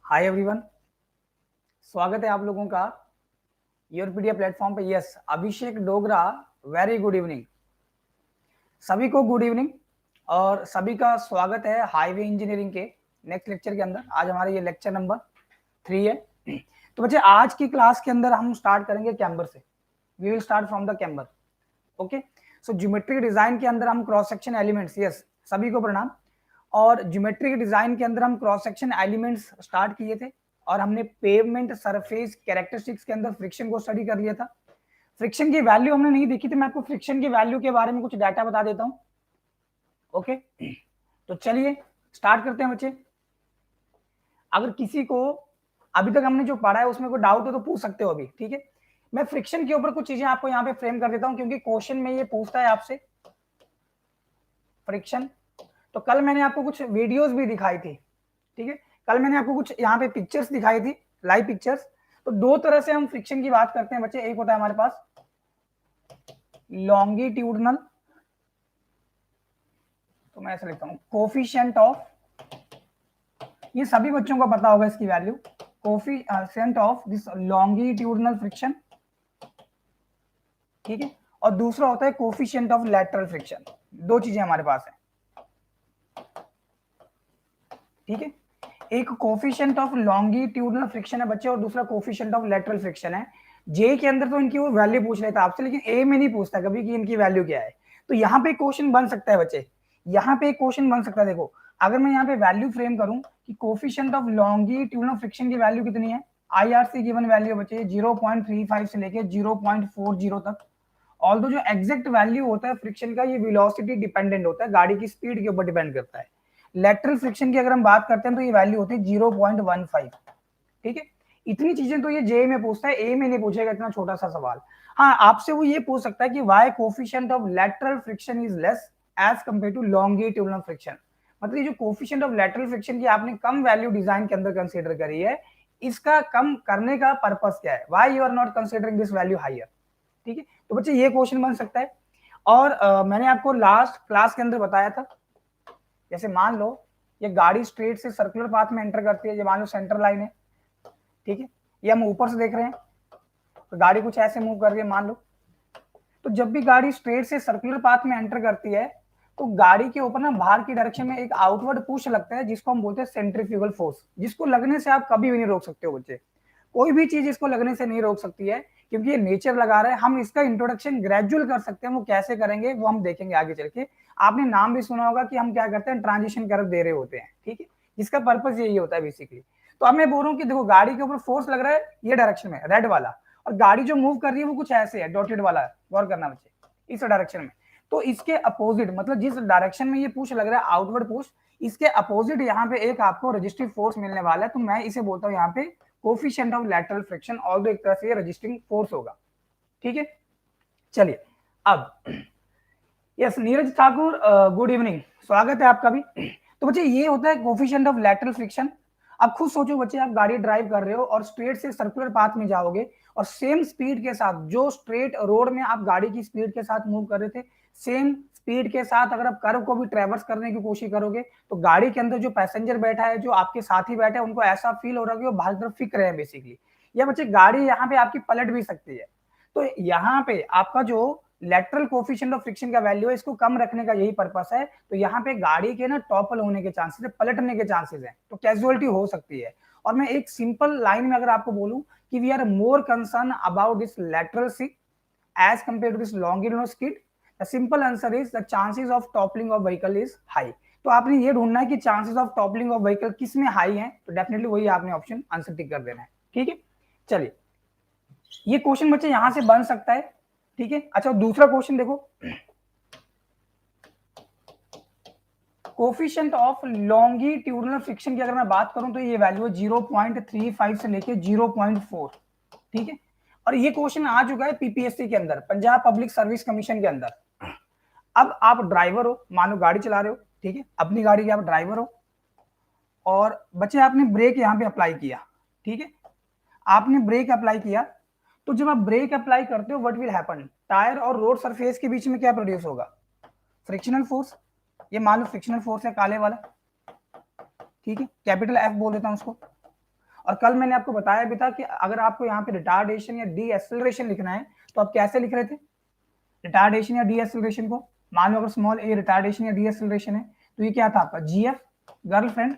Hi everyone, स्वागत है आप लोगों का यूरोपीडिया प्लेटफॉर्म पे। यस, अभिषेक डोगरा, वेरी गुड इवनिंग। सभी को गुड इवनिंग और सभी का स्वागत है हाईवे इंजीनियरिंग के नेक्स्ट लेक्चर के अंदर। आज हमारा ये लेक्चर नंबर 3 है। तो बच्चे, आज की क्लास के अंदर हम स्टार्ट करेंगे कैम्बर से। We will start from the camber. Okay, so geometric design के अंदर हम क्रॉस सेक्शन एलिमेंट्स, यस सभी को प्रणाम। और ज्योमेट्रिक डिजाइन के अंदर हम क्रॉस सेक्शन एलिमेंट्स स्टार्ट किए थे और हमने पेवमेंट सरफेस कैरेक्टरिस्टिक्स के अंदर फ्रिक्शन को स्टडी कर लिया था। फ्रिक्शन की वैल्यू हमने नहीं देखी थी, मैं आपको फ्रिक्शन की वैल्यू के बारे में कुछ डाटा बता देता हूं। ओके, तो चलिए स्टार्ट करते हैं बच्चे। अगर किसी को अभी तक हमने जो पढ़ा है उसमें कोई डाउट हो तो पूछ सकते हो अभी, ठीक है। मैं फ्रिक्शन के ऊपर कुछ चीजें आपको यहाँ पे फ्रेम कर देता हूं क्योंकि क्वेश्चन में ये पूछता है आपसे फ्रिक्शन। तो कल मैंने आपको कुछ वीडियोस भी दिखाई थी, ठीक है। कल मैंने आपको कुछ यहाँ पे पिक्चर्स दिखाई थी, लाइव पिक्चर्स। तो दो तरह से हम फ्रिक्शन की बात करते हैं बच्चे। एक होता है हमारे पास लॉन्गिट्यूडनल, तो मैं ऐसे लिखता हूं कोफिशिएंट ऑफ, ये सभी बच्चों को पता होगा इसकी value, coefficient of this longitudinal friction, ठीक है। और दूसरा होता है कोफिशिएंट ऑफ लैटरल फ्रिक्शन। दो चीजें हमारे पास है, ठीक है। एक कोफिशिएंट ऑफ लॉन्गिट्यूडनल फ्रिक्शन है बच्चे और दूसरा कोफिशिएंट ऑफ लैटरल फ्रिक्शन है। जे के अंदर तो इनकी वो वैल्यू पूछ लेता आपसे, लेकिन ए में नहीं पूछता कभी कि इनकी वैल्यू क्या है। तो यहाँ पे क्वेश्चन बन सकता है बच्चे, यहाँ पे क्वेश्चन बन सकता है। देखो, अगर मैं यहाँ पे वैल्यू फ्रेम करूं कि कोफिशिएंट ऑफ लॉन्गिट्यूडनल फ्रिक्शन की वैल्यू कितनी है, आईआरसी गिवन वैल्यू बच्चे 0.35 से लेके 0.40 तक। ऑल्दो जो एग्जैक्ट वैल्यू होता है फ्रिक्शन का, ये वेलोसिटी डिपेंडेंट होता है, गाड़ी की स्पीड के ऊपर डिपेंड करता है। लेटरल फ्रिक्शन की अगर हम बात करते हैं तो ये वैल्यू होती है 0.15, ठीक है। इतनी चीजें तो ये जे में पूछता है, ए में नहीं पूछेगा इतना छोटा सा सवाल। हाँ, आपसे वो ये पूछ सकता है कि why coefficient of lateral friction is less as compare to longitudinal friction. मतलब ये जो कोफिशिएंट ऑफ लेटरल फ्रिक्शन की आपने कम वैल्यू डिजाइन के अंदर कंसीडर करी है, इसका कम करने का पर्पस क्या है, why you are not considering this value higher, ठीक है। तो बच्चे ये क्वेश्चन बन सकता है। और मैंने आपको लास्ट क्लास के अंदर बताया था, जैसे मान लो ये गाड़ी स्ट्रेट से सर्कुलर पाथ में एंटर करती है, ये मान लो सेंटर लाइन है, ठीक है। ये हम ऊपर से देख रहे हैं तो गाड़ी कुछ ऐसे मूव कर रही है मान लो। तो जब भी गाड़ी स्ट्रेट से सर्कुलर पाथ में एंटर करती है तो गाड़ी के ऊपर ना बाहर की डायरेक्शन में एक आउटवर्ड पुश लगता है जिसको हम बोलते हैं सेंट्रीफ्यूगल फोर्स, जिसको लगने से आप कभी भी नहीं रोक सकते हो बच्चे। कोई भी चीज इसको लगने से नहीं रोक सकती है क्योंकि ये नेचर लगा रहा है। हम इसका इंट्रोडक्शन ग्रेजुअल कर सकते हैं, वो कैसे करेंगे वो हम देखेंगे आगे चल के। आपने नाम भी सुना होगा कि हम क्या करते हैं, ट्रांजिशन कर्व दे रहे होते हैं, ठीक है। इसका पर्पस यही होता है बेसिकली। तो अब मैं बोल रहा हूँ कि देखो गाड़ी के ऊपर फोर्स लग रहा है ये डायरेक्शन में रेड वाला, और गाड़ी जो मूव कर रही है वो कुछ ऐसे है डॉटेड वाला, गौर करना बच्चे, इस डायरेक्शन में। तो इसके अपोजिट, मतलब जिस डायरेक्शन में ये पुश लग रहा है आउटवर्ड पुश, इसके अपोजिट यहाँ पे एक आपको रजिस्टिव फोर्स मिलने वाला है। तो मैं इसे बोलता हूँ यहाँ पे coefficient of lateral friction, although एक तरह से ये रजिस्टिंग फोर्स होगा, ठीक है। चलिए अब, yes Neeraj Thakur, good evening, स्वागत है आपका भी। तो बच्चे ये होता है कोफिशिएंट ऑफ लैटरल फ्रिक्शन। अब खुद सोचो बच्चे, आप गाड़ी ड्राइव कर रहे हो और स्ट्रेट से सर्कुलर पाथ में जाओगे और सेम स्पीड के साथ जो स्ट्रेट रोड में आप गाड़ी की स्पीड के साथ मूव कर रहे थे, सेम स्पीड के साथ अगर आप कर्व को भी ट्रेवर्स करने की कोशिश करोगे तो गाड़ी के अंदर जो पैसेंजर बैठा है, जो आपके साथ ही बैठा है, उनको ऐसा फील हो रहा है कि वो बाहर तरफ फिक रहे हैं बेसिकली। या बच्चे गाड़ी यहाँ पे आपकी पलट भी सकती है। तो यहाँ पे आपका जो लेटरल कोफिशिएंट ऑफ फ्रिक्शन का वैल्यू है, इसको कम रखने का यही पर्पस है। तो यहाँ पे गाड़ी के ना टॉपल होने के चांसेस है, पलटने के चांसेस है, तो कैजुअलिटी हो सकती है। और मैं एक सिंपल लाइन में अगर आपको बोलूं कि we are more concern about this lateral skid as compare to this longitudinal skid, the simple answer is the chances of toppling of vehicle is high. तो आपने ये ढूंढना है कि chances of toppling of vehicle किस में high है, तो डेफिनेटली वही आपने ऑप्शन आंसर टिक कर देना है, ठीक है। चलिए, ये क्वेश्चन बच्चे यहां से बन सकता है, ठीक है। अच्छा, दूसरा क्वेश्चन देखो, कोफिशिएंट ऑफ लॉन्गिट्यूडिनल फ्रिक्शन की अगर मैं बात करूं तो ये वैल्यू है 0.35 से लेके 0.4, ठीक है। और ये क्वेश्चन आ चुका है पीपीएससी के अंदर, पंजाब पब्लिक सर्विस कमीशन के अंदर। अब आप ड्राइवर हो, मानो गाड़ी चला रहे हो, ठीक है, अपनी गाड़ी के आप ड्राइवर हो और बच्चे आपने ब्रेक यहाँ पे अप्लाई किया, ठीक है। आपने ब्रेक अप्लाई किया, तो जब आप ब्रेक अप्लाई करते हो व्हाट विल हैपन, टायर और रोड सरफेस के बीच में क्या प्रोड्यूस होगा, फ्रिक्शनल फोर्स। ये मान लो फ्रिक्शनल फोर्स है काले वाला, ठीक है, कैपिटल एफ बोल देता हूं उसको। और कल मैंने आपको बताया भी था कि अगर आपको यहाँ पे रिटार्डेशन या डी एक्सेलरेशन लिखना है तो आप कैसे लिख रहे थे, रिटार्डेशन या डी एक्सेलरेशन को, मान लो अगर स्मॉल ए रिटार्डेशन या डी एक्सेलरेशन है तो ये क्या था आपका जीएफ गर्लफ्रेंड,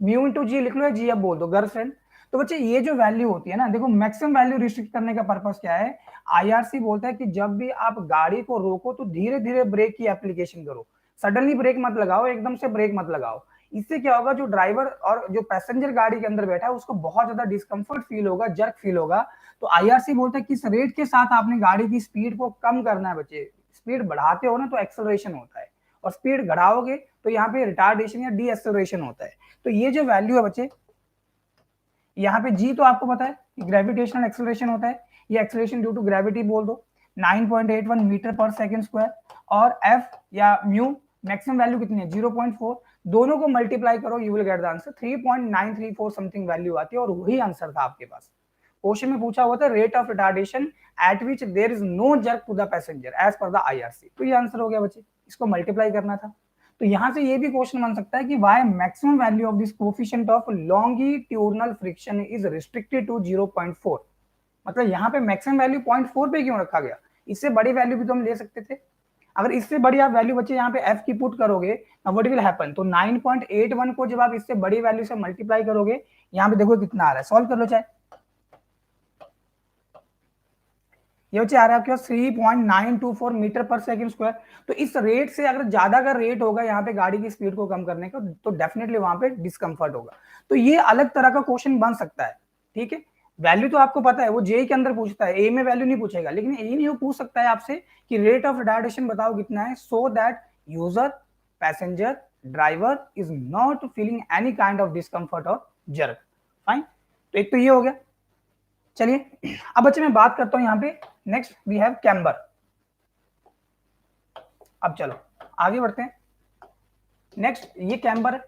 म्यू इंटू जी लिख लो या जीएफ बोल दो गर्लफ्रेंड। तो बच्चे ये जो वैल्यू होती है ना, देखो मैक्सिमम वैल्यू रिस्ट्रिक्ट करने का पर्पस क्या है, आईआरसी बोलता है कि जब भी आप गाड़ी को रोको तो धीरे धीरे ब्रेक की एप्लीकेशन करो, सडनली ब्रेक मत लगाओ, एकदम से ब्रेक मत लगाओ। इससे क्या होगा, जो ड्राइवर और जो पैसेंजर गाड़ी के अंदर बैठा है उसको बहुत ज्यादा डिस्कंफर्ट फील होगा, जर्क फील होगा। तो आईआरसी बोलता है किस रेट के साथ आपने गाड़ी की स्पीड को कम करना है बच्चे, स्पीड बढ़ाते हो ना तो एक्सेलरेशन होता है, और स्पीड घटाओगे तो यहाँ पे रिटार्डेशन या डी एक्सेलरेशन होता है। तो ये जो वैल्यू है बच्चे, यहाँ पे जी तो आपको पता है कि ग्रेविटेशनल एक्सेलरेशन होता है, ये एक्सेलरेशन ड्यू टू ग्रेविटी बोल दो 9.81 मीटर पर सेकंड स्क्वायर, और एफ या म्यू मैक्सिमम वैल्यू कितनी है 0.4, दोनों को मल्टीप्लाई करो you will get the answer 3.934 something value आती है, और वही आंसर था आपके पास। क्वेश्चन में पूछा हुआ था rate of retardation at which there is no jerk to the passenger as per the IRC, तो ये आंसर हो गया बच्चे, इसको मल्टीप्लाई करना था। तो यहां से ये भी क्वेश्चन बन सकता है कि why maximum value of this coefficient of longitudinal friction is restricted to 0.4, मतलब यहाँ पे मैक्सिमम वैल्यू 0.4 पे क्यों रखा गया, इससे बड़ी वैल्यू भी तो हम ले सकते थे। अगर इससे बड़ी आप वैल्यू बच्चे यहाँ पे एफ की पुट करोगे व्हाट विल हैपन, तो 9.81 को जब आप इससे बड़ी वैल्यू से मल्टीप्लाई करोगे, यहाँ पे देखो कितना आ रहा है, सॉल्व कर लो चाहे, ये बच्चे आ रहा है आपके पास 3.924 मीटर पर सेकंड स्क्वायर। तो इस रेट से अगर ज्यादा का रेट होगा यहाँ पे गाड़ी की स्पीड को कम करने का, तो डेफिनेटली वहां पे डिस्कंफर्ट होगा। तो ये अलग तरह का क्वेश्चन बन सकता है, ठीक है। वैल्यू तो आपको पता है वो जे के अंदर पूछता है, ए में वैल्यू नहीं पूछेगा, लेकिन ए नहीं पूछ सकता है आपसे कि रेट ऑफ रिटार्डेशन बताओ कितना है, so that user passenger driver is not feeling any kind of discomfort और जर्क। फाइन, तो एक तो ये हो गया। चलिए अब बच्चे मैं बात करता हूं यहाँ पे, नेक्स्ट वी हैव कैम्बर। अब चलो आगे बढ़ते हैं। नेक्स्ट ये कैम्बर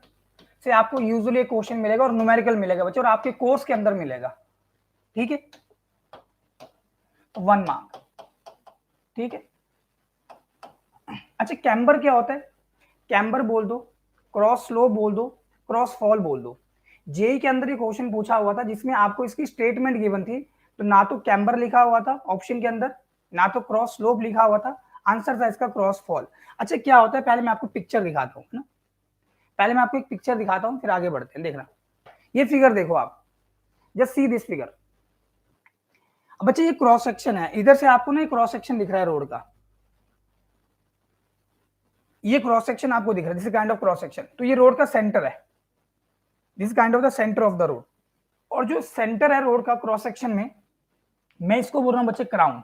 से आपको यूजुअली एक क्वेश्चन मिलेगा और न्यूमेरिकल मिलेगा बच्चे, और आपके कोर्स के अंदर मिलेगा, ठीक है, 1 मार्क, ठीक है। अच्छा कैम्बर क्या होता है, कैम्बर बोल दो, क्रॉस स्लो बोल दो, क्रॉस फॉल बोल दो। जेई के अंदर ये क्वेश्चन पूछा हुआ था जिसमें आपको इसकी स्टेटमेंट गिवन थी, तो ना तो कैम्बर लिखा हुआ था ऑप्शन के अंदर, ना तो क्रॉस स्लोप लिखा हुआ था, आंसर था इसका क्रॉस फॉल। अच्छा क्या होता है, पहले मैं आपको पिक्चर दिखाता हूँ ना, पहले मैं आपको एक पिक्चर दिखाता हूँ फिर आगे बढ़ते हैं। देखना ये फिगर देखो आप, जस्ट सी दिस फिगर। अब बच्चे ये क्रॉस सेक्शन है, इधर से आपको ना क्रॉस सेक्शन दिख रहा है रोड का, ये क्रॉस सेक्शन आपको दिख रहा है, this kind of cross section. तो ये रोड का सेंटर है, this kind of the centre of the road, और जो सेंटर है रोड का क्रॉस सेक्शन में, मैं इसको बोल रहा हूं बच्चे क्राउन।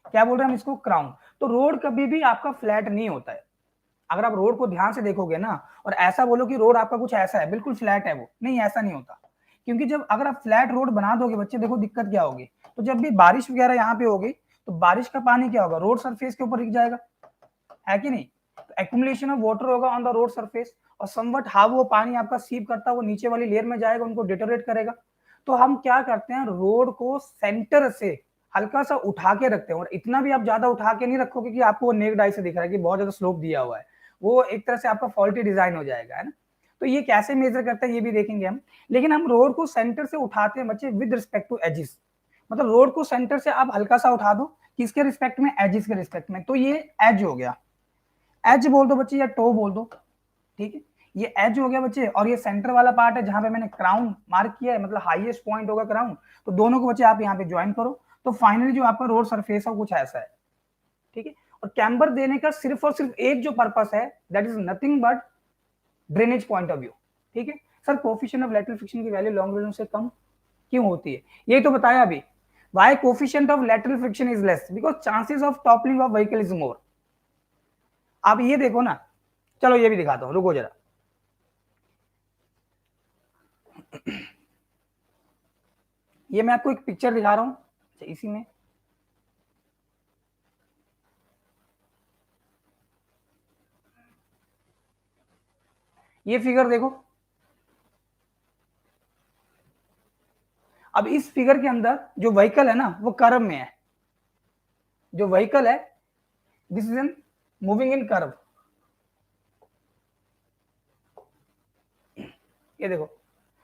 क्या बोल रहे हैं हम इसको, क्राउन। तो रोड कभी भी आपका फ्लैट नहीं होता है, अगर आप रोड को ध्यान से देखोगे ना और ऐसा बोलो कि रोड आपका कुछ ऐसा है बिल्कुल फ्लैट है, वो नहीं, ऐसा नहीं होता। क्योंकि जब अगर आप फ्लैट रोड बना दोगे बच्चे, देखो दिक्कत क्या होगी, तो जब भी बारिश वगैरह यहाँ पे होगी तो बारिश का पानी क्या होगा, रोड सरफेस के ऊपर रुक जाएगा, है कि नहीं। तो एक्यूमुलेशन ऑफ वाटर होगा ऑन द रोड सरफेस, और समवट हाउ वो पानी आपका सीप करता है वो नीचे वाली लेयर में जाएगा, उनको डिटोरेट करेगा। तो हम क्या करते हैं, रोड को सेंटर से हल्का सा उठा के रखते हैं, और इतना भी आप ज्यादा उठा के नहीं रखोगे कि आपको नेक्ड आई से दिख रहा है कि बहुत ज्यादा स्लोप दिया हुआ है, वो एक तरह से आपका फॉल्टी डिजाइन हो जाएगा, है ना। तो ये कैसे मेजर करते हैं ये भी देखेंगे हम, लेकिन हम रोड को सेंटर से उठाते हैं बच्चे विद रिस्पेक्ट टू एजिस, मतलब रोड को सेंटर से आप हल्का सा उठा दो, किसके रिस्पेक्ट में, एजिस के रिस्पेक्ट में। तो ये एज हो गया, एज बोल दो बच्चे या टो बोल दो, ठीक है, ये एज हो गया बच्चे। और ये सेंटर वाला पार्ट है जहां पे मैंने क्राउन मार्क किया है, मतलब हाईएस्ट पॉइंट होगा क्राउन। तो दोनों को बच्चे आप यहाँ पे ज्वाइन करो, तो फाइनली जो आपका रोड सरफेस है कुछ ऐसा है, ठीक है। और कैम्बर देने का सिर्फ और सिर्फ एक जो पर्पस है, that is nothing but drainage point of view, ठीक है। Sir coefficient of lateral friction की वैल्यू लॉन्ग वैल्यू से कम क्यों होती है, यही तो बताया अभी। Why coefficient of lateral friction is less, because chances of toppling of vehicle is more. आप ये देखो ना, चलो ये भी दिखाता हूं, रुको जरा। ये मैं आपको एक पिक्चर दिखा रहा हूं इसी में, ये फिगर देखो। अब इस फिगर के अंदर जो व्हीकल है ना वो कर्व में है, जो व्हीकल है this is an moving in curve, ये देखो।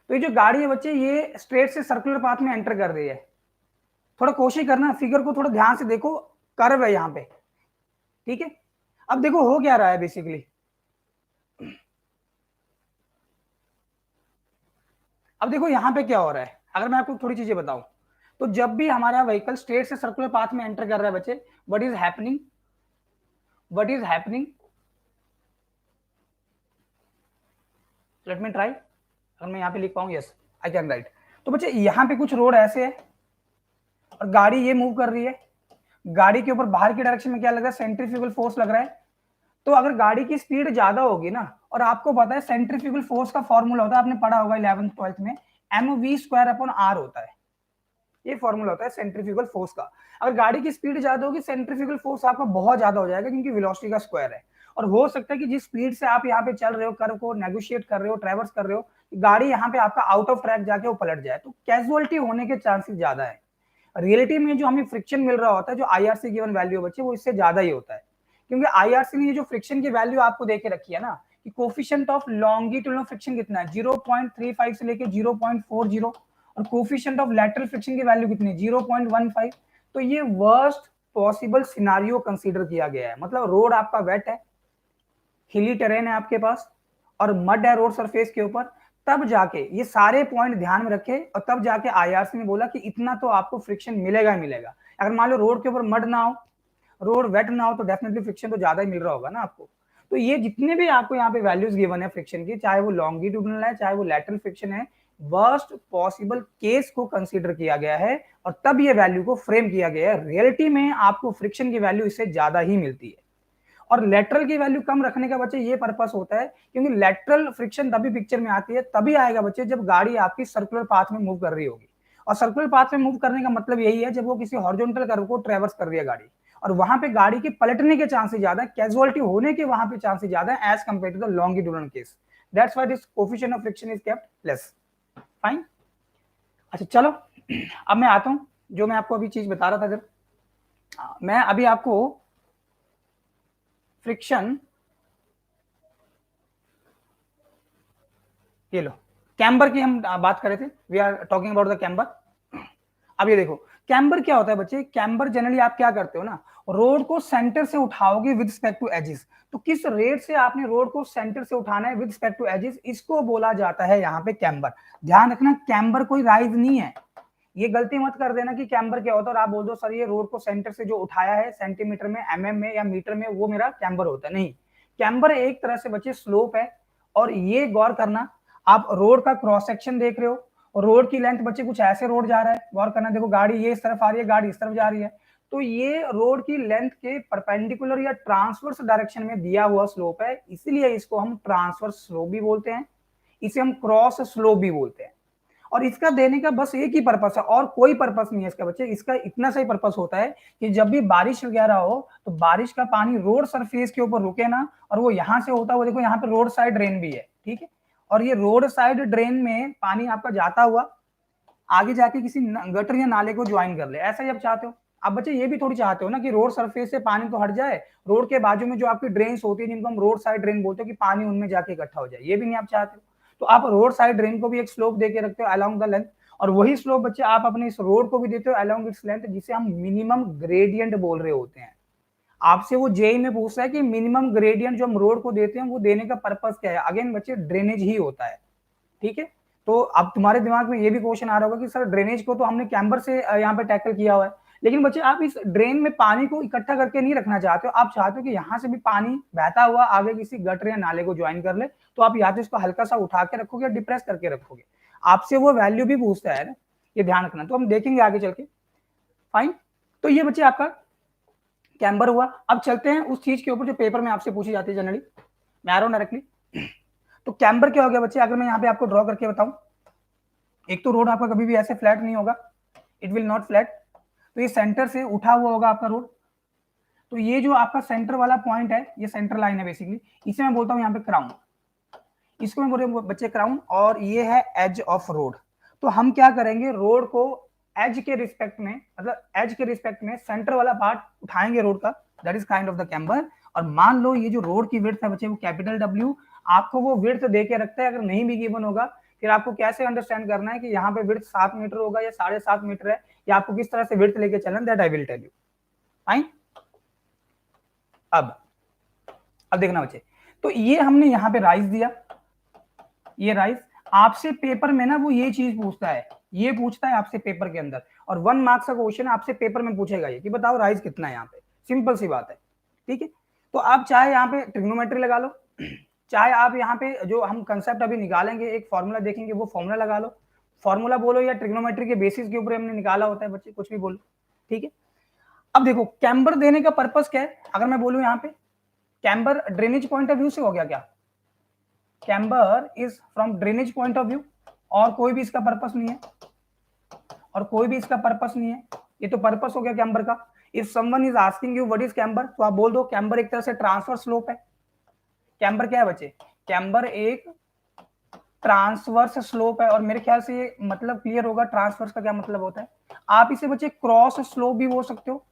तो ये जो गाड़ी है बच्चे ये स्ट्रेट से सर्कुलर पाथ में एंटर कर रही है। थोड़ा कोशिश करना, फिगर को थोड़ा ध्यान से देखो, कर्व है यहाँ पे, ठीक है। अब देखो हो क्या रहा है बेसिकली, अब देखो यहाँ पे क्या हो रहा है, अगर मैं आपको थोड़ी चीजें बताऊं, तो जब भी हमारा व्हीकल स्ट्रेट से सर्कुलर पाथ में एंटर कर रहा है बच्चे, what is happening, what is happening, let me try, अगर मैं यहाँ पे लिख पाऊं, यस आई कैन राइट। तो बच्चे यहाँ पे कुछ रोड ऐसे है और गाड़ी ये मूव कर रही है, गाड़ी के ऊपर बाहर की डायरेक्शन में क्या लग रहा है, सेंट्रीफ्यूगल फोर्स लग रहा है। तो अगर गाड़ी की स्पीड ज्यादा होगी ना, और आपको पता है सेंट्रीफ्यूगल फोर्स का फॉर्मूला होता है, आपने पढ़ा होगा 11th 12th में, mv² होता है, ये फॉर्मूला होता है सेंट्रीफ्यूगल फोर्स का। अगर गाड़ी की स्पीड ज्यादा होगी, सेंट्रीफ्यूगल फोर्स आपका बहुत ज्यादा हो जाएगा, क्योंकि वेलोसिटी का स्क्वायर है। और हो सकता है कि जिस स्पीड से आप यहाँ पे चल रहे हो, कर्व को नेगोशिएट कर रहे हो, ट्रैवर्स कर रहे हो, गाड़ी यहाँ पे आपका आउट ऑफ ट्रैक जाके वो पलट जाए, तो कैजुअलिटी होने के चांसेस ज्यादा है। रियलिटी में जो हमें फ्रिक्शन मिल रहा होता है, जो आईआरसी गिवन वैल्यू बच्चे, वो इससे ज्यादा ही होता है। क्योंकि आईआरसी ने ये जो फ्रिक्शन की वैल्यू आपको देके रखी है ना, कि कोफिशिएंट ऑफ लॉन्गिट्यूडिनल फ्रिक्शन कितना है, 0.35 से लेके 0.40, और कोफिशिएंट ऑफ लैटरल फ्रिक्शन की वैल्यू कितनी है, 0.15। तो ये वर्स्ट पॉसिबल सिनारियो कंसीडर किया गया है। मतलब रोड आपका वेट है, हिली टेरेन है आपके पास, और मड है रोड सरफेस के ऊपर, तब जाके ये सारे पॉइंट ध्यान में रखे, और तब जाके आईआरसी ने बोला कि इतना तो आपको फ्रिक्शन मिलेगा ही मिलेगा। अगर मान लो रोड के ऊपर मड ना हो, रोड वेट ना हो, तो डेफिनेटली फ्रिक्शन तो ज्यादा ही मिल रहा होगा ना आपको। तो ये जितने भी आपको यहाँ पे वैल्यूज गिवन है फ्रिक्शन की, चाहे वो लॉन्गिट्यूडनल है, चाहे वो लैटरल फ्रिक्शन है, वर्स्ट पॉसिबल केस को कंसीडर किया गया है, और तब ये वैल्यू को फ्रेम किया गया है। रियलिटी में आपको फ्रिक्शन की वैल्यू इससे ज्यादा ही मिलती है, और लेटरल की वैल्यू कम रखने का बच्चे ये पर्पस होता है, क्योंकि लेटरल फ्रिक्शन तभी पिक्चर में आती है, तभी आएगा बच्चे जब गाड़ी आपकी सर्कुलर पाथ में मूव कर रही होगी। और सर्कुलर पाथ में मूव करने का मतलब यही है, जब वो किसी हॉरिजॉन्टल कर्व को ट्रैवर्स कर रही है गाड़ी, और वहां पे गाड़ी के पलटने के चांसेस ज्यादा है, कैजुअलिटी होने के वहां पे चांसेस ज्यादा है as compare to the longitudinal case. That's why this coefficient of friction is kept less. Fine. अच्छा चलो, अब मैं आता हूं, जो मैं आपको अभी चीज बता रहा था, अगर मैं अभी आपको फ्रिक्शन, ये लो, कैम्बर की हम बात कर रहे थे, we are talking about the camber. अब ये देखो कैम्बर क्या होता है बच्चे, कैम्बर जनरली आप क्या करते हो ना, रोड को सेंटर से उठाओगे विद रिस्पेक्ट टू एजेस। तो किस रेट से आपने रोड को सेंटर से उठाना है विद रिस्पेक्ट टू एजेस, इसको बोला जाता है यहाँ पे कैम्बर। ध्यान रखना, कैम्बर कोई राइज नहीं है, ये गलती मत कर देना कि कैम्बर क्या होता है और आप बोल दो सर ये रोड को सेंटर से जो उठाया है सेंटीमीटर में, एमएम में या मीटर में, वो मेरा कैम्बर होता है। नहीं, कैम्बर एक तरह से बच्चे स्लोप है। और ये गौर करना, आप रोड का क्रॉस सेक्शन देख रहे हो, और रोड की लेंथ बच्चे कुछ ऐसे रोड जा रहा है, गौर करना, देखो गाड़ी ये इस तरफ आ रही है, गाड़ी इस तरफ जा रही है, तो ये रोड की लेंथ के परपेंडिकुलर या ट्रांसवर्स डायरेक्शन में दिया हुआ स्लोप है, इसलिए इसको हम ट्रांसवर्स स्लोप भी बोलते हैं, इसे हम क्रॉस स्लोप भी बोलते हैं। और इसका देने का बस एक ही पर्पस है, और कोई पर्पस नहीं है इसका बच्चे। इसका इतना सही पर्पस होता है कि जब भी बारिश वगैरह हो, तो बारिश का पानी रोड सरफेस के ऊपर रुके ना, और वो यहां से होता हुआ, देखो यहाँ पे रोड साइड ड्रेन भी है, ठीक है, और ये रोड साइड ड्रेन में पानी आपका जाता हुआ आगे जाके किसी गटर या नाले को ज्वाइन कर ले, ऐसा ही आप चाहते हो। अब बच्चे ये भी थोड़ी चाहते हो ना कि रोड सरफेस से पानी तो हट जाए, रोड के बाजू में जो आपकी ड्रेन्स होती है, जिनको हम रोड साइड ड्रेन बोलते हो, कि पानी उनमें जाके इकट्ठा हो जाए, ये भी नहीं आप चाहते हो। तो आप रोड साइड ड्रेन को भी एक स्लोप देके रखते हो अलोंग द लेंथ, और वही स्लोप बच्चे आप अपने इस रोड को भी देते हो अलोंग इट्स लेंथ, जिसे हम मिनिमम ग्रेडियंट बोल रहे होते हैं। आपसे वो जेई में पूछता है कि मिनिमम ग्रेडियंट जो हम रोड को देते हैं, वो देने का पर्पस क्या है, अगेन बच्चे ड्रेनेज ही होता है, ठीक है। तो अब तुम्हारे दिमाग में ये भी क्वेश्चन आ रहा होगा कि सर ड्रेनेज को तो हमने कैम्बर से यहाँ पे टैकल किया हुआ है, लेकिन बच्चे आप इस ड्रेन में पानी को इकट्ठा करके नहीं रखना चाहते हो, आप चाहते हो कि यहाँ से भी पानी बहता हुआ आगे किसी गटर या नाले को ज्वाइन कर ले, तो आप या तो इसको हल्का सा उठा के रखोगे या डिप्रेस करके रखोगे, आपसे वो वैल्यू भी पूछता है ना, ये ध्यान रखना। तो हम देखेंगे आगे चल के। फाइन। तो ये बच्चे आपका कैम्बर हुआ। अब चलते हैं उस चीज के ऊपर जो पेपर में आपसे पूछी जाती है जनरली, मैं आ रहा हूं डायरेक्टली। तो कैम्बर क्या हो गया बच्चे, अगर मैं यहाँ पे आपको ड्रॉ करके बताऊं, एक तो रोड आपका कभी भी ऐसे फ्लैट नहीं होगा, इट विल नॉट फ्लैट, तो ये सेंटर से उठा हुआ होगा आपका रोड। तो ये जो आपका सेंटर वाला पॉइंट है, ये सेंटर लाइन है बेसिकली, इसे मैं बोलता हूँ यहाँ पे क्राउन, इसको मैं बोल रहा हूँ बच्चे क्राउन, और ये है एज ऑफ रोड। तो हम क्या करेंगे, रोड को एज के रिस्पेक्ट में, मतलब एज के रिस्पेक्ट में सेंटर वाला पार्ट उठाएंगे रोड का, that is kind of the camber. और मान लो ये जो रोड की विड्थ है बच्चे, वो कैपिटल डब्ल्यू आपको वो विड्थ दे के रखता है, अगर नहीं भी गिवन होगा फिर आपको कैसे अंडरस्टैंड करना है कि यहाँ पे विड्थ 7 मीटर होगा या 7.5 मीटर है, या आपको किस तरह से विड्थ लेके चलना, that I will tell you. Fine. अब देखना बच्चे, तो ये हमने यहाँ पे राइज दिया, ये राइज आपसे पेपर में ना वो ये चीज पूछता है, ये पूछता है आपसे पेपर के अंदर, और 1 मार्क्स का क्वेश्चन आपसे पेपर में पूछेगा ये कि बताओ राइज कितना है यहाँ पे, सिंपल सी बात है। ठीक है, तो आप चाहे यहाँ पे ट्रिग्नोमेट्री लगा लो, चाहे आप यहाँ पे जो हम कंसेप्ट अभी निकालेंगे, एक फॉर्मूला देखेंगे, वो फॉर्मूला लगा लो, फॉर्मूला बोलो या ट्रिग्नोमेट्री के बेसिस के ऊपर हमने निकाला होता है बच्चे, कुछ भी बोलो। ठीक है, अब देखो कैम्बर देने का पर्पस क्या है, अगर मैं बोलूं यहाँ पे camber drainage point of view से हो गया क्या, camber is from drainage point of view, और कोई भी इसका पर्पस नहीं है, और कोई भी इसका पर्पस नहीं है, ये तो पर्पस हो गया कैम्बर का। If someone is asking you what is camber, तो आप बोल दो कैम्बर एक तरह से ट्रांसफर स्लोप है। कैम्बर क्या है बच्चे, कैम्बर एक ट्रांसवर्स स्लोप है, और मेरे ख्याल से ये मतलब क्लियर होगा ट्रांसवर्स का क्या मतलब होता है। आप इसे बच्चे क्रॉस स्लोप भी बोल सकते हो,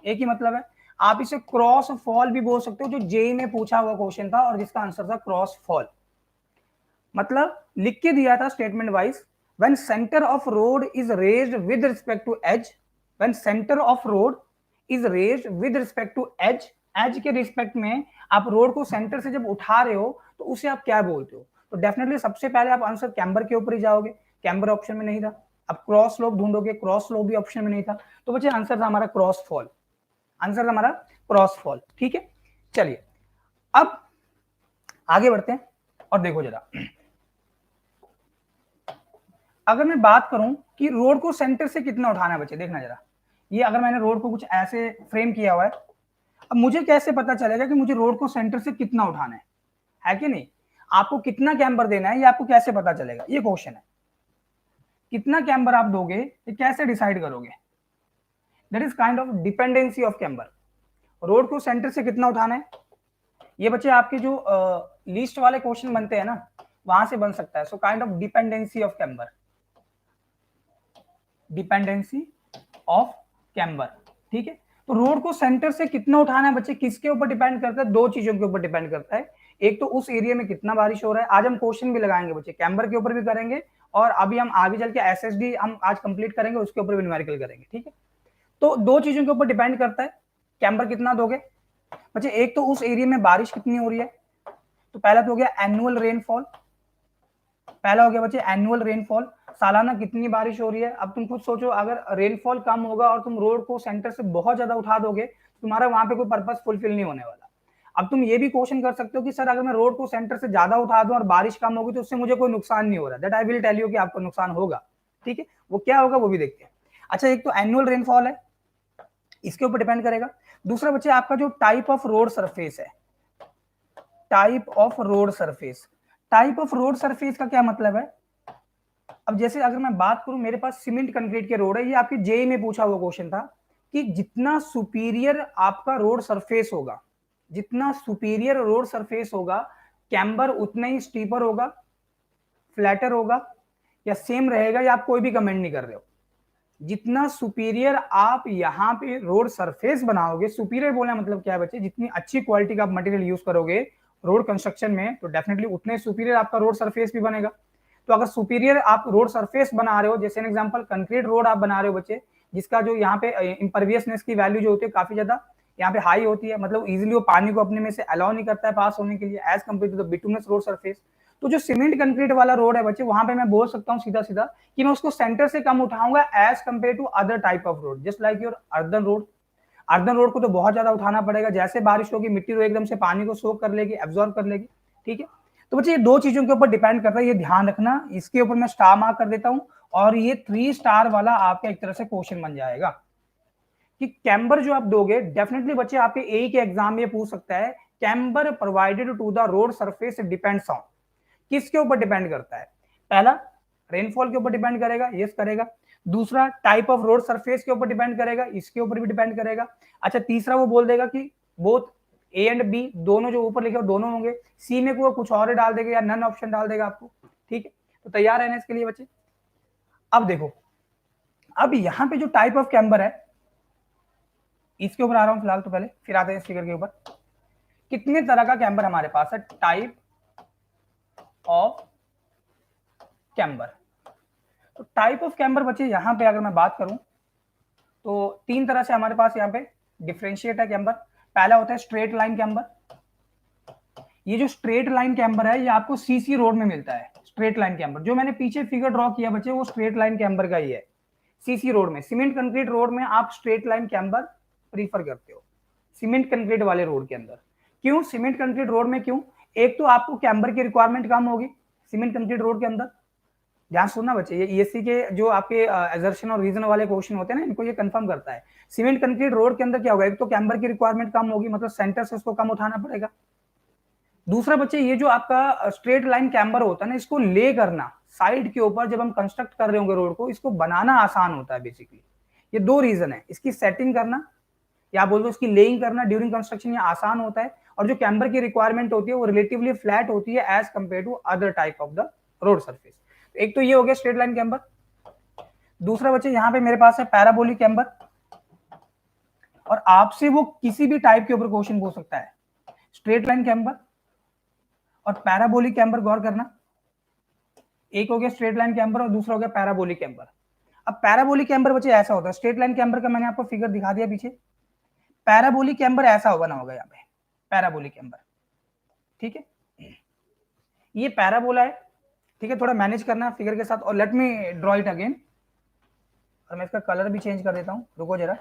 एक ही मतलब है। आप इसे क्रॉस फॉल भी बोल सकते हो, जो जेई में पूछा हुआ क्वेश्चन था और जिसका आंसर था क्रॉस फॉल। मतलब लिख के दिया था statement wise, when centre of road is raised with respect to edge, when centre of road is raised with respect to edge, edge के रिस्पेक्ट में आप रोड को सेंटर से जब उठा रहे हो तो उसे आप क्या बोलते हो, तो डेफिनेटली सबसे पहले आप आंसर कैम्बर के ऊपर ही जाओगे, कैम्बर ऑप्शन में नहीं था। अब क्रॉस स्लोप ढूंढोगे, क्रॉस स्लोप भी ऑप्शन में नहीं था, तो बच्चे आंसर था हमारा क्रॉस फॉल, आंसर था हमारा क्रॉस फॉल। ठीक है, चलिए अब आगे बढ़ते हैं और देखो जरा, अगर मैं बात करूं कि रोड को सेंटर से कितना उठाना है बच्चे, देखना जरा, ये अगर मैंने रोड को कुछ ऐसे फ्रेम किया हुआ है, अब मुझे कैसे पता चलेगा कि मुझे रोड को सेंटर से कितना उठाना है कि नहीं, आपको कितना कैम्बर देना है ये आपको कैसे पता चलेगा, ये क्वेश्चन है। कितना कैम्बर आप दोगे ये कैसे डिसाइड करोगे, that is kind of dependency of camber. Road को सेंटर से कितना उठाना है, ये बच्चे आपके जो लिस्ट वाले क्वेश्चन बनते हैं ना, वहां से बन सकता है। So kind of dependency of camber, dependency of camber. ठीक है, तो रोड को सेंटर से कितना उठाना है बच्चे, किसके ऊपर डिपेंड करता है, दो चीजों के ऊपर डिपेंड करता है। एक तो उस एरिया में कितना बारिश हो रहा है, आज हम क्वेश्चन भी लगाएंगे बच्चे, कैम्बर के ऊपर भी करेंगे, और अभी हम आगे चल के एसएसडी हम आज कंप्लीट करेंगे, उसके ऊपर भी न्यूमेरिकल करेंगे। ठीक है, तो दो चीजों के ऊपर डिपेंड करता है कैम्बर कितना दोगे बच्चे। एक तो उस एरिया में बारिश कितनी हो रही है, तो पहला तो हो गया एनुअल रेनफॉल, पहला हो गया बच्चे एनुअल रेनफॉल, सालाना कितनी बारिश हो रही है। अब तुम खुद सोचो, अगर रेनफॉल कम होगा और तुम रोड को सेंटर से बहुत ज्यादा उठा दोगे, तुम्हारा वहां पे कोई पर्पस फुलफिल नहीं होने वाला। अब तुम ये भी क्वेश्चन कर सकते हो कि सर अगर मैं रोड को सेंटर से ज्यादा उठा दूं और बारिश कम होगी तो उससे मुझे कोई नुकसान नहीं हो रहा, that I will tell you कि आपको नुकसान होगा। ठीक है, वो क्या होगा वो भी देखते हैं। अच्छा, एक तो एनुअल रेनफॉल है, इसके ऊपर डिपेंड करेगा। दूसरा बच्चे आपका जो टाइप ऑफ रोड सरफेस है, type of road surface, type of road surface का क्या मतलब है। अब जैसे अगर मैं बात करूं, मेरे पास सीमेंट कंक्रीट के रोड है, ये आपके जेई में पूछा हुआ क्वेश्चन था कि जितना सुपीरियर आपका रोड सरफेस होगा, जितना सुपीरियर रोड सरफेस होगा, कैम्बर उतना ही स्टीपर होगा, फ्लैटर होगा, या सेम रहेगा, या आप कोई भी कमेंट नहीं कर रहे हो। जितना सुपीरियर आप यहाँ पे रोड सरफेस बनाओगे, सुपीरियर बोलना मतलब क्या है बच्चे, जितनी अच्छी क्वालिटी का आप मटेरियल यूज करोगे रोड कंस्ट्रक्शन में, तो डेफिनेटली उतने सुपीरियर आपका रोड सरफेस भी बनेगा। तो अगर सुपीरियर आप रोड सरफेस बना रहे हो, जैसे एग्जांपल कंक्रीट रोड आप बना रहे हो बच्चे, जिसका जो यहाँ पे इम्परवियसनेस की वैल्यू जो होती है काफी ज्यादा यहाँ पे हाई होती है, मतलब इजीली वो पानी को अपने में से अलाउ नहीं करता है पास होने के लिए, as compare to the bituminous road surface. तो जो सीमेंट कंक्रीट वाला रोड है बच्चे, वहां पे मैं बोल सकता हूँ सीधा सीधा कि मैं उसको सेंटर से कम उठाऊंगा as compare to other type of road, just like your earthen road. Earthen road को तो बहुत ज्यादा उठाना पड़ेगा, जैसे बारिश होगी मिट्टी तो एकदम से पानी को सोख कर लेगी, एब्जॉर्ब कर लेगी। ठीक है, तो बच्चे ये दो चीजों के ऊपर डिपेंड करता है, ये ध्यान रखना। इसके ऊपर मैं स्टार मार्क कर देता हूं, और ये 3 स्टार वाला आपका एक तरह से क्वेश्चन बन जाएगा कि कैम्बर जो आप दोगे, डेफिनेटली बच्चे आपके ए के एग्जाम में पूछ सकता है, camber provided to the road surface depends on, किसके ऊपर डिपेंड करता है। पहला रेनफॉल के ऊपर डिपेंड करेगा, यस करेगा। दूसरा टाइप ऑफ रोड सरफेस के ऊपर डिपेंड करेगा, इसके ऊपर भी डिपेंड करेगा। अच्छा, तीसरा वो बोल देगा कि बोथ ए एंड बी दोनों जो ऊपर लिखे हो दोनों होंगे। सी में को कुछ और डाल देगा या नन ऑप्शन डाल देगा आपको। ठीक है, तो तैयार रहना इसके लिए बच्चे। अब देखो, अब यहां पे जो टाइप ऑफ कैम्बर है, इसके ऊपर आ रहा हूं फिलहाल, तो पहले फिर आते हैं इस फिगर के ऊपर। कितने तरह का कैम्बर हमारे पास है, टाइप ऑफ कैम्बर। तो टाइप ऑफ कैम्बर बच्चे यहाँ पे अगर मैं बात करूं तो तीन तरह से हमारे पास यहाँ पे डिफ्रेंशिएट है कैम्बर। पहला होता है स्ट्रेट लाइन कैम्बर। ये जो स्ट्रेट लाइन कैम्बर है ये आपको सीसी रोड में मिलता है। स्ट्रेट लाइन कैम्बर जो मैंने पीछे फिगर ड्रॉ किया बच्चे वो स्ट्रेट लाइन कैम्बर का ही है। सीसी रोड में, सीमेंट कंक्रीट रोड में आप स्ट्रेट लाइन कैम्बर प्रीफर करते हो सीमेंट कंक्रीट वाले रोड के अंदर। क्यों सीमेंट कंक्रीट रोड में? क्यों? एक तो आपको कैम्बर की रिक्वायरमेंट कम होगी सीमेंट कंक्रीट रोड के अंदर। ध्यान सुनना बच्चे, ये ईएससी के जो आपके एजर्शन और रीजन वाले क्वेश्चन होते हैं ना, इनको ये कंफर्म करता है। सीमेंट कंक्रीट रोड के अंदर क्या होगा, एक तो कैम्बर की रिक्वायरमेंट कम होगी, मतलब सेंटर से उसको कम उठाना पड़ेगा। दूसरा बच्चे ये जो आपका स्ट्रेट लाइन कैम्बर होता है ना, इसको ले करना साइड के ऊपर जब हम कंस्ट्रक्ट कर रहे होंगे रोड को, इसको बनाना आसान होता है बेसिकली। ये दो रीजन है, इसकी सेटिंग करना या बोल दो इसकी लेइंग करना ड्यूरिंग कंस्ट्रक्शन ये आसान होता है, और जो कैम्बर की रिक्वायरमेंट होती है वो रिलेटिवली फ्लैट होती है as compare to other type of the road surface. एक तो ये हो गया स्ट्रेट लाइन कैम्बर। दूसरा बच्चे यहाँ पे मेरे पास है पैराबोलिक कैम्बर, और आपसे वो किसी भी टाइप के ऊपर क्वेश्चन पूछ सकता है। स्ट्रेट लाइन कैम्बर और पैराबोलिक कैम्बर, गौर करना, एक हो गया स्ट्रेट लाइन कैम्बर और दूसरा हो गया पैराबोलिक कैम्बर। अब पैराबोलिक कैम्बर बच्चे ऐसा होता है, स्ट्रेट लाइन कैम्बर का मैंने आपको फिगर दिखा दिया पीछे, पैराबोलिक कैम्बर ऐसा बना होगा यहाँ पे पैराबोलिक कैम्बर। ठीक है, ये पैराबोला है, ठीक है, थोड़ा मैनेज करना है फिगर के साथ। और let me draw it again, और मैं इसका कलर भी चेंज कर देता हूं, रुको जरा।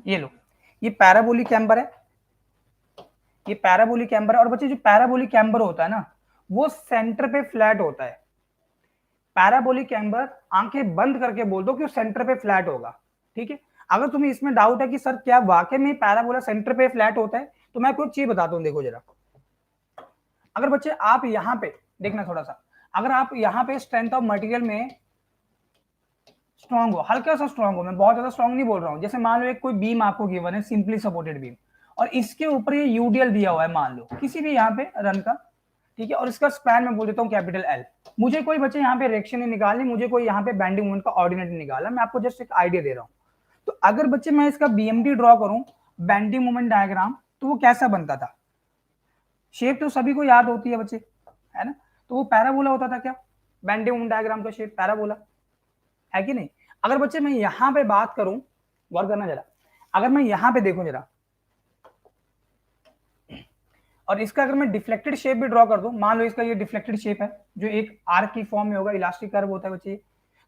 ये लो, ये पैराबोलिक कैम्बर है, ये पैराबोलिक कैम्बर है। और बच्चे जो पैराबोलिक कैम्बर होता है ना वो सेंटर पे फ्लैट होता है। पैराबोलिक कैम्बर आंखें बंद करके बोल दो कि वो सेंटर पे फ्लैट होगा। ठीक है, अगर तुम्हें इसमें डाउट है कि सर क्या वाकई में पैराबोला सेंटर पे फ्लैट होता है, तो मैं आपको एक चीज बताता हूं, देखो जरा। अगर बच्चे आप यहाँ पे देखना थोड़ा सा, अगर आप यहाँ पे स्ट्रेंथ ऑफ मटेरियल में स्ट्रॉन्ग हो, हल्का सा स्ट्रॉन्ग हो, मैं बहुत ज्यादा स्ट्रॉन्ग नहीं बोल रहा हूँ, जैसे मान लो एक कोई बीम आपको गिवन है, सिंपली सपोर्टेड बीम, और इसके ऊपर ये यूडीएल दिया हुआ है मान लो किसी भी यहाँ पे रन का, ठीक है, और इसका स्पैन मैं बोल देता हूँ कैपिटल एल। मुझे कोई बच्चे यहाँ पे रिएक्शन नहीं निकालनी, मुझे कोई यहाँ पे बेंडिंग मोमेंट का ऑर्डिनेट नहीं निकालना, मैं आपको जस्ट एक आइडिया दे रहा हूँ। तो अगर बच्चे मैं इसका बीएमडी ड्रॉ करूं, बेंडिंग मोमेंट डायग्राम, तो वो कैसा बनता था? शेप तो सभी को याद होती है बच्चे, है ना? तो वो पैराबोला होता था। क्या बेंडिंग मोमेंट डायग्राम का शेप पैराबोला है कि नहीं? अगर बच्चे मैं यहां पे बात करूं, गौर करना जरा, अगर मैं यहां पे देखूं जरा, और इसका अगर मैं डिफ्लेक्टेड शेप भी ड्रॉ कर दूं, मान लो इसका ये डिफ्लेक्टेड शेप है जो एक आर्क की फॉर्म में होगा, इलास्टिक कर्व होता है बच्चे,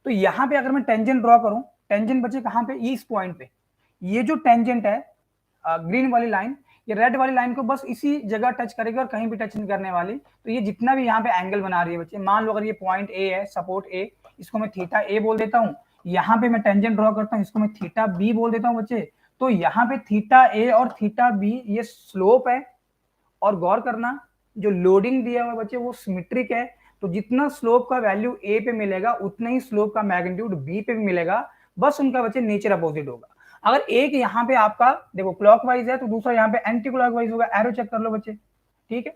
तो यहां पे अगर मैं टेंजेंट ड्रॉ करूं, टेंजेंट बच्चे कहां पे? इस पॉइंट पे। ये जो टेंजेंट है ग्रीन वाली लाइन, ये रेड वाली लाइन को बस इसी जगह टच करेगी और कहीं भी टच नहीं करने वाली। तो ये जितना भी यहाँ पे एंगल बना रही है बच्चे, मान लो अगर ये पॉइंट ए है, सपोर्ट ए, इसको मैं थीटा ए बोल देता हूँ। यहाँ पे मैं टेंजेंट ड्रॉ करता हूँ, इसको मैं थीटा बी बोल देता हूँ बच्चे। तो यहाँ पे थीटा ए और थीटा बी ये स्लोप है, और गौर करना जो लोडिंग दिया हुआ बच्चे वो सिमेट्रिक है। तो जितना स्लोप का वैल्यू ए पे मिलेगा उतना ही स्लोप का मैग्नीट्यूड बी पे भी मिलेगा, बस उनका बच्चे नेचर अपोजिट होगा। अगर एक यहाँ पे आपका देखो क्लॉकवाइज है तो दूसरा यहाँ पे एंटी क्लॉकवाइज होगा, एरो चेक कर लो बच्चे। ठीक है,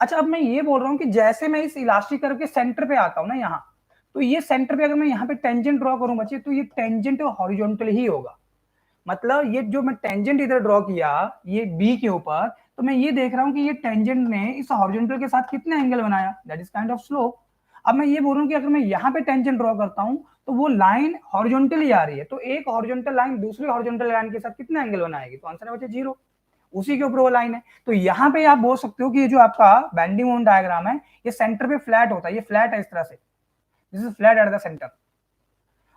अच्छा अब मैं ये बोल रहा हूँ कि जैसे मैं इस इलास्टिक कर्व के सेंटर पे आता हूँ ना यहाँ, तो ये सेंटर पे अगर मैं यहाँ पे टेंजेंट ड्रॉ करूं बच्चे, तो ये टेंजेंट हॉरिजॉन्टल ही होगा। मतलब ये जो मैं टेंजेंट इधर ड्रॉ किया ये बी के ऊपर, तो मैं ये देख रहा हूँ कि ये टेंजेंट ने इस हॉरिजॉन्टल के साथ कितना एंगल बनाया, that is kind of slope. अब मैं ये बोल रहा हूँ कि अगर मैं यहाँ पे टेंजेंट ड्रॉ करता हूँ तो वो लाइन हॉरिजॉन्टली आ रही है, तो एक हॉरिजॉन्टल लाइन दूसरी हॉरिजॉन्टल लाइन के साथ कितना एंगल बनाएगी? तो आंसर है बच्चे 0, उसी के ऊपर वो लाइन है। तो यहाँ पे आप बोल सकते हो कि ये जो आपका बेंडिंग मोमेंट डायग्राम है ये सेंटर पे फ्लैट होता है, ये फ्लैट है इस तरह से, this is flat at the centre.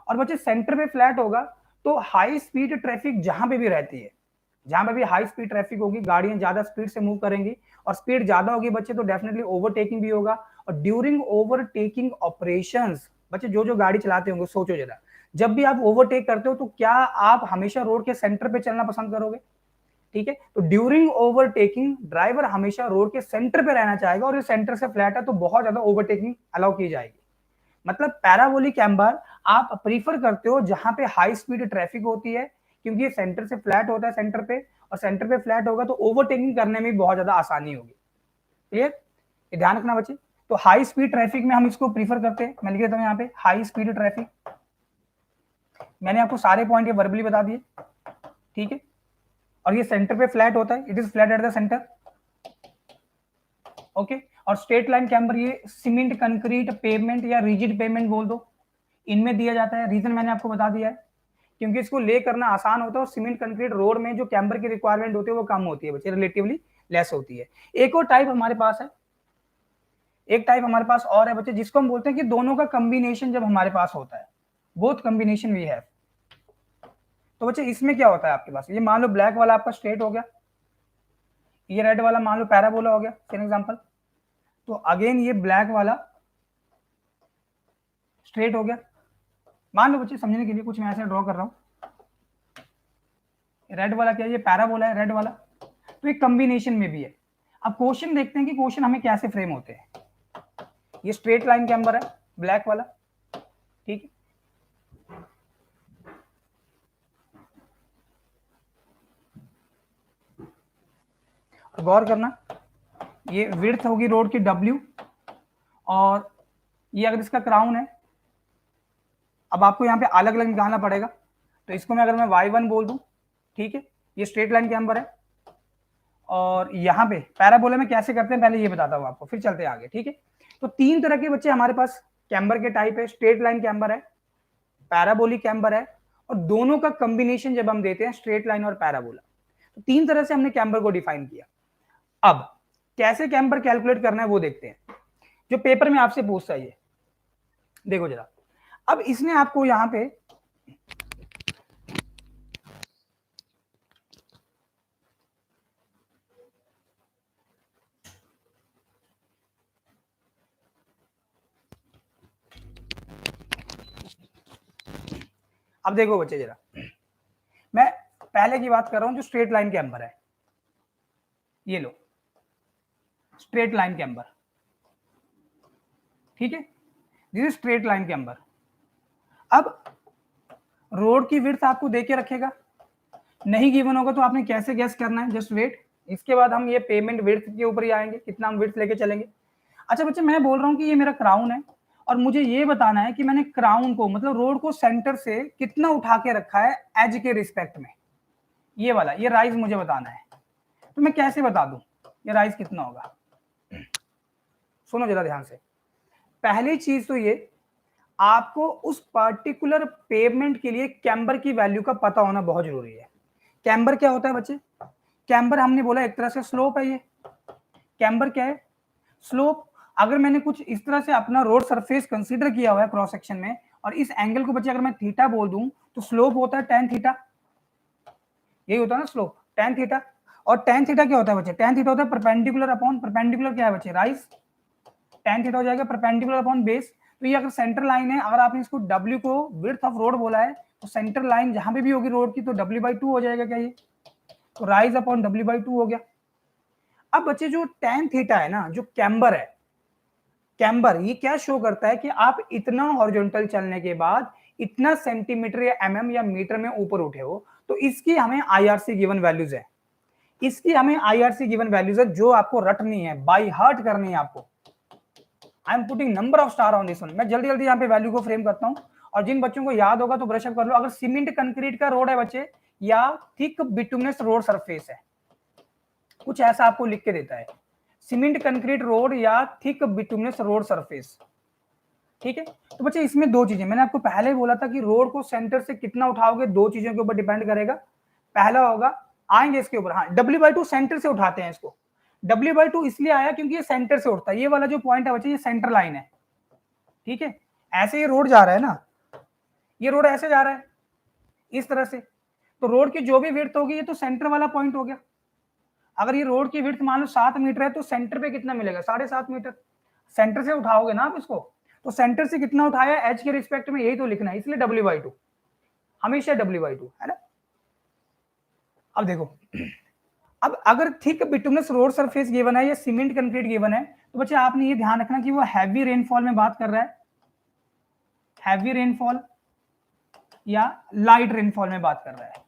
और बच्चे सेंटर पे फ्लैट होगा तो हाई स्पीड ट्रैफिक जहां पे भी रहती है, जहां पे भी हाई स्पीड ट्रैफिक होगी, गाड़ियां ज्यादा स्पीड से मूव करेंगी, और स्पीड ज्यादा होगी बच्चे तो डेफिनेटली ओवरटेकिंग भी होगा। और ड्यूरिंग ओवरटेकिंग ऑपरेशंस बच्चे जो जो गाड़ी चलाते होंगे, सोचो जरा, जब भी आप ओवरटेक करते हो तो क्या आप हमेशा रोड के सेंटर पे चलना पसंद करोगे? ठीक है, तो ड्यूरिंग ओवरटेकिंग ड्राइवर हमेशा रोड के सेंटर पे रहना चाहेगा, और ये सेंटर से फ्लैट है तो बहुत ज्यादा ओवरटेकिंग अलाउ की जाएगी। मतलब पैराबोलिक कैम्बर आप प्रीफर करते हो जहां पे हाई स्पीड ट्रैफिक होती है, क्योंकि ये सेंटर से फ्लैट होता है सेंटर पे, और सेंटर पे फ्लैट होगा तो ओवरटेकिंग करने में बहुत ज्यादा आसानी होगी। क्लियर? ये ध्यान रखना बच्चे। तो हाई स्पीड ट्रैफिक में हम इसको प्रीफर करते हैं, मैं लिख देता हूं यहाँ पे हाई स्पीड ट्रैफिक। मैंने आपको सारे पॉइंट ये वर्बली बता दिए, ठीक है, और ये सेंटर पे फ्लैट होता है, it is flat at the centre. Okay. और स्ट्रेट लाइन कैम्बर ये सीमेंट, कंक्रीट, पेवमेंट या रिजिड पेवमेंट बोल दो, इनमें दिया जाता है। रीजन मैंने आपको बता दिया है, क्योंकि इसको ले करना आसान होता है, और सीमेंट कंक्रीट रोड में जो कैम्बर की रिक्वायरमेंट होती है वो कम होती है बच्चे, रिलेटिवली लेस होती है। एक और टाइप हमारे पास है, एक टाइप हमारे पास और है बच्चे, जिसको हम बोलते हैं कि दोनों का कॉम्बिनेशन जब हमारे पास होता है, बोथ कॉम्बिनेशन वी हैव। तो बच्चे इसमें क्या होता है आपके पास, ये मान लो ब्लैक वाला आपका स्ट्रेट हो गया, ये रेड वाला मान लो पैराबोला हो गया फॉर एग्जांपल। तो अगेन ये ब्लैक वाला स्ट्रेट हो गया, मान लो बच्चे समझने के लिए कुछ मैं ऐसे ड्रॉ कर रहा हूं, रेड वाला क्या है, ये पैराबोला है रेड वाला, तो एक कॉम्बिनेशन में भी है। अब क्वेश्चन देखते हैं कि क्वेश्चन हमें कैसे फ्रेम होते हैं। ये स्ट्रेट लाइन कैम्बर है ब्लैक वाला, ठीक है। गौर करना, ये विड्थ होगी रोड की W, और ये अगर इसका क्राउन है, अब आपको यहाँ पे अलग अलग निकालना पड़ेगा। तो इसको मैं अगर मैं Y1 बोल दूं, ठीक है, ये स्ट्रेट लाइन कैम्बर है। और यहाँ पे पैराबोला में कैसे करते हैं पहले ये बताता हूँ आपको, फिर चलते हैं आगे, ठीक है। तो तीन तरह के बच्चे हमारे पास कैम्बर के टाइप है, स्ट्रेट लाइन कैम्बर है, पैराबोलिक कैम्बर है, और दोनों का कॉम्बिनेशन जब हम देते हैं स्ट्रेट लाइन और पैराबोला। तो तीन तरह से हमने कैम्बर को डिफाइन किया। अब कैसे कैम्बर कैलकुलेट करना है वो देखते हैं, जो पेपर में आपसे पूछता है। ये देखो जरा, अब इसने आपको यहां पे अब देखो बच्चे जरा, मैं पहले की बात कर रहा हूं जो स्ट्रेट लाइन कैम्बर है, ये लो स्ट्रेट लाइन कैम्बर, ठीक है, this is straight line camber. अब रोड की विड्थ आपको देके रखेगा, नहीं गिवन होगा तो आपने कैसे गैस करना है, जस्ट वेट। इसके बाद हम ये पेमेंट विड्थ के ऊपर ही आएंगे, कितना हम विड्थ लेके चलेंगे। अच्छा बच्चे, मैं बोल रहा हूँ कि ये मेरा क्राउन है, और मुझे ये बताना है कि मैंने क्राउन को मतलब रोड को सेंटर से कितना उठा के रखा है एज के रिस्पेक्ट में, ये वाला, ये राइज मुझे बताना है। तो मैं कैसे बता दूं ये राइज कितना होगा, सुनो जरा ध्यान से। पहली चीज तो ये, आपको उस पर्टिकुलर पेवमेंट के लिए कैम्बर की वैल्यू का पता होना बहुत जरूरी है। कैम्बर क्या होता है बच्चे, कैम्बर हमने बोला एक तरह से स्लोप है। ये कैम्बर क्या है, स्लोप। अगर मैंने कुछ इस तरह से अपना रोड सरफेस कंसीडर किया हुआ है क्रॉस सेक्शन में, और इस एंगल को बच्चे अगर मैं थीटा बोल दूं, तो स्लोप होता है tan थीटा, यही होता है ना स्लोप, tan थीटा। और tan थीटा क्या होता है बच्चे, tan थीटा होता है परपेंडिकुलर अपॉन, परपेंडिकुलर क्या है बच्चे, राइज, tan थीटा हो जाएगा परपेंडिकुलर अपॉन बेस। तो ये अगर सेंटर लाइन है, अगर आपने इसको W को विड्थ ऑफ रोड बोला है, तो सेंटर लाइन जहां पे भी होगी रोड की, तो W/2 हो जाएगा क्या ये, तो राइज अपॉन W/2 हो गया। अब बच्चे जो tan थीटा है ना, जो कैम्बर है, कैम्बर ये क्या शो करता है कि आप इतना हॉरिजॉन्टल चलने के बाद इतना सेंटीमीटर या mm या मीटर में ऊपर उठे हो, तो इसकी हमें IRC गिवन वैल्यूज है, इसकी हमें IRC गिवन वैल्यूज है, जो आपको रटनी है, बाय हार्ट करनी है आपको। I am putting number of star on this one. मैं जल्दी जल्दी यहाँ पे वैल्यू को फ्रेम करता हूँ, और जिन बच्चों को याद होगा तो ब्रश अप कर लो। अगर सीमेंट कंक्रीट का रोड है बच्चे, या थिक बिटुमिनस रोड सरफेस है, कुछ ऐसा आपको लिख के देता है, सीमेंट कंक्रीट रोड या थिक बिटुमिनस रोड सरफेस, ठीक है। तो बच्चे इसमें दो चीजें, मैंने आपको पहले ही बोला था कि रोड को सेंटर से कितना उठाओगे, दो चीजों के ऊपर डिपेंड करेगा। पहला होगा, आएंगे इसके ऊपर, हाँ, W/2 सेंटर से उठाते हैं इसको। W/2 इसलिए आया क्योंकि ये सेंटर से उठता है, ये वाला जो पॉइंट है बच्चे, ये सेंटर लाइन है, ठीक है। ऐसे ये रोड जा रहा है ना, ये रोड ऐसे जा रहा है इस तरह से, तो रोड की जो भी विड्थ होगी ये तो सेंटर वाला पॉइंट हो गया। अगर ये रोड की विड्थ मान लो 7 मीटर है, तो सेंटर पे कितना मिलेगा, 7.5 मीटर। सेंटर से उठाओगे ना आप इसको, तो सेंटर से कितना उठाया एच के रिस्पेक्ट में, यही तो लिखना है, इसलिए W/2, हमेशा W/2 है ना। अब देखो, अब अगर thick bituminous road surface given है या सीमेंट कंक्रीट गिवन है, तो बच्चे आपने ये ध्यान रखना कि वो हैवी रेनफॉल में बात कर रहा है, हैवी रेनफॉल या लाइट रेनफॉल में बात कर रहा है।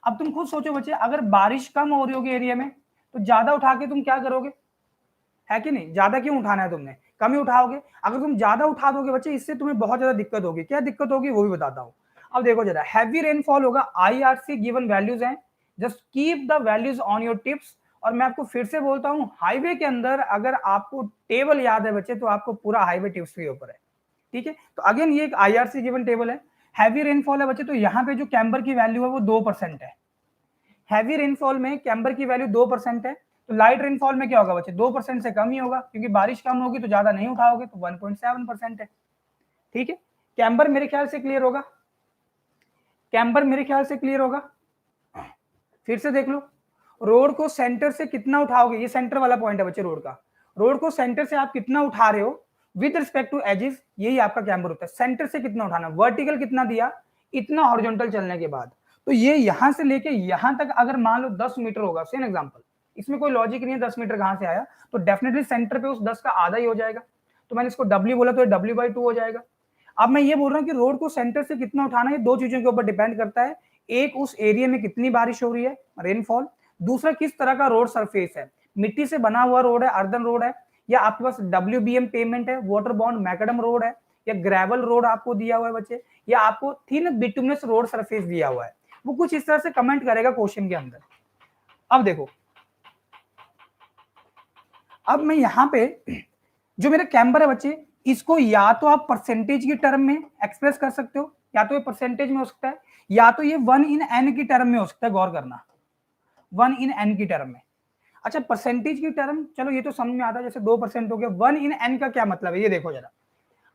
अब तुम खुद सोचो बच्चे, अगर बारिश कम हो रही होगी एरिया में, तो ज्यादा उठा के तुम क्या करोगे, है कि नहीं, ज्यादा क्यों उठाना है तुमने, कम ही उठाओगे। अगर तुम ज्यादा उठा दोगे बच्चे, इससे तुम्हें बहुत ज्यादा दिक्कत होगी। क्या दिक्कत होगी वो भी बताता हूं। अब देखो जरा, हैवी रेनफॉल होगा, IRC गिवन वैल्यूज हैं, just keep the values on your tips, और मैं आपको फिर से बोलता हूँ, हाईवे के अंदर अगर आपको टेबल याद है बच्चे, तो आपको पूरा हाईवे टिप्स के ऊपर है, ठीक है। तो अगेन ये एक आईआरसी गिवन टेबल है। हैवी रेनफॉल है बच्चे, तो यहाँ पे जो कैम्बर की वैल्यू है वो 2% है। हैवी रेनफॉल में कैम्बर की वैल्यू 2% है, तो लाइट रेनफॉल में क्या होगा बच्चे, 2% से कम ही होगा, क्योंकि बारिश कम होगी तो ज्यादा नहीं उठाओगे, तो 1.7% है, ठीक है। कैम्बर मेरे ख्याल से क्लियर होगा, कैम्बर मेरे ख्याल से क्लियर होगा। फिर से देख लो, रोड को सेंटर से कितना उठाओगे, ये सेंटर वाला पॉइंट है बच्चे रोड का, रोड को सेंटर से आप कितना उठा रहे हो विद रिस्पेक्ट टू एजेस, यही आपका कैम्बर होता है। सेंटर से कितना उठाना, वर्टिकल कितना दिया, इतना हॉरिजॉन्टल चलने के बाद, तो ये यहां से लेके यहां तक अगर मान लो 10 मीटर होगा, सेम एग्जांपल, इसमें कोई लॉजिक नहीं है 10 मीटर कहां से आया, तो डेफिनेटली सेंटर पे उस 10 का आधा ही हो जाएगा, तो मैंने इसको W बोला तो W/2 हो जाएगा। अब मैं ये बोल रहा हूँ कि रोड को सेंटर से कितना उठाना है, दो चीजों के ऊपर डिपेंड करता है, एक उस एरिया में कितनी बारिश हो रही है, रेनफॉल, दूसरा किस तरह का रोड सरफेस है, मिट्टी से बना हुआ रोड है, अर्दन रोड है, या आपके पास WBM पेमेंट है, वाटर बॉन्ड मैकडम रोड है, या ग्रेवल रोड आपको दिया हुआ है बच्चे, या आपको थिन बिटुमिनस रोड सरफेस दिया हुआ है, वो कुछ इस तरह से कमेंट करेगा क्वेश्चन के अंदर। अब देखो, अब मैं यहां पे जो मेरा कैम्बर है बच्चे, इसको या तो आप परसेंटेज की टर्म में एक्सप्रेस कर सकते हो, या तो ये परसेंटेज में हो सकता है, या तो ये 1/n की टर्म में हो सकता है, गौर करना 1/n की टर्म में। अच्छा, परसेंटेज की टर्म चलो ये तो समझ में आता है, जैसे 2% हो गया, 1/n का क्या मतलब है ये देखो जरा।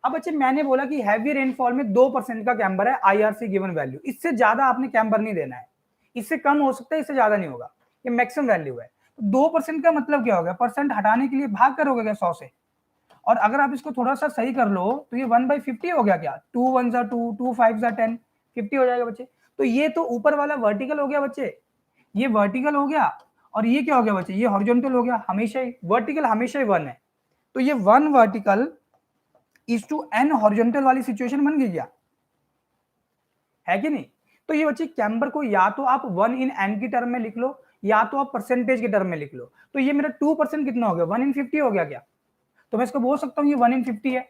अब बच्चे मैंने बोला कि हैवी रेनफॉल में 2% का कैम्बर है, आईआरसी गिवन वैल्यू, इससे ज्यादा आपने कैम्बर नहीं देना है, इससे कम हो सकता है, इससे ज्यादा नहीं होगा, ये मैक्सिमम वैल्यू है। 2% का मतलब क्या हो गया, परसेंट हटाने के लिए भाग करोगे क्या 100 से, और अगर आप इसको थोड़ा सा सही कर लो तो ये 1/50 हो गया क्या, 2 1 जा 2, 2 5 जा 10, 50 हो जाएगा बच्चे। तो ये तो ऊपर वाला वर्टिकल हो गया बच्चे, ये वर्टिकल हो गया, और ये क्या हो गया बच्चे, ये हॉरिजॉन्टल हो गया, हमेशा ही वर्टिकल हमेशा ही 1 है, तो ये 1 vertical is to n horizontal वाली सिचुएशन बन गई क्या, है कि नहीं। तो ये बच्चे कैम्बर को या तो आप 1/n की टर्म में लिख लो, या तो आप परसेंटेज की टर्म में लिख लो, तो ये मेरा 2% कितना हो गया, 1/50 हो गया क्या, तो मैं इसको बोल सकता हूँ ये 1/50 है,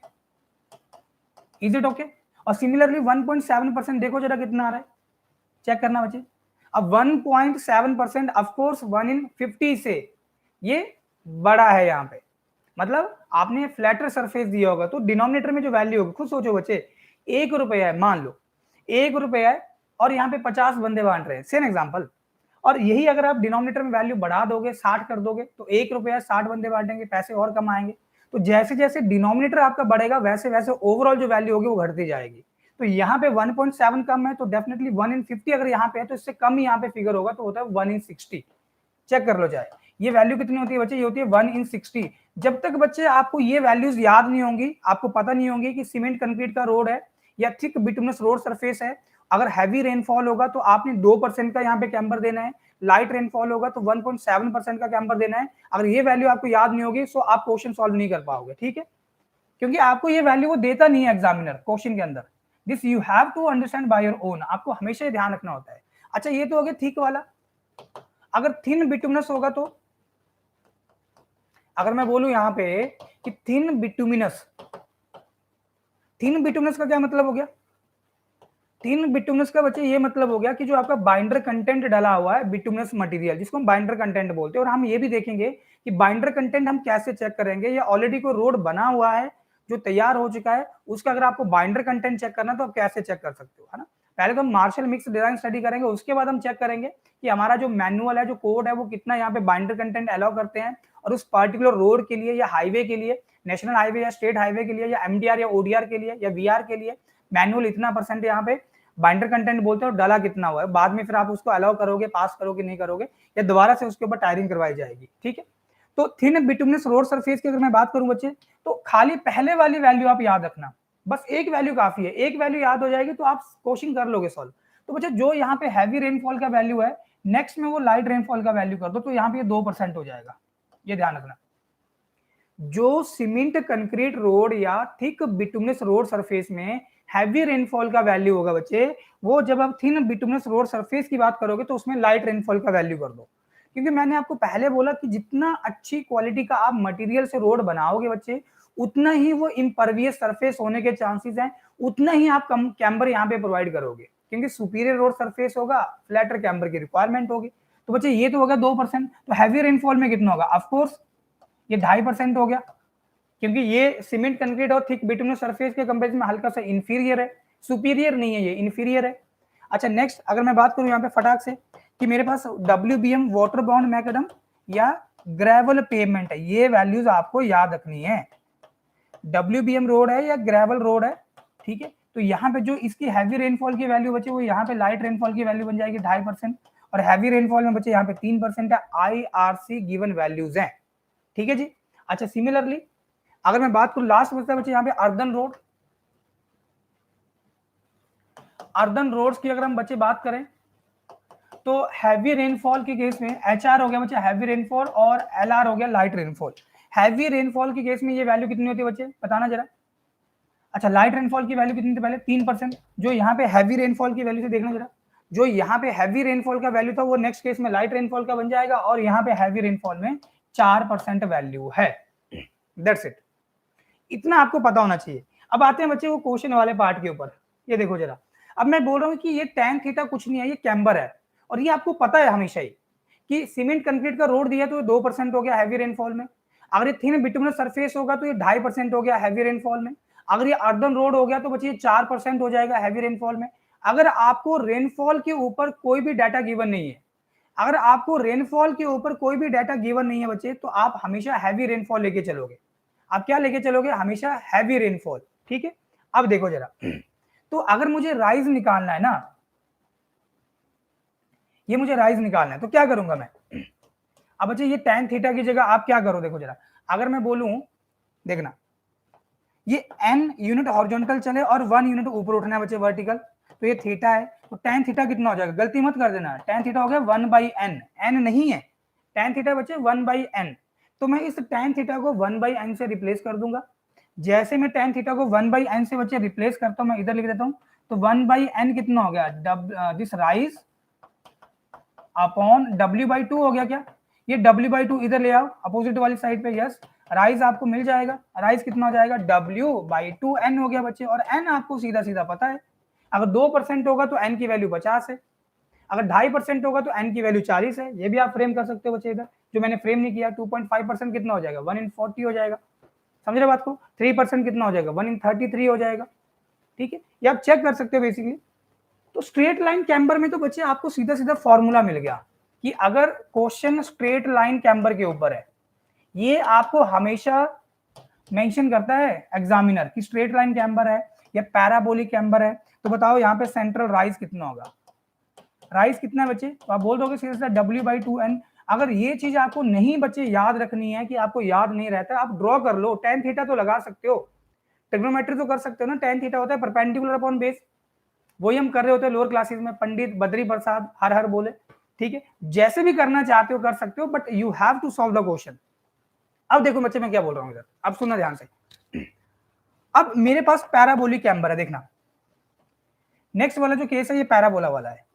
इज इट ओके। और सिमिलरली 1.7% देखो जरा कितना आ रहा है, चेक करना बच्चे। अब 1.7% ऑफकोर्स 1/50 से ये बड़ा है, यहाँ पे मतलब आपने फ्लैटर सरफेस दिया होगा, तो डिनोमिनेटर में जो वैल्यू होगी, खुद सोचो बच्चे, 1 रुपया है, मान लो 1 रुपया है, और यहाँ पे 50 बंदे बांट रहे हैं, सेम एग्जाम्पल, और यही अगर आप डिनोमिनेटर में वैल्यू बढ़ा दोगे, 60 कर दोगे, तो 1 रुपया 60 बंदे बांटेंगे, पैसे और कम आएंगे। तो जैसे जैसे डिनोमिनेटर आपका बढ़ेगा, वैसे वैसे ओवरऑल जो वैल्यू होगी वो घटती जाएगी। तो यहाँ पे 1.7 कम है, तो डेफिनेटली 1/50 अगर यहाँ पे है, तो इससे कम ही यहाँ पे फिगर होगा, तो होता है 1/60। चेक कर लो चाहे, ये वैल्यू कितनी होती है बच्चे, ये होती है 1/60। जब तक बच्चे आपको ये वैल्यूज याद नहीं होंगी, आपको पता नहीं होंगी कि सीमेंट कंक्रीट का रोड है या थिक बिटुमिनस रोड सरफेस है, अगर हैवी रेनफॉल होगा तो आपने 2% का यहाँ पे कैम्बर देना है, लाइट रेनफॉल होगा तो 1.7% का कैम्बर देना है। अगर ये वैल्यू आपको याद नहीं होगी तो आप क्वेश्चन सॉल्व नहीं कर पाओगे, ठीक है, क्योंकि आपको ये वैल्यू वो देता नहीं है एग्जामिनर क्वेश्चन के अंदर। This you have to understand by your own, आपको हमेशा ध्यान रखना होता है। अच्छा, ये तो हो गया थिक वाला। अगर थिन बिटुमिनस होगा, तो अगर मैं बोलूं यहाँ पे कि थिन बिटुमिनस, थिन बिटुमिनस का क्या मतलब हो गया, थिन बिटुमिनस का बच्चे ये मतलब हो गया कि जो आपका बाइंडर कंटेंट डाला हुआ है बिटुमिनस मटेरियल, जिसको हम बाइंडर कंटेंट बोलते हैं। और हम ये भी देखेंगे कि बाइंडर कंटेंट हम कैसे चेक करेंगे, या ऑलरेडी कोई रोड बना हुआ है जो तैयार हो चुका है, उसका अगर आपको बाइंडर कंटेंट चेक करना, तो आप कैसे चेक कर सकते हो, है ना। पहले तो हम मार्शल मिक्स डिजाइन स्टडी करेंगे, उसके बाद हम चेक करेंगे कि हमारा जो मैनुअल है, जो कोड है, वो कितना यहाँ पे बाइंडर कंटेंट अलाउ करते हैं, और उस पर्टिकुलर रोड के लिए या हाईवे के लिए, नेशनल हाईवे या स्टेट हाईवे के लिए, या एमडीआर या ओडीआर के लिए या वीआर के लिए, मैनुअल इतना परसेंट यहाँ पे बाइंडर कंटेंट बोलते हैं, और डाला कितना हुआ है, बाद में फिर आप उसको अलाउ करोगे, पास करोगे नहीं करोगे, या दोबारा से उसके ऊपर टायरिंग करवाई जाएगी, ठीक है। तो थिन बिटुमिनस रोड सरफेस की अगर मैं बात करूं बच्चे, तो खाली पहले वाली वैल्यू आप याद रखना, बस एक वैल्यू काफी है, एक वैल्यू याद हो जाएगी तो आप क्वेश्चन कर लोगे सॉल्व। तो बच्चे जो यहाँ पे हैवी रेनफॉल का वैल्यू है, नेक्स्ट में वो लाइट रेनफॉल का वैल्यू कर दो, तो यहाँ पे 2% हो जाएगा, ये ध्यान रखना। जो सीमेंट कंक्रीट रोड या थिक बिटुमिनस रोड सरफेस में हैवी रेनफॉल का वैल्यू होगा बच्चे, वो जब आप थिन बिटुमिनस रोड सरफेस की बात करोगे तो उसमें लाइट रेनफॉल का वैल्यू कर दो। क्योंकि मैंने आपको पहले बोला कि जितना अच्छी क्वालिटी का आप मटेरियल से रोड बनाओगे बच्चे, उतना ही वो इम्परवियस सरफेस होने के चांसेस हैं, उतना ही आप कैम्बर यहाँ पे प्रोवाइड करोगे, क्योंकि सुपीरियर रोड सरफेस होगा, फ्लैटर कैम्बर की रिक्वायरमेंट होगी। तो बच्चे ये तो हो गया 2%, तो हैवी रेनफॉल में कितना होगा? ऑफ कोर्स ये 2.5% हो गया, क्योंकि ये सीमेंट कंक्रीट और थिक बिटुमिनस सरफेस के कंपैरिजन में हल्का सा इंफीरियर है, सुपीरियर नहीं है, ये इंफीरियर है। अच्छा नेक्स्ट अगर मैं बात करूं यहाँ पे फटाक से कि मेरे पास WBM वाटर बॉन्ड मैकडम या ग्रेवल पेवमेंट है, ये वैल्यूज आपको याद रखनी है। WBM रोड है या ग्रेवल रोड है, ठीक है। तो यहाँ पे जो इसकी हैवी रेनफॉल की वैल्यू बचे वो यहाँ पे लाइट रेनफॉल की वैल्यू बन जाएगी 2.5%, और हैवी रेनफॉल में बचे यहाँ पे 3% है। IRC गिवन वैल्यूज हैं, ठीक है जी। अच्छा सिमिलरली अगर मैं बात करूं लास्ट बचता बच्चे यहाँ पे अर्दन रोड, अर्दन रोड्स की अगर हम बच्चे बात करें तो हैवी रेनफॉल के केस में HR हो गया बच्चे हैवी रेनफॉल और LR हो गया लाइट रेनफॉल। हैवी रेनफॉल के केस में ये वैल्यू कितनी होती है बच्चे बताना जरा। अच्छा लाइट रेनफॉल की वैल्यू कितनी थी पहले? 3%। जो यहाँ पे हैवी रेनफॉल की वैल्यू से देखना जरा, जो यहाँ पे हैवी रेनफॉल का वैल्यू था वो नेक्स्ट केस में लाइट रेनफॉल का बन जाएगा, और यहाँ पे हैवी रेनफॉल में 4% वैल्यू है। दैट्स इट, इतना आपको पता होना चाहिए। अब आते हैं बच्चे वो क्वेश्चन वाले पार्ट के ऊपर। ये देखो जरा, अब मैं बोल रहा हूँ कि ये tan थीटा कुछ नहीं है, ये कैम्बर है, और ये आपको पता है हमेशा ही कि सीमेंट कंक्रीट का रोड दिया तो 2% हो गया हैवी रेनफॉल में। अगर ये थिन बिटुमिनस सरफेस होगा तो ये 2.5% हो गया हैवी रेनफॉल में। अगर ये अर्दन रोड हो गया तो बच्चे 4% हो जाएगा हैवी रेनफॉल में। अगर आपको रेनफॉल के ऊपर कोई भी डाटा गिवन नहीं है, अगर आपको रेनफॉल के ऊपर कोई भी डाटा गिवन नहीं है बच्चे, तो आप हमेशा हैवी रेनफॉल लेके चलोगे। आप क्या लेके चलोगे? हमेशा हैवी रेनफॉल, ठीक है। अब देखो जरा, तो अगर मुझे राइज निकालना है ना, ये मुझे राइज निकालना है तो क्या करूंगा मैं? अब बच्चे ये tan थीटा की जगह आप क्या करो, देखो जरा, अगर मैं बोलूं देखना, ये n यूनिट हॉरिजॉन्टल चले और 1 यूनिट ऊपर उठना है बच्चे वर्टिकल, तो ये थीटा है, तो tan थीटा कितना हो जाएगा? गलती मत कर देना, tan थीटा हो गया 1/n, n नहीं है, tan थीटा बच्चे 1/n। तो मैं इस tan थीटा को 1/n से रिप्लेस कर दूंगा। जैसे मैं tan थीटा को 1/n से बच्चे रिप्लेस करता हूं, मैं इधर लिख देता हूं, तो 1/n कितना हो गया? दिस राइज अपॉन W/2 हो गया क्या? ये W/2 इधर ले आओ अपोजिट वाली साइड पे, यस, राइज आपको मिल जाएगा। राइज कितना हो जाएगा? W/2n हो गया बच्चे, और n आपको सीधा सीधा पता है, अगर 2% होगा तो n की वैल्यू 50 है, अगर 2.5% होगा तो n की वैल्यू 40 है। ये भी आप फ्रेम कर सकते हो बच्चे, इधर जो मैंने फ्रेम नहीं किया, 2.5% कितना हो जाएगा? 1/40 हो जाएगा, समझ रहे बात को? 3% कितना हो जाएगा? 1/33 हो जाएगा, ठीक है। ये आप चेक कर सकते हो बेसिकली। तो स्ट्रेट लाइन कैम्बर में तो बच्चे आपको सीधा सीधा फॉर्मूला मिल गया कि अगर क्वेश्चन स्ट्रेट लाइन कैम्बर के ऊपर है, ये आपको हमेशा मेंशन करता है एग्जामिनर कि स्ट्रेट लाइन कैम्बर है या पैराबोलिक कैम्बर है, तो बताओ यहाँ पे सेंट्रल राइज कितना होगा? राइज कितना है बच्चे? तो आप बोल दोगे सीधा सीधा W/2n। अगर ये चीज आपको नहीं बच्चे याद रखनी है, कि आपको याद नहीं रहता, आप ड्रॉ कर लो, tan थीटा तो लगा सकते हो, ट्रिग्नोमेट्री तो कर सकते हो ना। tan थीटा होता है परपेंडिकुलर अपॉन बेस, वही हम कर रहे होते हैं लोअर क्लासेस में, पंडित बद्री प्रसाद हर हर बोले, ठीक है। जैसे भी करना चाहते हो कर सकते हो, but you have to solve the question. अब देखो बच्चे मैं क्या बोल रहा हूं इधर, अब सुनना ध्यान से। अब मेरे पास पैराबोलिक कैम्बर है, देखना नेक्स्ट वाला जो केस है ये पैराबोला वाला है,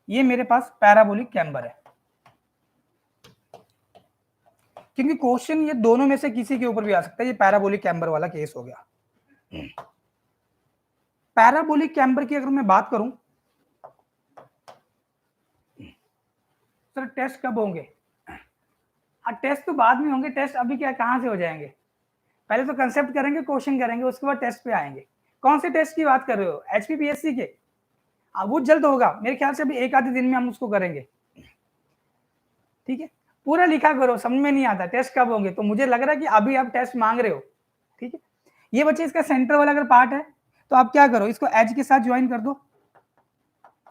ये मेरे पास पैराबोलिक कैम्बर है, क्योंकि क्वेश्चन ये दोनों में से किसी के ऊपर भी आ सकता है। ये पैराबोलिक कैम्बर वाला केस हो गया। पैराबोलिक कैम्बर की अगर मैं बात करूं, सर टेस्ट कब होंगे? हाँ टेस्ट तो बाद में होंगे, टेस्ट अभी क्या कहां से हो जाएंगे? पहले तो कंसेप्ट करेंगे, क्वेश्चन करेंगे, उसके बाद टेस्ट पे आएंगे। कौन से टेस्ट की बात कर रहे हो? HPPSC के? वो जल्द होगा मेरे ख्याल से, अभी एक आधे दिन में हम उसको करेंगे, ठीक है। पूरा लिखा करो, समझ में नहीं आता टेस्ट कब होंगे, तो मुझे लग रहा है कि अभी आप टेस्ट मांग रहे हो, ठीक है। ये बच्चे इसका सेंटर वाला अगर पार्ट है तो आप क्या करो, इसको एज के साथ ज्वाइन कर दो,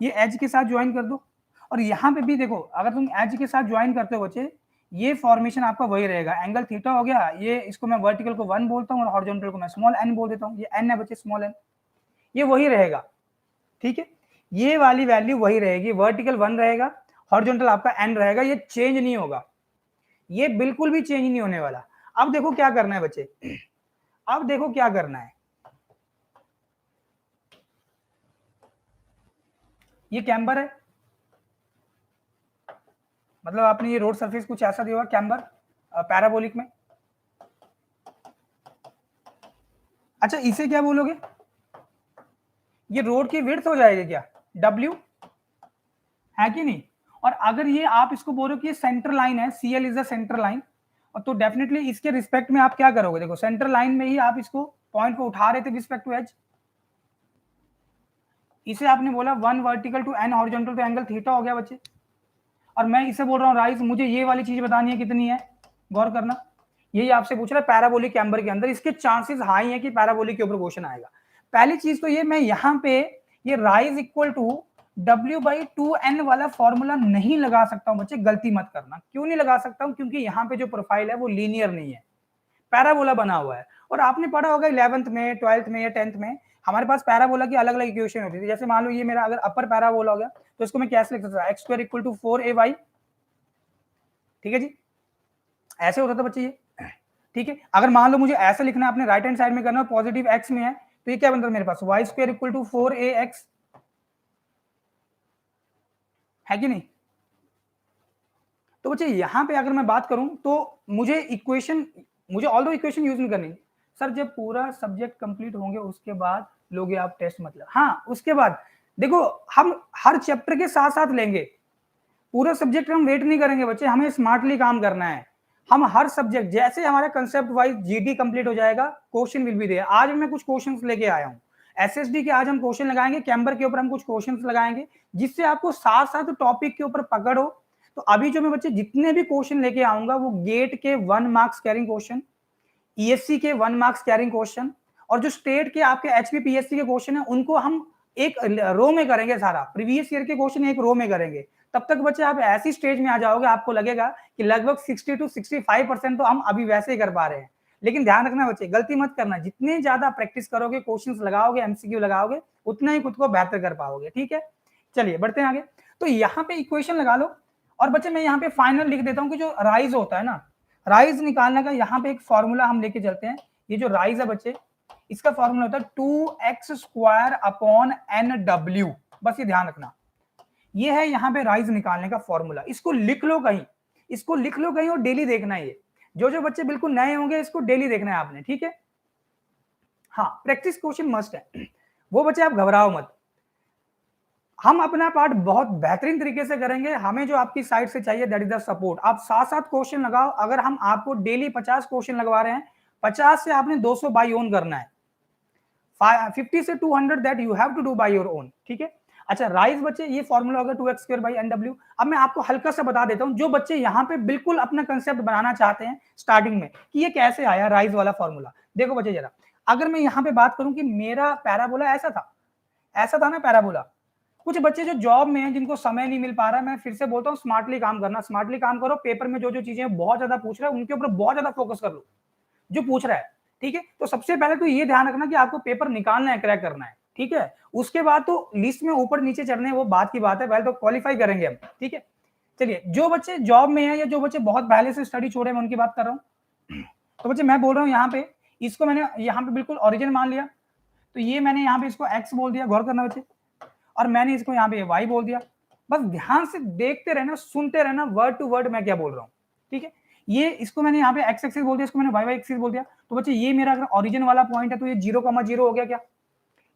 ये एज के साथ ज्वाइन कर दो, और यहाँ पे भी देखो अगर तुम एज के साथ ज्वाइन करते हो बच्चे, ये फॉर्मेशन आपका वही रहेगा, एंगल थीटा हो गया। ये इसको मैं वर्टिकल को 1 बोलता हूँ और हॉरिजॉन्टल को मैं स्मॉल n बोल देता हूँ, ये n है बच्चे, स्मॉल n, ये वही रहेगा, ठीक है। ये वाली वैल्यू वही रहेगी, वर्टिकल 1 रहेगा, हॉरिजॉन्टल आपका n रहेगा, ये चेंज नहीं होगा, ये बिल्कुल भी चेंज नहीं होने वाला। अब देखो क्या करना है बच्चे, अब देखो क्या करना है, ये कैम्बर है, मतलब आपने ये रोड सरफेस कुछ ऐसा दिया हुआ कैम्बर पैराबोलिक में। अच्छा इसे क्या बोलोगे? ये रोड की विड्थ हो जाएगी क्या? W है कि नहीं? और अगर ये आप इसको बोल रहे हो कि ये सेंटर लाइन है, CL is the centre line, और तो डेफिनेटली इसके रिस्पेक्ट में आप क्या करोगे, देखो सेंटर लाइन में ही आप इसको पॉइंट को उठा रहे थे रिस्पेक्ट टू एज, इसे आपने बोला 1 वर्टिकल टू n हॉरिजॉन्टल, तो एंगल थीटा हो गया बच्चे। और मैं इसे बोल रहा हूँ राइज, मुझे ये वाली चीज बतानी है कितनी है, गौर करना, यही आपसे पूछ रहा है पैराबोलिक चैम्बर के अंदर, इसके चांसेस हाई है कि पैराबोलिक के ऊपर क्वेश्चन आएगा। पहली चीज तो ये, मैं यहाँ पे ये राइज इक्वल टू W/2n वाला फॉर्मूला नहीं लगा सकता हूं बच्चे, गलती मत करना। क्यों नहीं लगा सकता हूं, क्योंकि यहाँ पे जो प्रोफाइल है वो लीनियर नहीं है, पैराबोला बना हुआ है। और आपने पढ़ा होगा 11th में, 12th में या 10th में, हमारे पास पैराबोला की अलग अलग इक्वेशन होती थी। जैसे मान लो ये मेरा अगर अपर पैराबोला हो गया, तो इसको मैं कैसे लिख सकता था, x² = 4ay, ठीक है जी, ऐसे होता था बच्चे ये, ठीक है। अगर मान लो मुझे ऐसे लिखना है, अपने राइट हैंड साइड में करना, पॉजिटिव x में है, तो ये क्या बनता है मेरे पास, y² = 4ax, है कि नहीं। तो बच्चे यहां पे अगर मैं बात करूं तो मुझे ऑल दो इक्वेशन यूज नहीं करनी सर, जब पूरा सब्जेक्ट कंप्लीट होंगे उसके बाद लोगे आप टेस्ट, मतलब हाँ उसके बाद देखो हम हर चैप्टर के साथ साथ लेंगे, पूरा सब्जेक्ट हम वेट नहीं करेंगे बच्चे, हमें स्मार्टली काम करना है। हम हर सब्जेक्ट, जैसे हमारा कंसेप्ट वाइज जीडी कंप्लीट हो जाएगा, क्वेश्चन विल बी देयर। आज मैं कुछ क्वेश्चंस लेके आया हूं एसएसडी के, आज हम क्वेश्चन लगाएंगे, कैम्बर के ऊपर हम कुछ क्वेश्चंस लगाएंगे, जिससे आपको साथ साथ टॉपिक के ऊपर पकड़ हो। तो अभी जो मैं बच्चे जितने भी क्वेश्चन लेके आऊंगा वो गेट के 1 मार्क्स कैरिंग क्वेश्चन, ईएससी के 1 मार्क्स कैरिंग क्वेश्चन, और जो स्टेट के आपके एचपीपीएससी के क्वेश्चन है उनको हम एक रो में करेंगे, सारा प्रीवियस ईयर के क्वेश्चन एक रो में करेंगे। तब तक बच्चे आप ऐसी स्टेज में आ जाओगे, आपको लगेगा कि लगभग 60 to 65% तो हम अभी वैसे ही कर पा रहे हैं। लेकिन ध्यान रखना बच्चे, गलती मत करना, जितने ज्यादा प्रैक्टिस करोगे, क्वेश्चंस लगाओगे, एमसीक्यू लगाओगे, उतना ही खुद को बेहतर कर पाओगे, ठीक है। चलिए बढ़ते हैं आगे। तो यहाँ पे इक्वेशन लगा लो, और बच्चे मैं यहाँ पे फाइनल लिख देता हूँ कि जो राइज होता है ना, राइज निकालने का यहाँ पे एक फॉर्मूला हम लेके चलते हैं। ये जो राइज है बच्चे, इसका फॉर्मूला होता है 2x² / बस ये ध्यान रखना, ये है यहाँ पे राइज निकालने का फॉर्मूला। इसको लिख लो कहीं, इसको लिख लो कहीं, और डेली देखना है। ये जो बच्चे बिल्कुल नए होंगे इसको डेली देखना है आपने, ठीक है। हाँ, प्रैक्टिस क्वेश्चन मस्ट है, वो बच्चे आप घबराओ मत, हम अपना पार्ट बहुत बेहतरीन तरीके से करेंगे। हमें जो आपकी साइड से चाहिए दैट इज द सपोर्ट। आप साथ साथ क्वेश्चन लगाओ, अगर हम आपको डेली 50 क्वेश्चन लगवा रहे हैं, 50 से आपने 200 बाई ओन करना है, 50 से 200 that you have to do by your own, ठीक है। अच्छा राइज बच्चे, ये फॉर्मूला होगा 2x² / nw। अब मैं आपको हल्का सा बता देता हूं, जो बच्चे यहाँ पे बिल्कुल अपना कंसेप्ट बनाना चाहते हैं स्टार्टिंग में कि ये कैसे आया राइज वाला फॉर्मूला, देखो बच्चे जरा, अगर मैं यहाँ पे बात करूं कि मेरा पैराबोला ऐसा था ना पैराबोला, कुछ बच्चे जो जॉब में हैं जिनको समय नहीं मिल पा रहा है, मैं फिर से बोलता हूँ स्मार्टली काम करना, स्मार्टली काम करो। पेपर में जो चीजें बहुत ज्यादा पूछ रहा है उनके ऊपर बहुत ज्यादा फोकस कर लो, जो पूछ रहा है, ठीक है। तो सबसे पहले तो ये ध्यान रखना कि आपको पेपर निकालना है, क्रैक करना है, ठीक है। उसके बाद तो लिस्ट में ऊपर नीचे चढ़ने वो बात की बात है, पहले तो क्वालिफाई करेंगे हम, ठीक है। चलिए, जो बच्चे जॉब में है या जो बच्चे बहुत पहले से स्टडी छोड़े, मैं उनकी बात कर रहा हूँ। तो बच्चे मैं बोल रहा हूँ यहाँ पे, इसको मैंने यहाँ पे बिल्कुल ओरिजिन मान लिया, तो ये मैंने यहाँ पे इसको एक्स बोल दिया, गौर करना बच्चे, और मैंने इसको यहाँ पे वाई बोल दिया। बस ध्यान से देखते रहना, सुनते रहना, वर्ड टू वर्ड मैं क्या बोल रहा हूँ, ठीक है। ये इसको मैंने यहाँ पे एक्स एक्सिस बोल दिया, इसको मैंने वाई वाई एक्सिस बोल दिया। तो बच्चे ये मेरा अगर ओरिजिन वाला पॉइंट है तो ये 0,0 हो गया क्या,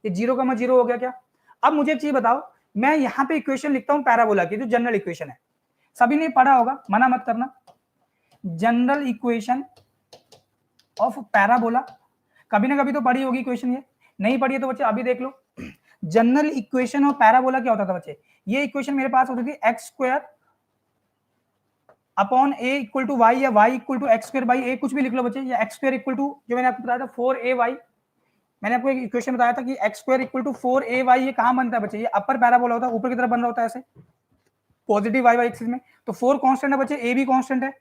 ये 0,0 हो गया क्या। अब मुझे एक चीज बताओ, मैं यहाँ पे इक्वेशन लिखता हूँ पैराबोला की, जो जनरल इक्वेशन है, सभी ने पढ़ा होगा, मना मत करना, जनरल इक्वेशन ऑफ पैराबोला, कभी ना कभी तो पढ़ी होगी इक्वेशन, ये नहीं पढ़ी है तो बच्चे अभी देख लो। जनरल इक्वेशन ऑफ पैराबोला क्या होता था बच्चे, ये इक्वेशन मेरे पास होती थी x² / a = y, या y = x² / a, कुछ भी लिख लो बच्चे, या x² = जो मैंने आपको बताया था 4ay, मैंने आपको एक इक्वेशन बताया था कि x² = 4ay, ये कहां बनता है बच्चे, ये अपर पैराबोला होता है, ऊपर की तरफ बन रहा होता है ऐसे पॉजिटिव y एक्सिस में। तो 4 कांस्टेंट है बच्चे, a भी कांस्टेंट है,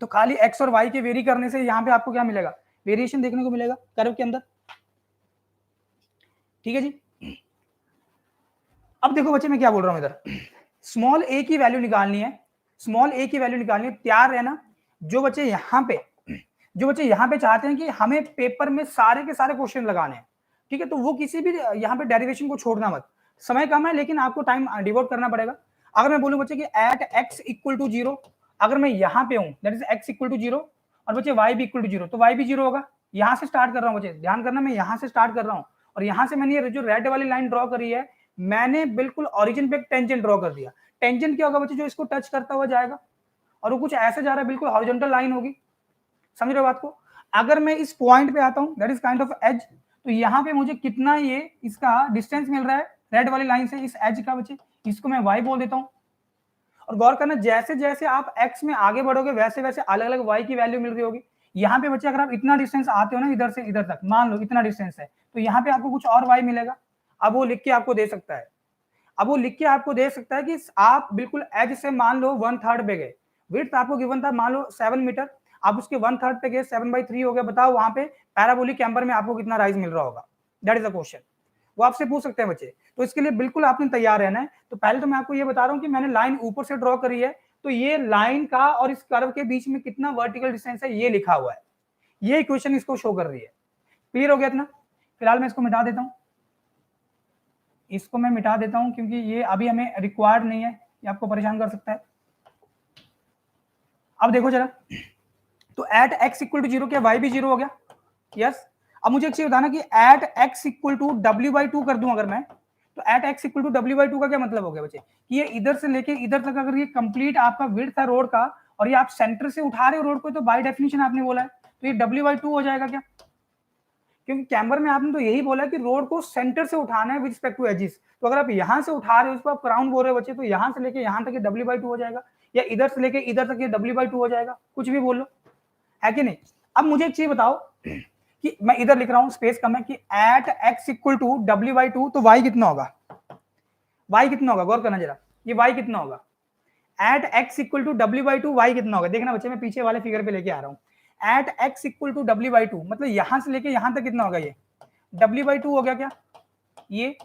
तो खाली x और y के वेरी करने से यहाँ पे आपको क्या मिलेगा, वेरिएशन देखने को मिलेगा कर्व के अंदर, ठीक है जी। अब देखो बच्चे मैं क्या बोल रहा हूं इधर, स्मॉल a की वैल्यू निकालनी है, स्मॉल a की वैल्यू निकालनी है, तैयार रहना। जो बच्चे यहाँ पे चाहते हैं कि हमें पेपर में सारे के सारे क्वेश्चन लगाने हैं, ठीक है, तो वो किसी भी यहाँ पे डेरिवेशन को छोड़ना मत, समय कम है लेकिन आपको टाइम डिवोट करना पड़ेगा। अगर मैं बोलूं बच्चे कि एट x = 0, अगर मैं यहाँ पे हूँ दैट इज x = 0, और बच्चे y भी = 0, तो y भी 0 होगा। यहाँ से स्टार्ट कर रहा हूँ बच्चे, ध्यान करना, मैं यहाँ से स्टार्ट कर रहा हूँ, और यहाँ से मैंने ये जो रेड वाली लाइन ड्रॉ करी है, मैंने बिल्कुल ओरिजिन पे एक टेंजेंट ड्रॉ कर दिया। टेंजेंट क्या होगा बच्चे, जो इसको टच करता हुआ जाएगा, और वो कुछ ऐसे जा रहा है, बिल्कुल हॉरिजॉन्टल लाइन होगी, समझ रहे हो बात को। अगर मैं इस पॉइंट पे आता हूं, that is kind of edge, तो यहाँ पे मुझे कितना ये इसका डिस्टेंस मिल रहा है रेड वाली लाइन से इस एज का बच्चे, इसको मैं y बोल देता हूँ। और गौर करना, जैसे जैसे आप x में आगे बढ़ोगे वैसे वैसे अलग अलग y की वैल्यू मिल रही होगी। यहाँ पे बच्चे अगर आप इतना डिस्टेंस आते हो ना इधर से इधर तक, मान लो इतना डिस्टेंस है, तो यहाँ पे आपको कुछ और y मिलेगा। अब वो लिख के आपको दे सकता है, अब वो लिख के आपको दे सकता है कि आप बिल्कुल एज से मान लो 1/3 पे गए, विड्थ आपको गिवन था मान लो 7 मीटर, आप उसके 1/3 पे गए, 7/3 हो गया, बताओ वहां पे पैराबोलिक कैम्बर में आपको कितना राइज मिल रहा होगा। दैट इज द क्वेश्चन, वो आपसे पूछ सकते हैं बच्चे। तो इसके लिए बिल्कुल आपने तैयार रहना है। तो पहले तो मैं आपको ये बता रहा हूँ कि मैंने लाइन ऊपर से ड्रॉ करी है, तो ये लाइन का और इस कर्व के बीच में कितना वर्टिकल डिस्टेंस है ये लिखा हुआ है, ये इक्वेशन इसको शो कर रही है। क्लियर हो गया इतना? फिलहाल मैं इसको मिटा देता हूँ, इसको मैं मिटा देता हूं क्योंकि ये अभी हमें रिक्वायर्ड नहीं है, ये आपको परेशान कर सकता है। अब देखो जरा, तो एट x इक्वल टू 0 क्या y भी 0 हो गया? यस। अब मुझे एक चीज बताना कि eight x equal to w/2 कर दूं अगर मैं, तो eight x equal to w/2 का क्या मतलब हो गया बच्चे, कि ये इधर से लेके इधर तक अगर ये कंप्लीट आपका विड्थ है रोड का, और ये आप सेंटर से उठा रहे हो रोड को, तो बाय डेफिनेशन आपने बोला है तो ये w/2 हो जाएगा क्या? क्योंकि कैम्बर में आपने तो यही बोला कि रोड को सेंटर से उठाना है विद रिस्पेक्ट टू एजिस, तो अगर आप यहां से उठा रहे हो उसको आप क्राउन बोल रहे हो बच्चे, तो यहां से लेके यहां तक ये w/2 हो जाएगा, या इधर से लेके इधर तक ये w/2 हो जाएगा, कुछ भी बोल लो, है कि नहीं। अब मुझे एक चीज बताओ कि मैं इधर लिख रहा हूं, स्पेस कम है, कि eight x equal to w/2, तो y कितना होगा, y कितना होगा, गौर करना जरा, ये y कितना होगा, at x equal to w/2 y कितना होगा, देखना बच्चे मैं पीछे वाले फिगर पे लेके आ रहा हूँ। Eight x equal to w/2 मतलब यहां से लेके यहां तक कितना होगा, ये w/2 हो गया क्या ये।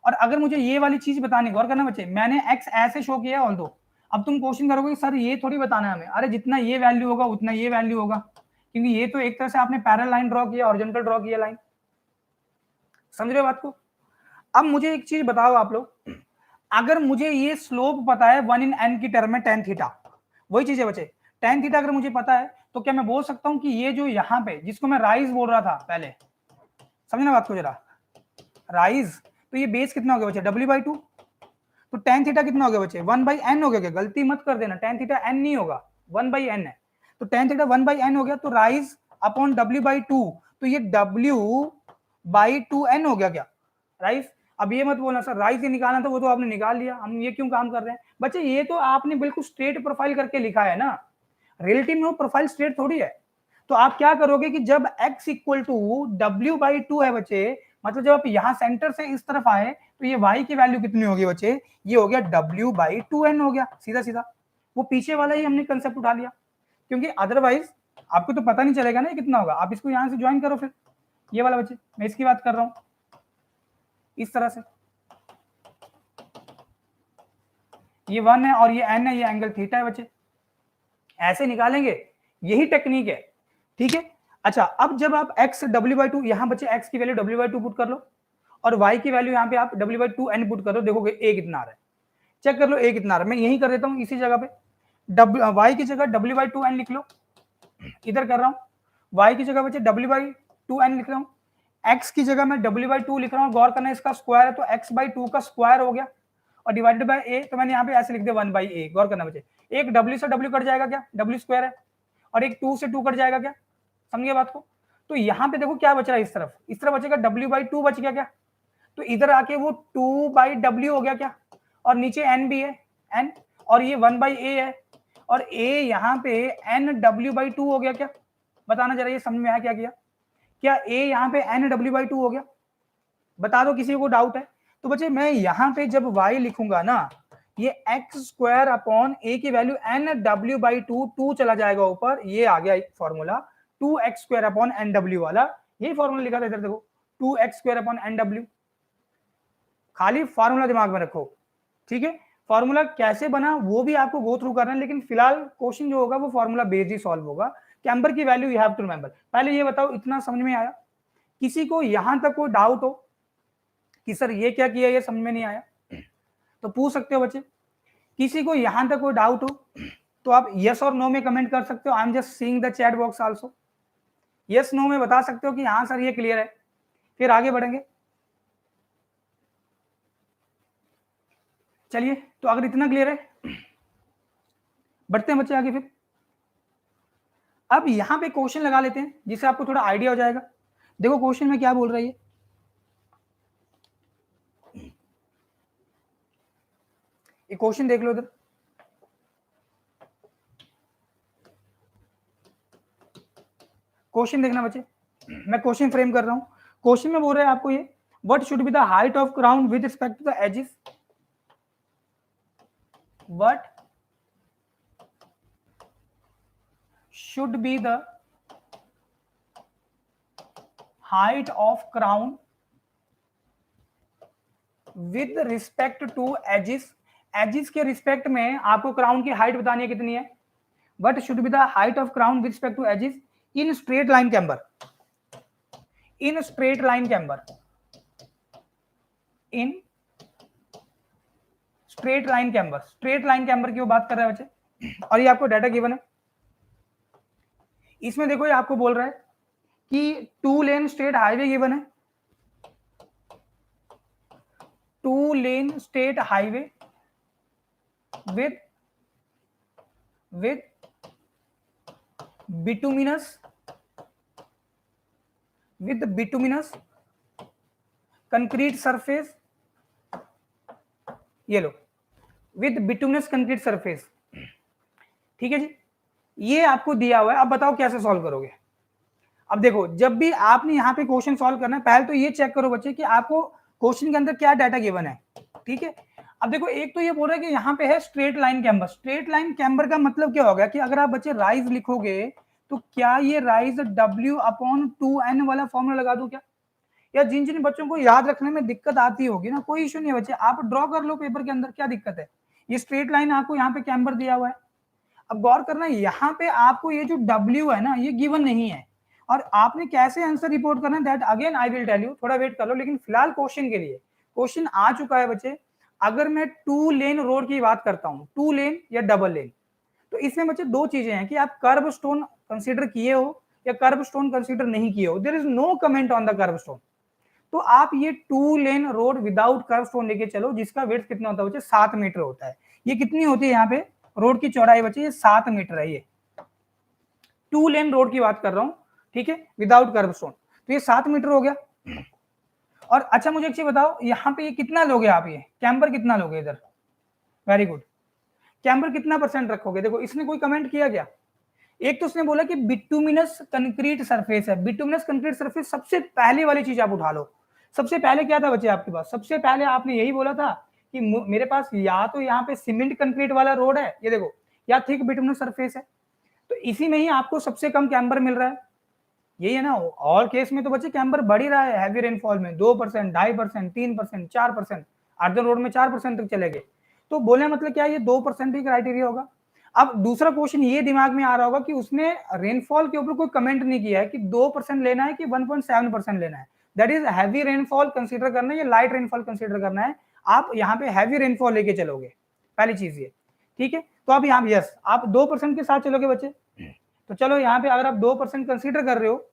और अगर मुझे ये वाली चीज बतानी, गौर करना बच्चे, मैंने x ऐसे शो किया है ऑल दो, अब तुम क्वेश्चन करोगे कि सर ये थोड़ी बताना है हमें, अरे जितना ये वैल्यू होगा उतना ये वैल्यू होगा, क्योंकि ये तो एक तरह से आपने पैरेलल लाइन ड्रॉ किया, हॉरिजॉन्टल ड्रॉ किया लाइन, समझ रहे हो बात को। अब मुझे एक चीज बताओ आप लोग, अगर मुझे ये स्लोप पता है 1/n की टर्म में tan थीटा, वही चीज है बच्चे, tan थीटा अगर मुझे पता है, तो क्या मैं बोल सकता हूं कि ये जो यहाँ पे जिसको मैं राइज बोल रहा था पहले, समझना बात को जरा, राइज, तो ये बेस कितना हो गया बच्चे w/2, तो tan थीटा कितना हो गया बच्चे 1/n हो गया क्या, गलती मत कर देना, tan थीटा n नहीं होगा 1/n है, तो tan थीटा 1/n हो गया, तो राइज अपॉन w/2, तो ये w/2n हो गया क्या राइज। अब ये मत बोलना सर राइज ही निकालना था, वो तो आपने निकाल लिया, हम ये क्यों काम कर रहे हैं बच्चे, ये तो आपने बिल्कुल स्ट्रेट प्रोफाइल करके लिखा है ना, रिलेटिव में वो प्रोफाइल स्ट्रेट थोड़ी है। तो आप क्या करोगे कि जब x इक्वल टू w/2 है बच्चे, मतलब जब आप यहां सेंटर से इस तरफ आए, तो ये y की वैल्यू कितनी होगी बच्चे, ये हो गया w/2n हो गया, सीधा सीधा, वो पीछे वाला ही हमने कंसेप्ट उठा लिया, क्योंकि अदरवाइज आपको तो पता नहीं चलेगा ना ये कितना होगा। आप इसको यहां से ज्वाइन करो, फिर ये वाला बच्चे, मैं इसकी बात कर रहा हूं, इस तरह से ये 1 है और ये n है, ये एंगल थीटा है बच्चे, ऐसे निकालेंगे, यही टेक्निक है, ठीक है। अच्छा, अब जब आप x w/2, यहां बच्चे x की वैल्यू w/2 पुट कर लो, और y की वैल्यू यहां पे आप w/2n पुट कर लो, देखोगे a कितना आ रहा है, चेक कर लो a कितना आ रहा है। मैं यही कर देता हूं इसी जगह पे, y की जगह w/2n लिख लो, इधर कर रहा हूं y की जगह बच्चे w/2n लिख रहा हूं, x की जगह मैं w/2 लिख रहा हूं, गौर करना इसका स्क्वायर है तो x/2 का स्क्वायर हो गया, और डिवाइडेड बाय a, तो मैंने यहाँ पे ऐसे लिख दिया 1/a, गौर करना बच्चे, एक w से w कट जाएगा क्या, w स्क्वायर है, और एक 2 से 2 कट जाएगा क्या, समझिए बात को। तो यहाँ पे देखो क्या बच रहा है, इस तरफ बचेगा w/2 बच गया क्या, तो इधर आके वो 2/w हो गया क्या, और नीचे n भी है n, और ये 1/a है, और a यहाँ पे nw/2 हो गया क्या, बताना जरा, ये समझ में आया क्या किया, क्या a यहाँ पे nw/2 हो गया, बता दो किसी को डाउट है। तो बच्चे मैं यहाँ पे जब y लिखूंगा ना, ये x स्क्वायर अपॉन a की वैल्यू nw/2, 2 चला जाएगा ऊपर, ये आ गया formula 2x square upon nw वाला, यही फॉर्मूला लिखा था इधर देखो, 2x स्क्वायर अपॉन nw, खाली फॉर्मूला दिमाग में रखो, ठीक है। फॉर्मूला कैसे बना वो भी आपको गो थ्रू करना है, लेकिन फिलहाल क्वेश्चन जो होगा वो फॉर्मूला बेस्ड ही सॉल्व होगा। कैम्बर की value you have to remember. पहले ये बताओ, इतना समझ में आया, किसी को यहां तक कोई डाउट हो कि सर ये क्या किया, ये समझ में नहीं आया, तो पूछ सकते हो बच्चे। किसी को यहां तक कोई डाउट हो तो आप यस और नो में कमेंट कर सकते हो, I am just seeing the chat box also, yes no में बता सकते हो कि हाँ सर ये क्लियर है, फिर आगे बढ़ेंगे। चलिए, तो अगर इतना क्लियर है, बढ़ते हैं बच्चे आगे फिर। अब यहां पे क्वेश्चन लगा लेते हैं जिससे आपको थोड़ा आइडिया हो जाएगा। देखो क्वेश्चन में क्या बोल रहा है ये क्वेश्चन देख लो इधर। क्वेश्चन देखना बच्चे, मैं क्वेश्चन फ्रेम कर रहा हूं। क्वेश्चन में बोल रहा है आपको ये, what should be the height of crown with respect to the edges, what should be the height of crown with respect to edges, edges के रिस्पेक्ट में आपको क्राउन की हाइट बतानी है कितनी है। what should be the height of crown with respect to edges in straight line camber, in straight line camber, in straight line camber, straight line camber की वो बात कर रहा है बच्चे। और ये आपको डाटा गिवन है, इसमें देखो ये आपको बोल रहा है कि 2 लेन स्ट्रेट हाईवे गिवन है, 2 lane state highway with bituminous concrete surface, ये लो with bituminous concrete surface, ठीक है जी। ये आपको दिया हुआ है, अब बताओ कैसे सॉल्व करोगे। अब देखो जब भी आपने यहाँ पे क्वेश्चन सॉल्व करना है, पहले तो ये चेक करो बच्चे कि आपको क्वेश्चन के अंदर क्या डाटा गिवन है, ठीक है। अब देखो एक तो ये बोल रहा है कि यहाँ पे है straight line camber. Straight line camber का मतलब क्या होगा कि अगर आप बच्चे राइज लिखोगे तो क्या ये राइज W/2n वाला फॉर्मूला लगा दूं क्या, या जिन जिन बच्चों को याद रखने में दिक्कत आती होगी ना, कोई इश्यू नहीं है बच्चे, आप ड्रॉ कर लो पेपर के अंदर, क्या दिक्कत है। ये स्ट्रेट लाइन आपको यहाँ पे कैम्बर दिया हुआ है। अब गौर करना यहाँ पे आपको ये जो W है ना ये गिवन नहीं है, और आपने कैसे आंसर रिपोर्ट करना है that again I will tell you, थोड़ा वेट कर लो। लेकिन फिलहाल क्वेश्चन के लिए क्वेश्चन आ चुका है बच्चे। अगर मैं 2 लेन रोड की बात करता हूं, 2 लेन या डबल लेन, तो इसमें बच्चे दो चीजें हैं कि आप कर्व स्टोन कंसीडर किए हो या कर्व स्टोन कंसीडर नहीं किए हो। There is no comment on the kerb stone. तो आप ये 2 lane road without kerb stone लेके चलो, जिसका वेट कितना होता है बच्चे, 7 मीटर होता है। ये कितनी होती है यहाँ पे रोड की चौड़ाई बच्चे, ये 7 मीटर है। ये 2 लेन रोड की बात कर रहा हूं, ठीक है, विदाउट कर्व स्टोन, तो ये 7 मीटर हो गया। और अच्छा मुझे एक चीज बताओ, यहाँ पे ये कितना लोगे आप, ये कैम्बर कितना लोगे इधर, वेरी गुड, कैम्बर कितना परसेंट रखोगे। देखो इसने कोई कमेंट किया क्या, एक तो उसने बोला कि बिटुमिनस कंक्रीट सरफेस है। बिटुमिनस कंक्रीट सरफेस सबसे पहले वाली चीज आप उठा लो। सबसे पहले क्या था बच्चे आपके पास, सबसे पहले आपने यही बोला था कि मेरे पास या तो यहाँ पे सीमेंट कंक्रीट वाला रोड है, ये देखो, या थिक बिटुमिनस सरफेस है। तो इसी में ही आपको सबसे कम कैम्बर मिल रहा है, यही है ना। और केस में तो बच्चे कैम्बर बढ़ ही रहा है, हैवी रेनफॉल में 2%, 2.5%, 3%, 4%, अर्धन रोड में 4% तक चले गए। तो बोले मतलब क्या, ये 2% ही क्राइटेरिया होगा। अब दूसरा क्वेश्चन ये दिमाग में आ रहा होगा कि उसने रेनफॉल के ऊपर कोई कमेंट नहीं किया है कि 2% लेना है कि 1.7% लेना है। That is heavy rainfall consider करना है या लाइट रेनफॉल कंसीडर करना है। आप यहाँ पे हैवी रेनफॉल लेके चलोगे, पहली चीज ये, ठीक है। तो अब यहाँ यस आप 2% के साथ चलोगे बच्चे, तो चलो यहाँ पे अगर आप 2% कंसीडर कर रहे हो,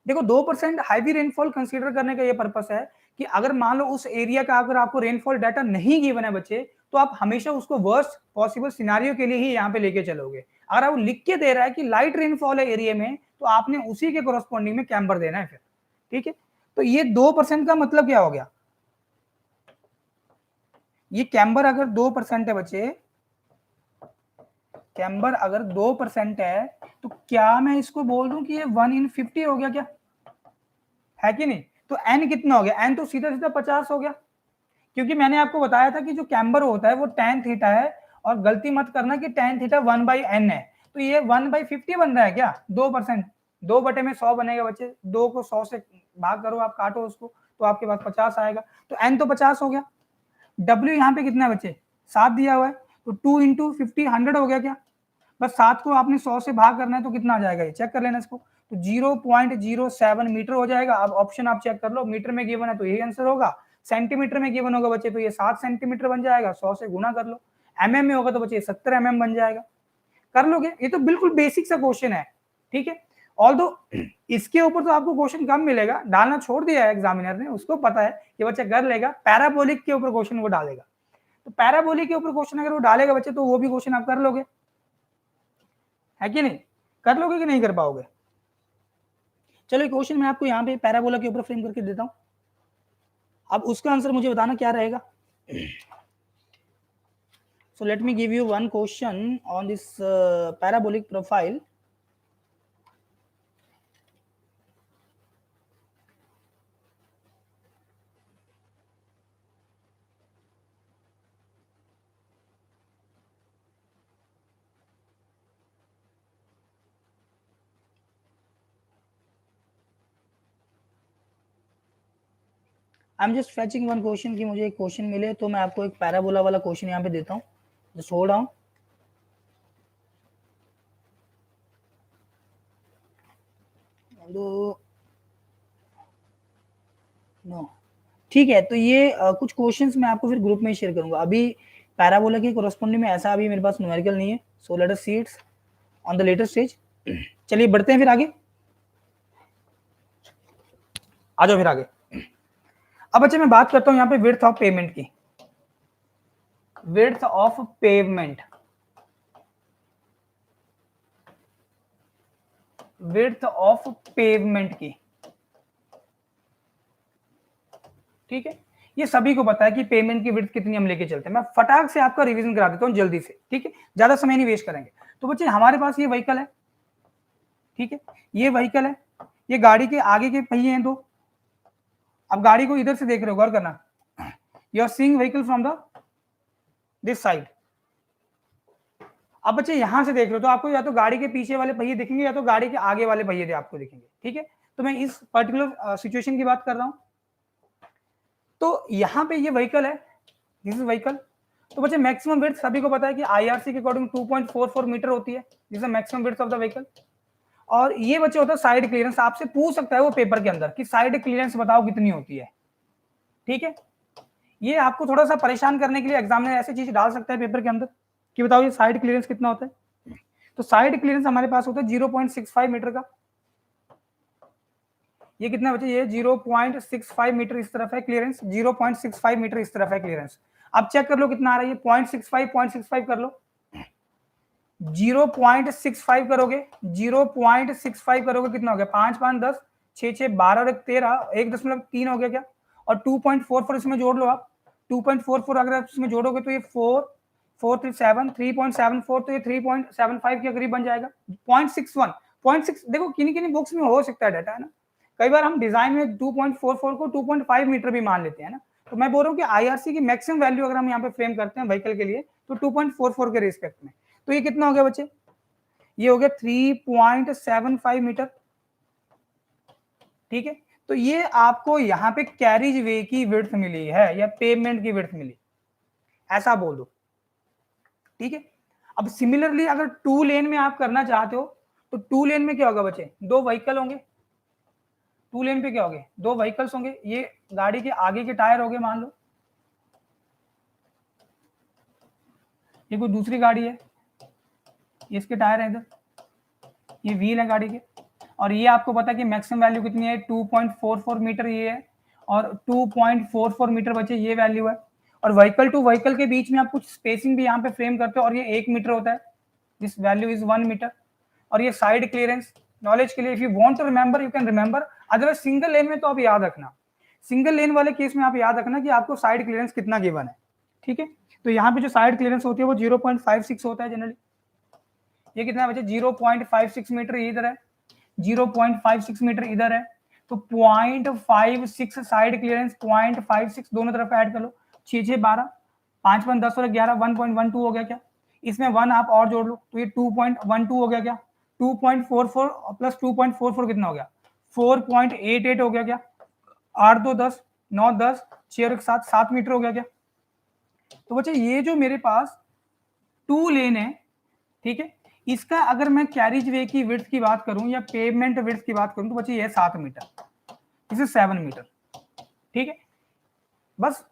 देखो 2% हैवी रेनफॉल कंसीडर करने का ये पर्पस है कि अगर मान लो उस एरिया का अगर आपको रेनफॉल डाटा नहीं गिवन है बच्चे, तो आप हमेशा उसको वर्स्ट पॉसिबल सिनेरियो के लिए ही यहाँ पे लेके चलोगे। अगर आप लिख के दे रहा है कि लाइट रेनफॉल है एरिया में, तो आपने उसी के कोरस्पॉन्डिंग में कैम्बर देना है फिर, ठीक है। तो ये 2% का मतलब क्या हो गया, ये कैम्बर अगर 2% है बच्चे, कैम्बर अगर 2% है, तो क्या मैं इसको बोल दूं कि ये 1/50 हो गया क्या, है कि नहीं। तो n कितना हो गया, n तो सीधा सीधा 50 हो गया, क्योंकि मैंने आपको बताया था कि जो कैम्बर होता है वो tan थीटा है, और गलती मत करना कि tan थीटा 1/n है। तो ये 1/50 बन रहा है क्या, 2%, 2/100 बनेगा बच्चे, 2 को 100 से भाग करो, आप काटो उसको, तो आपके पास 50 आएगा। तो n तो 50 हो गया। w यहाँ पे कितना है बच्चे, 7 दिया हुआ है, तो 2 × 50 100 हो गया क्या। बस 7 को आपने 100 से भाग करना है, तो कितना आ जाएगा, ये चेक कर लेना इसको, तो 0.07 मीटर हो जाएगा। अब ऑप्शन आप चेक कर लो, मीटर में गिवन है तो यही आंसर होगा, सेंटीमीटर में गिवन होगा बच्चे तो ये 7 सेंटीमीटर बन जाएगा, 100 से गुना कर लो, mm में होगा तो बच्चे 70 mm बन जाएगा। कर लोगे, ये तो बिल्कुल बेसिक सा क्वेश्चन है, ठीक है। ऑल्दो इसके ऊपर तो आपको क्वेश्चन कम मिलेगा, डालना छोड़ दिया है एग्जामिनर ने, उसको पता है कि बच्चा कर लेगा, पैराबोलिक के ऊपर क्वेश्चन वो डालेगा। तो पैराबोलिक के ऊपर क्वेश्चन अगर वो डालेगा बच्चे तो वो भी क्वेश्चन आप कर लोगे, है कि नहीं, कर लोगे कि नहीं कर पाओगे? चलो क्वेश्चन मैं आपको यहाँ पे पैराबोला के ऊपर फ्रेम करके देता हूँ, अब उसका आंसर मुझे बताना क्या रहेगा। So let me give you one question on this parabolic profile. I am just फैचिंग one question कि मुझे एक क्वेश्चन मिले तो मैं आपको एक पैराबोला वाला क्वेश्चन यहाँ पे देता हूँ, जस्ट होल्ड ऑन। नो ठीक है, तो ये कुछ क्वेश्चंस मैं आपको फिर ग्रुप में शेयर करूंगा। अभी पैराबोला के कोरस्पोंडिंग में ऐसा अभी मेरे पास न्यूमेरिकल नहीं है, so let us see it's on the later stage. चलिए बढ़ते हैं फिर आगे, आ जाओ फिर आगे। अब बच्चे मैं बात करता हूं यहाँ पे विड्थ ऑफ पेमेंट की, width of pavement, width of pavement की, ठीक है। ये सभी को पता है कि पेमेंट की विड्थ कितनी हम लेके चलते हैं। मैं फटाक से आपका रिवीजन करा देता हूँ जल्दी से, ठीक है, ज्यादा समय नहीं वेस्ट करेंगे। तो बच्चे हमारे पास ये व्हीकल है, ठीक है, ये व्हीकल है, ये गाड़ी के आगे के पहिए हैं दो। अब गाड़ी को इधर से देख रहे हो, गौर करना, you are seeing vehicle from the this side. अब बच्चे यहां से देख रहे हो तो आपको या तो गाड़ी के पीछे वाले पहिए दिखेंगे या तो गाड़ी के आगे वाले पहिए आपको दिखेंगे, ठीक है। तो मैं इस पर्टिकुलर सिचुएशन की बात कर रहा हूं। तो यहाँ पे ये व्हीकल है, दिस इज व्हीकल। तो बच्चे मैक्सिमम विड्थ सभी को पता है कि आईआरसी के अकॉर्डिंग 2.44 मीटर होती है, this is maximum width of the vehicle. और ये बच्चे होता है साइड क्लियरेंस, आपसे पूछ सकता है वो पेपर के अंदर कि साइड क्लियरेंस बताओ कितनी होती है, ठीक है। ये आपको थोड़ा सा परेशान करने के लिए एग्जामिनर ऐसी चीज डाल सकता है पेपर के अंदर कि बताओ ये साइड क्लियरेंस कितना होता है। तो साइड क्लियरेंस हमारे पास होता है 0.65 मीटर का। ये कितना बच्चे, ये 0.65 मीटर इस तरफ है क्लियरेंस, 0.65 मीटर इस तरफ है क्लियरेंस। अब चेक कर लो कितना आ रहा है, 0.65 कर लो, 0.65 करोगे, 0.65 करोगे कितना हो गया, 5 5 10 6 6 12 और 13, 1.3 हो गया क्या। और 2.44 इसमें जोड़ लो आप, 2.44 अगर आप इसमें जोड़ोगे तो ये 4 4 3 7 3.74, तो ये 3.75 के करीब बन जाएगा। 0.61 0.6 देखो किन्हीं किन्हीं बुक्स में हो सकता है डाटा, है ना। कई बार हम डिजाइन में 2.44 को 2.5 मीटर भी मान लेते हैं ना। तो मैं बोल रहा हूँ कि आईआरसी की मैक्सिमम वैल्यू अगर हम यहाँ पे फ्रेम करते हैं व्हीकल के लिए तो 2.44 के रिस्पेक्ट में, तो ये कितना हो गया बच्चे, ये हो गया 3.75 मीटर, ठीक है। तो ये आपको यहाँ पे कैरिज वे की विड्थ मिली है या पेमेंट की विड्थ मिली, ऐसा बोल दो, ठीक है। अब सिमिलरली अगर 2 लेन में आप करना चाहते हो तो 2 लेन में क्या होगा बच्चे, 2 व्हीकल होंगे। 2 लेन पे क्या होंगे, 2 व्हीकल्स होंगे। ये गाड़ी के आगे के टायर हो गए मान लो, ये कोई दूसरी गाड़ी है, इसके टायर है इधर, ये व्हील है गाड़ी के। और ये आपको पता है कि मैक्सिमम वैल्यू कितनी है, 2.44 मीटर ये है, और 2.44 मीटर बचे ये वैल्यू है। और व्हीकल टू व्हीकल के बीच में आप कुछ स्पेसिंग भी यहाँ पे फ्रेम करते हो और ये 1 मीटर होता है, दिस वैल्यू इज 1 मीटर। और ये साइड क्लियरेंस नॉलेज के लिए, if you want to remember you can remember, otherwise single lane में तो आप याद रखना, सिंगल लेन वाले केस में आप याद रखना कि आपको साइड क्लियरेंस कितना गिवन है, ठीक है। तो यहाँ पे जो साइड क्लियरेंस होती है वो 0.56 होता है जनरली। ये कितना बचे, 0.56 मीटर इधर है, 0.56 मीटर इधर है, तो 0.56 साइड क्लियरेंस, 0.56 दोनों तरफ ऐड कर लो, 6 6 12 5 5 10 और 11, 1.12 हो गया क्या। इसमें 1 आप और जोड़ लो तो ये 2.12 हो गया क्या। 2.44 प्लस 2.44 कितना हो गया, 4.88 हो गया क्या। 8 2 10 9 10 6 और 7 7 मीटर हो गया क्या। तो बच्चे ये जो मेरे पास 2 लेन है, ठीक है, इसका अगर मैं कैरिज वे की विड्थ की बात करूं या पेवमेंट विड्थ की बात करूं तो बच्चे ये 7 मीटर, इसे 7 मीटर, ठीक है। बस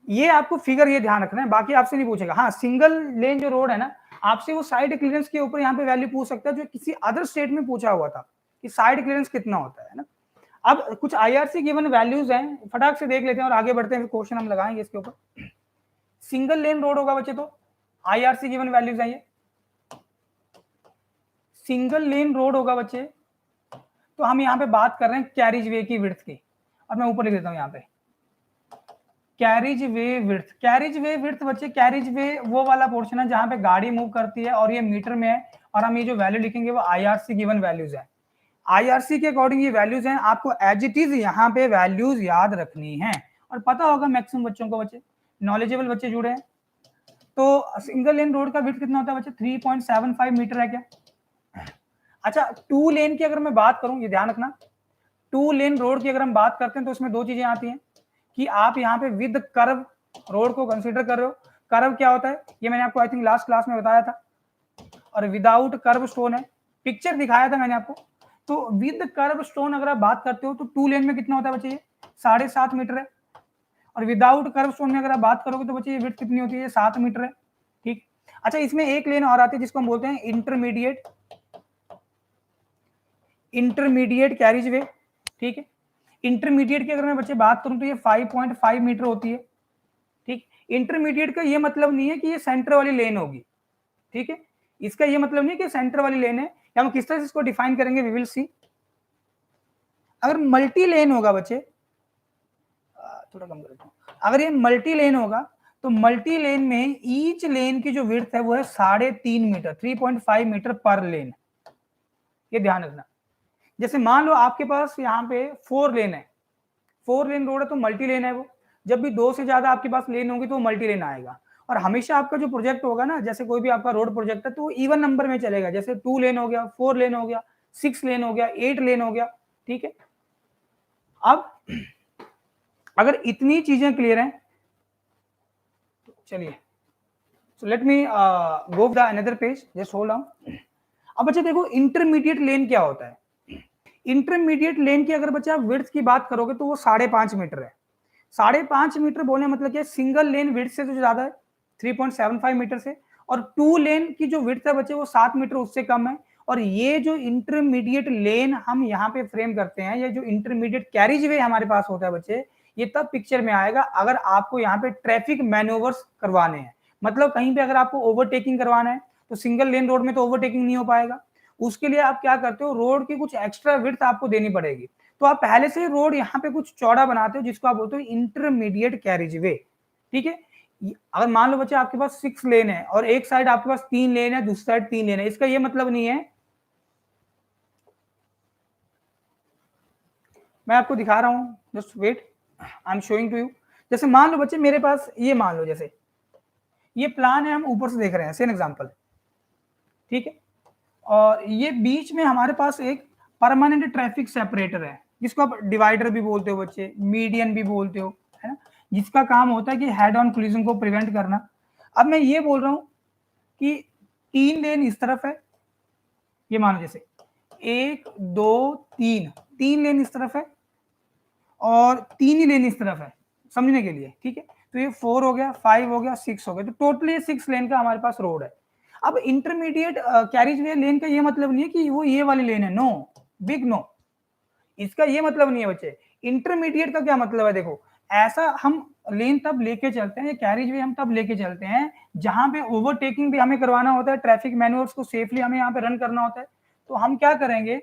ये आपको फिगर ये ध्यान रखना है, बाकी आपसे नहीं पूछेगा। हाँ, सिंगल लेन जो रोड है ना, आपसे वो साइड क्लियरेंस के ऊपर यहाँ पे वैल्यू पूछ सकता है जो किसी अदर स्टेट में पूछा हुआ था कि साइड क्लियरेंस कितना होता है ना। अब कुछ आईआरसी गिवन वैल्यूज हैं, फटाक से देख लेते हैं और आगे बढ़ते हैं, क्वेश्चन हम लगाएंगे इसके ऊपर। सिंगल लेन रोड होगा बच्चे तो IRC गिवन वैल्यूज है ये। सिंगल लेन रोड होगा बच्चे तो हम यहाँ पे बात कर रहे हैं कैरिज वे की विड्थ की, और मैं ऊपर लिख देता हूँ यहाँ पे carriage way width. Carriage way width बच्चे, कैरिज वे वो वाला पोर्शन है जहाँ पे गाड़ी मूव करती है और ये मीटर में है, और हम ये जो वैल्यू लिखेंगे वो IRC गिवन वैल्यूज है। IRC के अकॉर्डिंग ये वैल्यूज हैं, आपको एज इट इज यहाँ पे वैल्यूज याद रखनी है और पता होगा मैक्सिमम बच्चों को, बच्चे नॉलेजेबल बच्चे जुड़े हैं। तो सिंगल लेन रोड का विड्थ कितना होता है बच्चे 3.75 मीटर है क्या। अच्छा, टू लेन की अगर मैं बात करूं, ये ध्यान रखना, टू लेन रोड की अगर हम बात करते हैं तो इसमें दो चीजें आती हैं कि आप यहाँ पे विद कर्व रोड को कंसीडर कर रहे हो। कर्व क्या होता है ये मैंने आपको आई थिंक लास्ट क्लास में बताया था, और विदाउट कर्व स्टोन है, पिक्चर दिखाया था मैंने आपको। तो विद कर्व स्टोन अगर आप बात करते हो तो टू लेन में कितना होता है बच्चे, ये 7.5 मीटर है, और विदाउट कर्व स्टोन में अगर आप बात करोगे तो बच्चे ये विड्थ कितनी होती है, 7 मीटर है। ठीक। अच्छा, इसमें एक लेन और आती है जिसको हम बोलते हैं इंटरमीडिएट कैरिज वे। ठीक है, इंटरमीडिएट की अगर मैं बच्चे बात करूं तो ये 5.5 मीटर होती है। ठीक, इंटरमीडिएट का ये मतलब नहीं है कि ये सेंटर वाली लेन होगी। ठीक है, इसका ये मतलब नहीं है कि सेंटर वाली लेन है, या हम किस तरह से इसको डिफाइन करेंगे वी विल सी। अगर मल्टी लेन होगा बच्चे, थोड़ा कम करता हूं, अगर ये मल्टी लेन होगा तो मल्टी लेन में ईच लेन की जो विड्थ है वो है 3.5 मीटर, 3.5 मीटर पर लेन। ये ध्यान रखना। जैसे मान लो आपके पास यहाँ पे 4 लेन है, 4 लेन रोड है तो मल्टी लेन है वो। जब भी 2 से ज्यादा आपके पास लेन होगी तो वो मल्टी लेन आएगा। और हमेशा आपका जो प्रोजेक्ट होगा ना, जैसे कोई भी आपका रोड प्रोजेक्ट है तो वो इवन नंबर में चलेगा, जैसे 2 लेन हो गया, 4 लेन हो गया, 6 लेन हो गया, 8 लेन हो गया। ठीक है, अब अगर इतनी चीजें क्लियर हैं तो चलिए, so let me go the another page, just hold on. अब बच्चे देखो इंटरमीडिएट लेन क्या होता है। इंटरमीडिएट लेन की अगर बच्चे आप विड्थ की बात करोगे तो वो 5.5 मीटर है। 5.5 मीटर बोलने मतलब क्या है, सिंगल लेन विड्थ से तो ज्यादा है 3.75 मीटर से, और टू लेन की जो विड्थ है बच्चे वो 7 मीटर उससे कम है। और ये जो इंटरमीडिएट लेन हम यहाँ पे फ्रेम करते हैं, ये जो इंटरमीडिएट कैरिज वे हमारे पास होता है बच्चे, ये तब पिक्चर में आएगा अगर आपको यहाँ पे ट्रैफिक मैनोवर्स करवाने हैं। मतलब कहीं पे अगर आपको ओवरटेकिंग करवाना है तो सिंगल लेन रोड में तो ओवरटेकिंग नहीं हो पाएगा, उसके लिए आप क्या करते हो, रोड की कुछ एक्स्ट्रा विड्थ आपको देनी पड़ेगी। तो आप पहले से रोड यहाँ पे कुछ चौड़ा बनाते हो जिसको आप बोलते हो इंटरमीडिएट कैरिज वे। ठीक है, अगर मान लो बच्चे आपके पास 6 लेन है और एक साइड आपके पास 3 लेन है, दूसरी साइड 3 लेन है, इसका ये मतलब नहीं है, मैं आपको दिखा रहा हूं, just wait, I am showing to you. जैसे मान लो बच्चे मेरे पास ये मान लो, जैसे ये प्लान है, हम ऊपर से देख रहे हैं, सेम एग्जांपल। ठीक है, और ये बीच में हमारे पास एक परमानेंट ट्रैफिक सेपरेटर है जिसको आप डिवाइडर भी बोलते हो बच्चे, मीडियन भी बोलते हो, है ना, जिसका काम होता है कि हेड ऑन कोलिजन को प्रिवेंट करना। अब मैं ये बोल रहा हूं कि 3 लेन इस तरफ है, ये मानो जैसे 1 2 3 लेन इस तरफ है और 3 ही लेन इस तरफ है, समझने के लिए। ठीक है, तो ये 4 हो गया, 5 हो गया, 6 हो गया, तो टोटली 6 लेन का हमारे पास रोड है। अब इंटरमीडिएट कैरिज वे लेन का ये मतलब नहीं है कि वो ये वाली लेन है, नो, बिग नो, इसका ये मतलब नहीं है बच्चे। इंटरमीडिएट का क्या मतलब है, देखो ऐसा हम लेन तब लेके चलते हैं, कैरिज वे हम तब लेके चलते हैं जहां पे ओवरटेकिंग भी हमें करवाना होता है, ट्रैफिक मैन्योर्स को सेफली हमें यहाँ पे रन करना होता है। तो हम क्या करेंगे,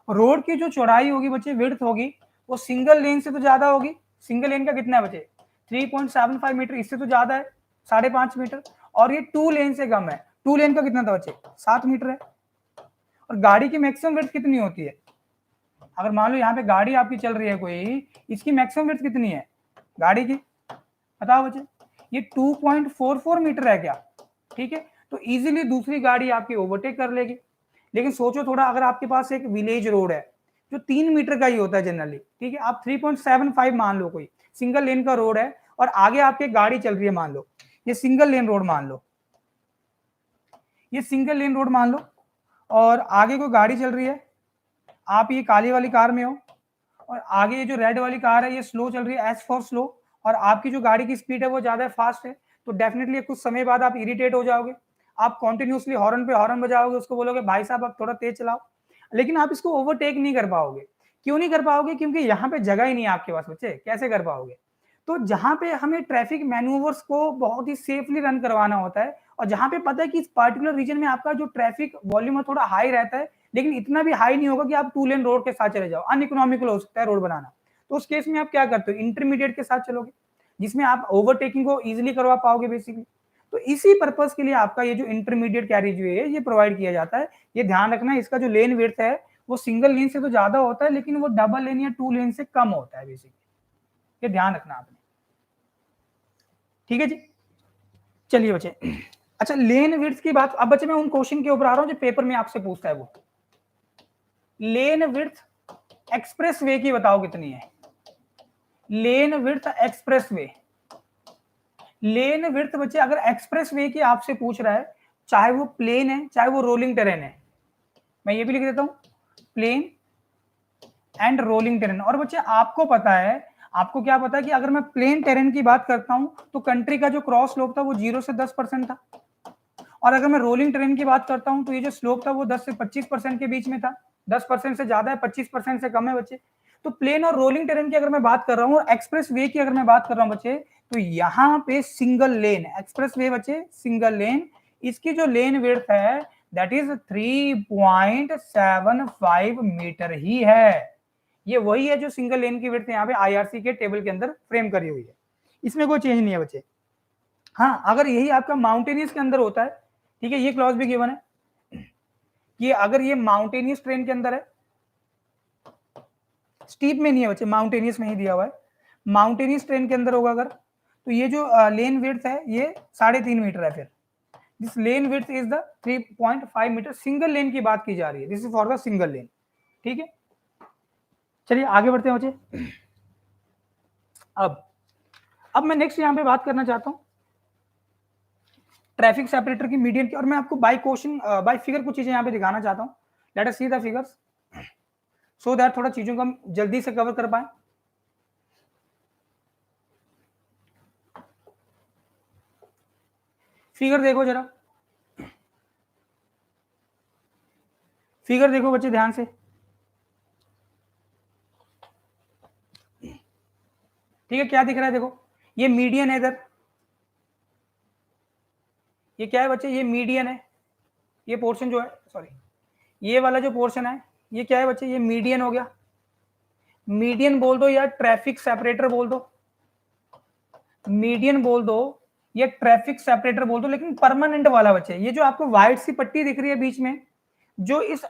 रोड की जो चौड़ाई होगी बच्चे, विड्थ होगी, वो सिंगल लेन से तो ज्यादा होगी। सिंगल लेन का कितना है बच्चे 3.75 मीटर, इससे तो ज्यादा है 5.5 मीटर, और ये 2 लेन से कम है। 2 लेन का कितना था बच्चे 7 मीटर है। और गाड़ी की मैक्सिमम विड्थ कितनी होती है, अगर मान लो यहाँ पे गाड़ी आपकी चल रही है कोई, इसकी मैक्सिमम विड्थ कितनी है गाड़ी की, बताओ बच्चे, ये 2.44 मीटर है क्या। ठीक है, तो इजीली दूसरी गाड़ी आपकी ओवरटेक कर लेगी। लेकिन सोचो थोड़ा, अगर आपके पास एक विलेज रोड है जो 3 मीटर का ही होता है जनरली, ठीक है, आप 3.75 मान लो, कोई सिंगल लेन का रोड है और आगे आपकी गाड़ी चल रही है, मान लो ये सिंगल लेन रोड मान लो, ये सिंगल लेन रोड मान लो, और आगे कोई गाड़ी चल रही है, आप ये काली वाली कार में हो और आगे ये जो रेड वाली कार है ये स्लो चल रही है, एस फॉर स्लो, और आपकी जो गाड़ी की स्पीड है वो ज्यादा फास्ट है, तो डेफिनेटली कुछ समय बाद आप इरिटेट हो जाओगे, आप कॉन्टिन्यूसली हॉर्न पे हॉर्न बजाओगे, उसको बोलोगे भाई साहब आप थोड़ा तेज चलाओ, लेकिन आप इसको ओवरटेक नहीं कर पाओगे। क्यों नहीं कर पाओगे, क्योंकि यहाँ पे जगह ही नहीं है आपके पास बच्चे, कैसे कर पाओगे। तो जहां पे हमें ट्रैफिक मैनूवर्स को बहुत ही सेफली रन करवाना होता है और जहां पे पता है कि इस पर्टिकुलर रीजन में आपका जो ट्रैफिक वॉल्यूम है थोड़ा हाई रहता है, लेकिन इतना भी हाई नहीं होगा कि आप 2 लेन रोड के साथ चले जाओ, अनइकोनॉमिकल हो सकता है रोड बनाना। तो उस केस में आप क्या करते हो, इंटरमीडिएट के साथ चलोगे, जिसमें आप ओवरटेकिंग को इजीली करवा पाओगे बेसिकली। तो इसी पर्पस के लिए आपका ये जो इंटरमीडिएट कैरेज वे है ये प्रोवाइड किया जाता है। ये ध्यान रखना है, इसका जो लेन विड्थ है वो सिंगल लेन से तो ज्यादा होता है, लेकिन वो डबल लेन या 2 लेन से कम होता है बेसिकली, ये ध्यान रखना आपने। ठीक है जी, चलिए बच्चे। अच्छा, लेन विड्थ की बात, अब बच्चे मैं उन क्वेश्चन के ऊपर आ रहा हूं जो पेपर में आपसे पूछता है। वो लेन विड्थ एक्सप्रेस वे की बताओ कितनी है, लेन विड्थ एक्सप्रेस वे। लेन विड्थ बच्चे अगर एक्सप्रेस वे की आपसे पूछ रहा है, चाहे वो प्लेन है चाहे वो रोलिंग टेरेन है, मैं ये भी लिख देता हूं, प्लेन एंड रोलिंग टेरेन। और बच्चे आपको पता है, आपको क्या पता है कि अगर मैं प्लेन टेरेन की बात करता हूं तो कंट्री का जो क्रॉस स्लोप था वो 0 से 10% था, और अगर मैं रोलिंग टेरेन की बात करता हूं तो ये जो स्लोप था वो 10 से 25% के बीच में था। 10% से ज्यादा है, 25% से कम है बच्चे। तो प्लेन और रोलिंग टेरेन की अगर मैं बात कर रहा हूं और एक्सप्रेस वे की अगर मैं बात कर रहा हूं बच्चे, तो यहां पे सिंगल लेन एक्सप्रेस वे बच्चे, सिंगल लेन, इसकी जो लेन विड्थ है दैट इज 3.75 मीटर ही है। ये वही है जो सिंगल लेन की विड्थ यहाँ पे आईआरसी के टेबल के अंदर फ्रेम करी हुई है, इसमें कोई चेंज नहीं है बच्चे। हाँ, अगर यही आपका माउंटेनियस के अंदर होता है, ठीक है, ये क्लॉज भी गिवन है कि अगर ये माउंटेनियस ट्रेन के अंदर है, स्टीप में नहीं है बच्चे, माउंटेनियस में ही दिया हुआ है, माउंटेनियस ट्रेन के अंदर होगा अगर, तो ये जो लेन विड्थ है ये 3.5 मीटर है। फिर this lane width is the 3.5 metre, single lane की बात की जा रही है, this is for the single lane. ठीक है, चलिए आगे बढ़ते हैं बच्चे। अब मैं नेक्स्ट यहाँ पे बात करना चाहता हूँ ट्रैफिक सेपरेटर की मीडियन की, और मैं आपको बाय क्वेश्चन बाय फिगर कुछ चीजें यहाँ पे दिखाना चाहता हूँ। Let us see the figures so that थोड़ा चीजों को हम जल्दी से कवर कर पाए। फिगर देखो जरा, फिगर देखो बच्चे ध्यान से, ठीक है, क्या दिख रहा है देखो, ये मीडियन है इधर, ये क्या है बच्चे, ये मीडियन है, ये पोर्शन जो है, सॉरी ये वाला जो पोर्शन है ये क्या है बच्चे, ये मीडियन हो गया। मीडियन बोल दो या ट्रैफिक सेपरेटर बोल दो, मीडियन बोल दो या ट्रैफिक सेपरेटर बोल दो, लेकिन परमानेंट वाला बच्चे, ये जो आपको व्हाइट सी पट्टी दिख रही है बीच में, जो इस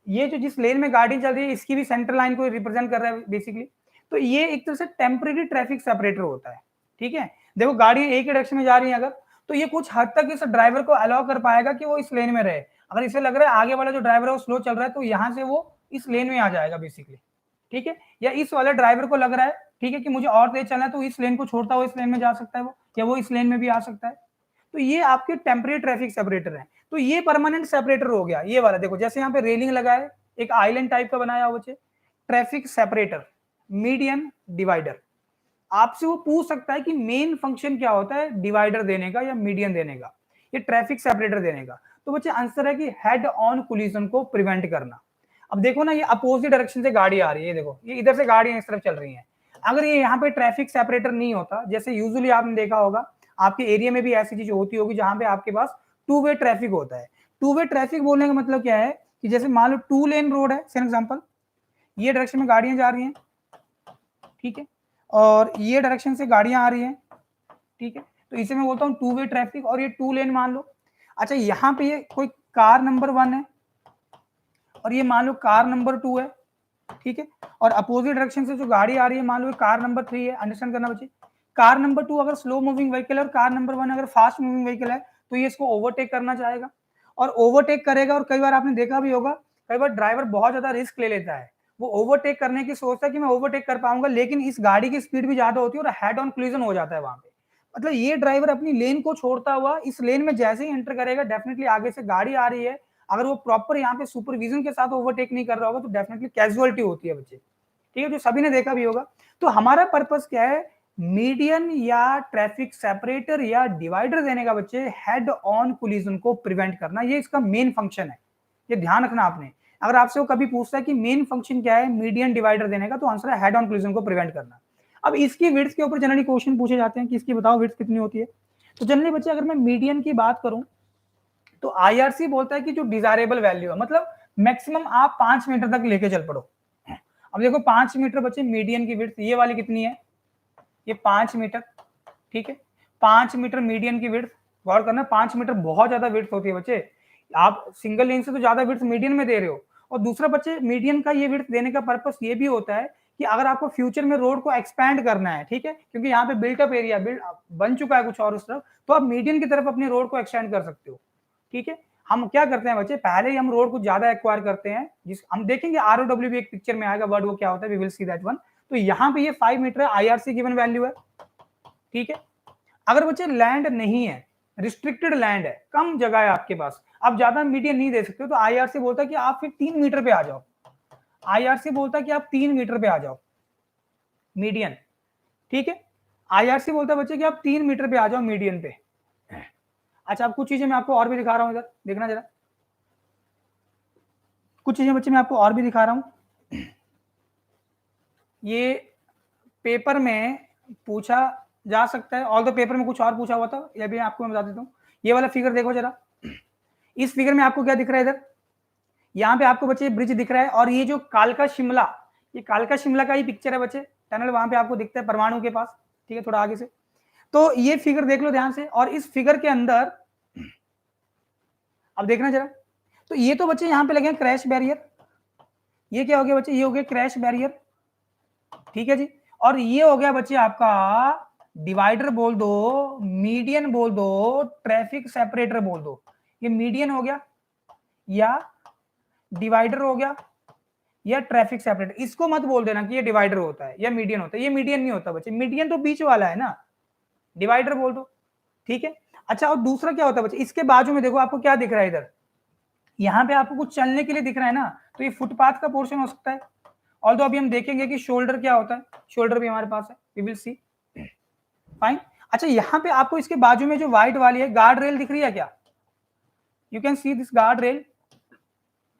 ये जो जिस लेन में गाड़ी चल रही है इसकी भी सेंटर लाइन को रिप्रेजेंट कर रहा है बेसिकली, तो ये एक तरह से टेम्परेरी ट्रैफिक सेपरेटर होता है। ठीक है, देखो गाड़ी एक ही डायरेक्शन में जा रही है अगर, तो ये कुछ हद तक इस ड्राइवर को अलाउ कर पाएगा कि वो इस लेन में रहे। अगर इसे लग रहा है आगे वाला जो ड्राइवर है वो स्लो चल रहा है तो यहां से वो इस लेन में आ जाएगा बेसिकली। ठीक है, या इस वाले ड्राइवर को लग रहा है, ठीक है, कि मुझे और तेज चलना है तो इस लेन को छोड़ता हुआ इस लेन में जा सकता है वो, या वो इस लेन में भी आ सकता है। तो ये आपके टेम्परेरी ट्रैफिक सेपरेटर है। तो ये परमानेंट सेपरेटर हो गया, ये वाला देखो, जैसे यहाँ पे रेलिंग लगा है, एक आइलैंड टाइप का बनाया हुआ है, ट्रैफिक सेपरेटर, मीडियन डिवाइडर। आपसे वो पूछ सकता है कि मेन फंक्शन क्या होता है डिवाइडर देने का या मीडियन देने का, ये ट्रैफिक सेपरेटर देने का। तो बच्चे आंसर है कि हेड ऑन कोलिजन को प्रिवेंट करना। अब देखो ना, ये अपोजिट डायरेक्शन से गाड़ी आ रही है, देखो ये इधर से गाड़ियां इस तरफ चल रही हैं। अगर ये यहाँ पे ट्रैफिक सेपरेटर नहीं होता, जैसे यूजुअली आपने देखा होगा आपके एरिया में भी ऐसी चीज होती होगी जहां पे आपके पास 2 वे ट्रैफिक होता है। 2 वे ट्रैफिक बोलने का मतलब क्या है कि जैसे मान लो 2 लेन रोड है फॉर एग्जांपल, ये डायरेक्शन में गाड़ियां जा रही हैं, ठीक है, और ये डायरेक्शन से गाड़ियां आ रही हैं, ठीक है, तो इसे मैं बोलता हूँ 2 वे ट्रैफिक, और ये 2 लेन मान लो। अच्छा, यहाँ पे ये कोई कार नंबर 1 है और ये मान लो कार नंबर 2 है, ठीक है, और अपोजिट डायरेक्शन से जो गाड़ी आ रही है मान लो कार नंबर 3 है। अंडरस्टैंड करना बच्चे, कार नंबर 2 अगर स्लो मूविंग व्हीकल है और कार नंबर 1 अगर फास्ट मूविंग व्हीकल है तो ये इसको ओवरटेक करना चाहेगा और ओवरटेक करेगा। और कई बार आपने देखा भी होगा, कई बार ड्राइवर बहुत ज्यादा रिस्क ले लेता है, वो ओवरटेक करने की सोचता है कि मैं ओवरटेक कर पाऊंगा, लेकिन इस गाड़ी की स्पीड भी ज्यादा होती है और हेड ऑन कोलिजन हो जाता है वहां पे। मतलब ये ड्राइवर अपनी लेन को छोड़ता हुआ इस लेन में जैसे ही एंटर करेगा, डेफिनेटली आगे से गाड़ी आ रही है, अगर वो प्रॉपर यहाँ पे सुपरविजन के साथ ओवरटेक नहीं कर रहा होगा तो डेफिनेटली कैजुअलिटी होती है बच्चे। ठीक है, जो सभी ने देखा भी होगा। तो हमारा पर्पस क्या है, मीडियन या ट्रैफिक सेपरेटर या डिवाइडर देने का बच्चे, हेड ऑन कोलिजन को प्रिवेंट करना, ये इसका मेन फंक्शन है, ये ध्यान रखना आपने। अगर आपसे वो कभी पूछता है कि मेन फंक्शन क्या है मीडियन डिवाइडर देने का, तो आंसर है हेड ऑन कोलिजन को प्रिवेंट करना। अब इसकी विड्थ के ऊपर जनरली क्वेश्चन पूछे जाते हैं कि इसकी बताओ विड्थ कितनी होती है। तो जनरली बच्चे अगर मैं मीडियन की बात करूं तो IRC बोलता है कि जो डिजायरेबल वैल्यू है, मतलब मैक्सिमम आप 5 मीटर तक लेके चल पड़ो। अब देखो 5 मीटर बच्चे मीडियन की विड्थ, ये वाली कितनी है, ये 5 मीटर, ठीक है। 5 मीटर मीडियन की विड्थ, गौर करना 5 मीटर बहुत ज्यादा विड्थ होती है बच्चे, आप सिंगल लेन से तो ज्यादा विड्थ मीडियन में दे रहे हो। और दूसरा बच्चे मीडियन का ये विड्थ देने का पर्पस ये भी होता है कि अगर आपको फ्यूचर में रोड को एक्सपैंड करना है, ठीक है, क्योंकि यहाँ पे बिल्टअप एरिया बन चुका है कुछ और उस तरफ, तो आप मीडियन की तरफ अपनी रोड को एक्सटेंड कर सकते हो, ठीक है। हम क्या करते हैं बच्चे, पहले ही हम रोड को ज्यादा एक्वायर करते हैं, जिस हम देखेंगे ROW भी एक पिक्चर में आएगा, वर्ड वो क्या होता है, we will see that one. तो यहाँ पे ये 5 मीटर IRC गिवन वैल्यू है, ठीक है। अगर बच्चे लैंड नहीं है, रिस्ट्रिक्टेड लैंड है, कम जगह है आपके पास, आप ज्यादा मीडियन नहीं दे सकते हो, तो IRC बोलता है कि आप फिर 3 मीटर पे आ जाओ। IRC बोलता है कि आप 3 मीटर पे आ जाओ मीडियन, ठीक है। IRC बोलता है बच्चे कि आप 3 मीटर पे आ जाओ मीडियन पे। अच्छा, अब कुछ चीजें मैं आपको और भी दिखा रहा हूं, इधर देखना जरा, कुछ चीजें बच्चे मैं आपको और भी दिखा रहा हूं। ये पेपर में पूछा जा सकता है, ऑल द पेपर में कुछ और पूछा हुआ था, ये भी आपको मैं बता देता हूँ। ये वाला फिगर देखो जरा, इस फिगर में आपको क्या दिख रहा है, इधर यहाँ पे आपको बच्चे ब्रिज दिख रहा है, और ये जो कालका शिमला, ये कालका शिमला का ही पिक्चर है बच्चे, टनल वहां पे आपको दिखता है परमाणु के पास, ठीक है, थोड़ा आगे से। तो ये फिगर देख लो ध्यान से, और इस फिगर के अंदर अब देखना जरा, तो ये तो बच्चे यहाँ पे लगे हैं क्रैश बैरियर, ये क्या हो गया बच्चे, ये हो गया क्रैश बैरियर, ठीक है जी। और ये हो गया बच्चे आपका डिवाइडर बोल दो, मीडियन बोल दो, ट्रैफिक सेपरेटर बोल दो। ये मीडियन हो गया या डिवाइडर हो गया या ट्रैफिक सेपरेटर। इसको मत बोल देना कि ये डिवाइडर होता है या मीडियन होता है, ये मीडियन नहीं होता बच्चे, मीडियन तो बीच वाला है ना, डिवाइडर बोल दो, ठीक है। अच्छा, और दूसरा क्या होता है बच्चे, इसके बाजू में देखो आपको क्या दिख रहा है, इधर यहाँ पे आपको कुछ चलने के लिए दिख रहा है ना, तो ये फुटपाथ का पोर्शन हो सकता है। और तो अभी हम देखेंगे कि शोल्डर क्या होता है, शोल्डर भी हमारे पास है, वी विल सी, फाइन। अच्छा, यहाँ पे आपको इसके बाजू में जो व्हाइट वाली है गार्ड रेल दिख रही है क्या, you can see this guard rail,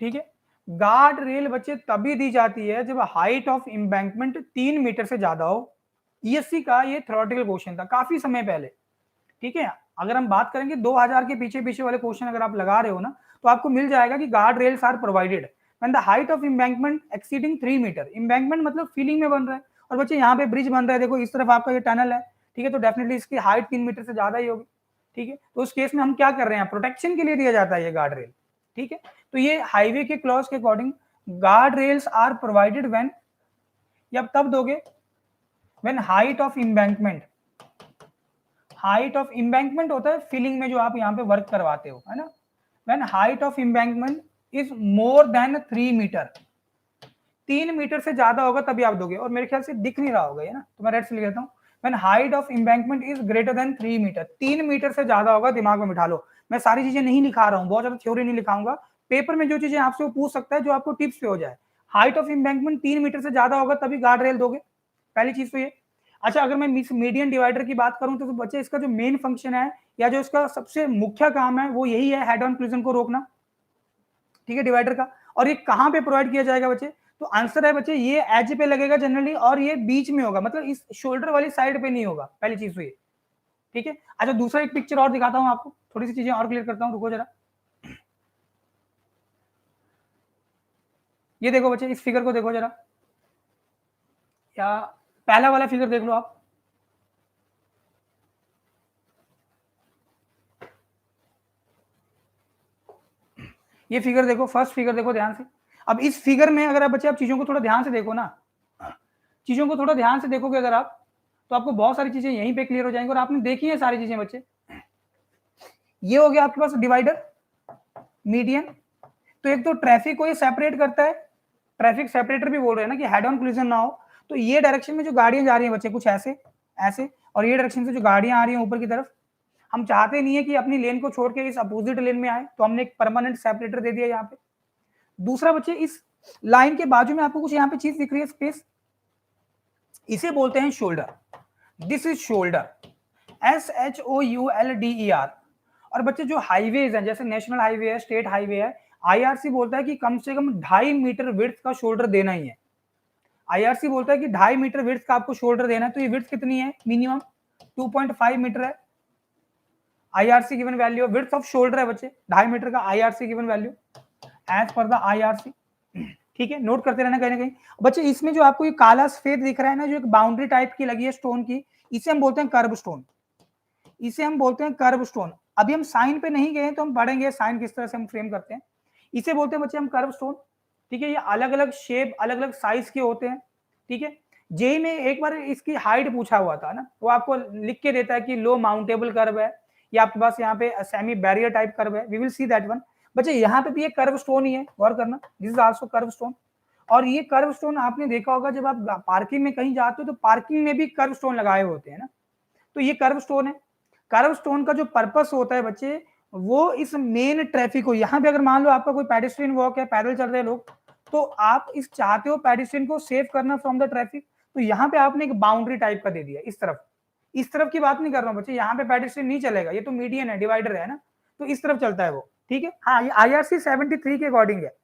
ठीक है। गार्ड रेल बच्चे तभी दी जाती है जब हाइट ऑफ एम्बैंकमेंट 3 मीटर से ज्यादा हो। ESC का ये थ्योरेटिकल क्वेश्चन था काफी समय पहले, ठीक है। अगर हम बात करेंगे 2000 के पीछे पीछे वाले क्वेश्चन अगर आप लगा रहे हो ना, तो आपको मिल जाएगा कि guard rails are provided when the height of embankment exceeding 3 metre. Embankment मतलब फीलिंग में बन रहा है, और बच्चे यहाँ पे ब्रिज बन रहा है, देखो इस तरफ आपका ये टनल है, ठीक है, तो डेफिनेटली इसकी हाइट 3 मीटर से ज्यादा ही होगी, ठीक है। तो उस केस में हम क्या कर रहे हैं, प्रोटेक्शन के लिए दिया जाता है ये गार्ड रेल, ठीक है। तो ये हाईवे के क्लॉज के according guard rails are provided when, या तब दोगे when height of embankment, height of embankment होता है फिलिंग में जो आप यहाँ पे वर्क करवाते हो, है ना, when height of embankment is more than 3 metre, 3 metre से ज्यादा होगा तभी आप दोगे। और मेरे ख्याल से दिख नहीं रहा होगा ये ना, तो मैं रेड से लिख देता हूँ, when height of embankment is greater than 3 metre, 3 metre से ज्यादा होगा, दिमाग में बिठा लो। मैं सारी चीजें नहीं लिखा रहा हूँ, बहुत ज्यादा थ्योरी नहीं लिखाऊंगा, पेपर में जो चीजें आपसे वो पूछ सकता है जो आपको टिप्स पे हो जाए। हाइट ऑफ एम्बैंकमेंट 3 मीटर से ज्यादा होगा तभी गार्ड रेल दोगे, पहली चीज तो ये। अच्छा, अगर मैं मीडियन डिवाइडर की बात करूं तो बच्चे इसका जो मेन फंक्शन है या जो इसका सबसे मुख्य काम है वो यही है, हेड ऑन कोलिजन को रोकना, ठीक है, डिवाइडर का। और ये कहां पे प्रोवाइड किया जाएगा बच्चे, तो आंसर है बच्चे ये एज पे लगेगा जनरली, और ये बीच में होगा, मतलब इस शोल्डर वाली साइड पे नहीं होगा, पहली चीज तो ये, ठीक है। अच्छा, दूसरा एक पिक्चर और दिखाता हूं आपको, थोड़ी सी चीजें और क्लियर करता हूं, रुको जरा। ये देखो बच्चे, इस फिगर को देखो जरा, या पहला वाला फिगर देख लो आप, ये फिगर देखो, फर्स्ट फिगर देखो ध्यान से। अब इस फिगर में अगर आप बच्चे आप चीजों को थोड़ा ध्यान से देखो ना, चीजों को थोड़ा ध्यान से देखोगे अगर आप, तो आपको बहुत सारी चीजें यहीं पे क्लियर हो जाएंगी, और आपने देखी है सारी चीजें बच्चे। ये हो गया आपके पास डिवाइडर, मीडियन, तो एक तो ट्रैफिक को ये सेपरेट करता है, ट्रैफिक सेपरेटर भी बोल रहे हैं ना कि हेड ऑन कोलिजन ना हो। तो ये डायरेक्शन में जो गाड़ियां जा रही हैं बच्चे कुछ ऐसे ऐसे, और ये डायरेक्शन से जो गाड़ियां आ रही हैं ऊपर की तरफ, हम चाहते नहीं है कि अपनी लेन को छोड़ के इस अपोजिट लेन में आए, तो हमने एक परमानेंट सेपरेटर दे दिया यहाँ पे। दूसरा बच्चे, इस लाइन के बाजू में आपको कुछ यहाँ पे चीज दिख रही है, स्पेस, इसे बोलते हैं shoulder, this is shoulder, SHOULDER। और बच्चे जो हाईवेज हैं, जैसे नेशनल हाईवे है, स्टेट हाईवे है, IRC बोलता है कि कम से कम 2.5 मीटर विड्थ का शोल्डर देना ही है। आईआरसी बोलता है कि 2.5 मीटर विड्थ का आपको शोल्डर देना है, तो ये विड्थ कितनी है, मिनिमम 2.5 मीटर है। IRC given value, width of shoulder है बच्चे 2.5 मीटर का, IRC given value as per the IRC. ठीक है, नोट करते रहना कहीं ना कहीं बच्चे। इसमें जो आपको ये काला सफेद दिख रहा है ना, जो एक बाउंड्री टाइप की लगी है स्टोन की, इसे हम बोलते हैं कर्व स्टोन, इसे हम बोलते हैं कर्व स्टोन। अभी हम साइन पे नहीं गए तो हम पढ़ेंगे साइन किस तरह से हम फ्रेम करते हैं। इसे बोलते हैं बच्चे हम कर्व स्टोन। ठीक है, ये अलग अलग शेप, अलग अलग साइज के होते हैं। ठीक है, जेई में एक बार इसकी हाइट पूछा हुआ था ना, वो आपको लिख के देता है कि लो माउंटेबल कर्व है, या आपके पास यहाँ पे सेमी बैरियर टाइप कर्व है, we will see that one. बच्चे यहाँ पे भी एक कर्व स्टोन ही है, गौर करना, this is also curve stone. और ये कर्व स्टोन आपने देखा होगा जब आप पार्किंग में कहीं जाते हो तो पार्किंग में भी कर्व स्टोन लगाए होते हैं ना, तो ये कर्व स्टोन है। कर्व स्टोन का जो पर्पस होता है बच्चे, वो इस मेन ट्रैफिक को, यहाँ पे अगर मान लो आपका कोई पेडेस्ट्रियन वॉक है, पैदल चल रहे हैं लोग, तो आप इस चाहते हो पेडेस्ट्रियन को सेव करना फ्रॉम द ट्रैफिक, तो यहाँ पे आपने एक बाउंड्री टाइप का दे दिया इस तरफ की बात नहीं कर रहा हूँ बच्चे, यहाँ पे पेडेस्ट्रियन नहीं चलेगा, ये तो मीडियन है, डिवाइडर है ना, तो इस तरफ चलता है वो। ठीक है, हाँ, ये IRC 73 के अकॉर्डिंग है।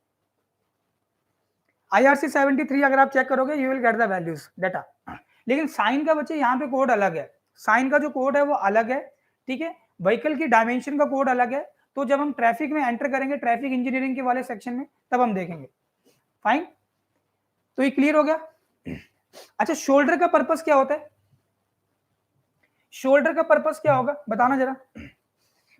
IRC 73 अगर आप चेक करोगे you will get the values data. लेकिन साइन का बच्चे यहाँ पे कोड अलग है, साइन का जो कोड है वो अलग है। ठीक है, व्हीकल की डायमेंशन का कोड अलग है, तो जब हम ट्रैफिक में एंटर करेंगे, ट्रैफिक इंजीनियरिंग के वाले सेक्शन में, तब हम देखेंगे। फाइन, तो ये क्लियर हो गया। अच्छा, शोल्डर का पर्पस क्या होता है, शोल्डर का पर्पस क्या होगा बताना जरा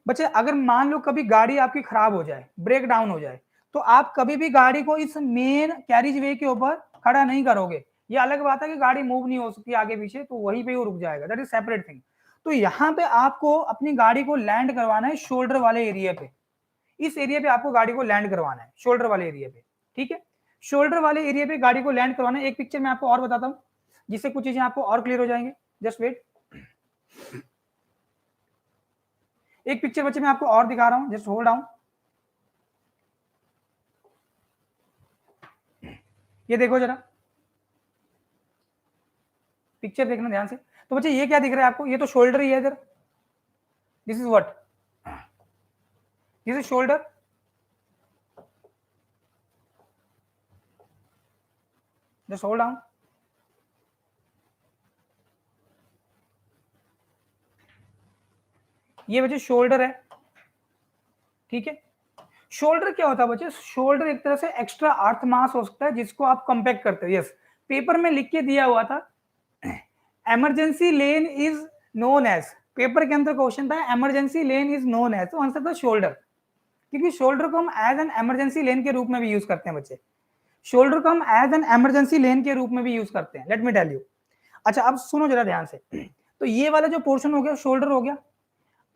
बच्चे। अगर मान लो कभी गाड़ी आपकी खराब हो जाए, ब्रेक डाउन हो जाए, तो आप कभी भी गाड़ी को इस मेन कैरिज वे के ऊपर खड़ा नहीं करोगे। ये अलग बात है कि गाड़ी मूव नहीं हो सकती आगे पीछे, तो वहीं पे वो रुक जाएगा, दैट इज सेपरेट थिंग। तो यहाँ पे आपको अपनी गाड़ी को लैंड करवाना है शोल्डर वाले एरिया पे, इस एरिया पे आपको गाड़ी को लैंड करवाना है, शोल्डर वाले एरिया पे। ठीक है, शोल्डर वाले एरिया पे गाड़ी को लैंड करवाना है। एक पिक्चर में आपको और बताता हूँ, जिससे कुछ चीजें आपको और क्लियर हो जाएंगे, जस्ट वेट। एक पिक्चर बच्चे मैं आपको और दिखा रहा हूं, जस्ट होल्ड डाउन। ये देखो जरा, पिक्चर देखना ध्यान से। तो बच्चे ये क्या दिख रहा है आपको, ये तो शोल्डर ही है इधर, this is what, this is shoulder. Just hold down. ये बच्चे शोल्डर है। ठीक है, शोल्डर क्या होता है बच्चे, शोल्डर एक तरह से एक्स्ट्रा अर्थ मास हो सकता है जिसको आप कंपैक्ट करते हो। यस, पेपर में लिख के दिया हुआ था, emergency lane is known as, paper के अंदर क्वेश्चन था emergency lane is known as, तो आंसर था शोल्डर, क्योंकि शोल्डर को हम एज एन इमरजेंसी लेन के रूप में भी यूज करते हैं बच्चे, शोल्डर को हम एज एन इमरजेंसी लेन के रूप में भी यूज करते हैं, लेट मी टेल यू। अच्छा, अब सुनो जरा ध्यान से, तो ये वाला जो पोर्शन हो गया शोल्डर हो गया।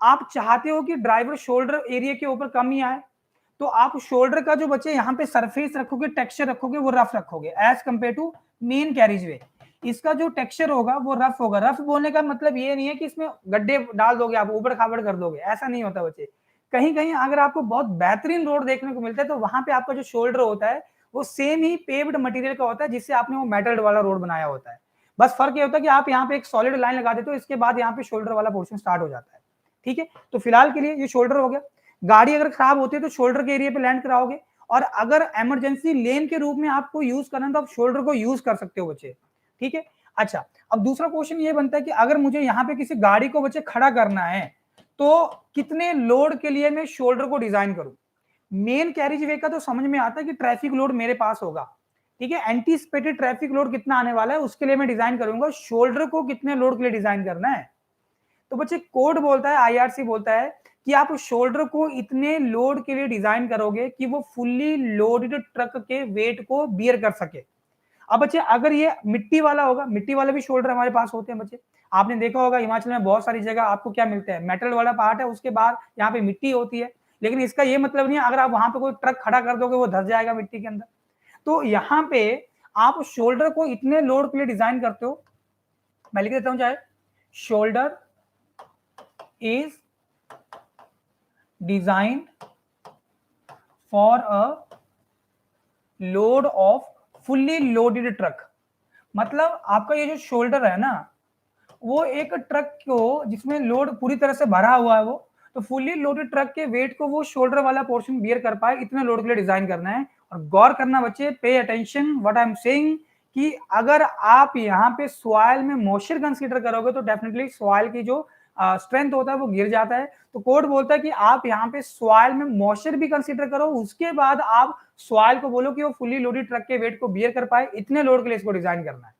आप चाहते हो कि ड्राइवर शोल्डर एरिया के ऊपर कम ही आए, तो आप शोल्डर का जो बच्चे यहाँ पे सरफेस रखोगे, टेक्सचर रखोगे, वो रफ रखोगे as compare to main carriage way. इसका जो टेक्सचर होगा वो रफ होगा। रफ बोलने का मतलब ये नहीं है कि इसमें गड्ढे डाल दोगे, आप ऊबड़ खाबड़ कर दोगे, ऐसा नहीं होता बच्चे। कहीं कहीं अगर आपको बहुत बेहतरीन रोड देखने को मिलता है, तो वहां पे आपका जो शोल्डर होता है वो सेम ही पेव्ड मटेरियल का होता है, जिससे आपने वो मेटल वाला रोड बनाया होता है। बस फर्क ये होता है कि आप यहाँ पे एक सॉलिड लाइन लगा देते हो, इसके बाद यहाँ पे शोल्डर वाला पोर्शन स्टार्ट हो जाता है। ठीक है, तो फिलहाल के लिए ये शोल्डर हो गया। गाड़ी अगर खराब होती है तो शोल्डर के एरिया पे लैंड कराओगे, और अगर इमरजेंसी लेन के रूप में आपको यूज करना है तो आप शोल्डर को यूज कर सकते हो बच्चे। ठीक है, अच्छा, अब दूसरा क्वेश्चन ये बनता है कि अगर मुझे यहाँ पे किसी गाड़ी को बच्चे खड़ा करना है, तो कितने लोड के लिए मैं शोल्डर को डिजाइन करूं। मेन कैरिज वे का तो समझ में आता है कि ट्रैफिक लोड मेरे पास होगा। ठीक है, एंटीसिपेटेड ट्रैफिक लोड कितना आने वाला है उसके लिए मैं डिजाइन करूंगा, शोल्डर को कितने लोड के लिए डिजाइन करना है। तो बच्चे कोड बोलता है, आईआरसी बोलता है कि आप शोल्डर को इतने लोड के लिए डिजाइन करोगे कि वो फुल्ली लोडेड ट्रक के वेट को बियर कर सके। अब बच्चे अगर ये मिट्टी वाला होगा, मिट्टी वाले भी शोल्डर हमारे पास होते हैं बच्चे, आपने देखा होगा हिमाचल में बहुत सारी जगह आपको क्या मिलता है, मेटल वाला पार्ट है, उसके बाद यहाँ पे मिट्टी होती है। लेकिन इसका ये मतलब नहीं है अगर आप वहां पे कोई ट्रक खड़ा कर दोगे वो धस जाएगा मिट्टी के अंदर। तो यहाँ पे आप शोल्डर को इतने लोड के लिए डिजाइन करते हो, मैं लिख देता हूं चाहे, shoulder is designed for a load of fully loaded truck। मतलब आपका ये जो शोल्डर है ना, वो एक ट्रक को जिसमें लोड पूरी तरह से भरा हुआ है, वो तो फुल्ली लोडेड ट्रक के वेट को वो शोल्डर वाला पोर्शन बियर कर पाए, इतने लोड के लिए डिजाइन करना है। और गौर करना बच्चे, pay attention what I am saying, कि अगर आप यहाँ पे सॉइल में मॉइस्चर कंसीडर करोगे तो डेफिनेटली सॉइल की जो स्ट्रेंथ होता है वो गिर जाता है। तो कोड बोलता है कि आप यहाँ पे सॉइल में मॉइस्चर भी कंसीडर करो, उसके बाद आप सॉइल को बोलो कि वो फुली लोडेड ट्रक के वेट को बियर कर पाए, इतने लोड के लिए इसको डिजाइन करना है,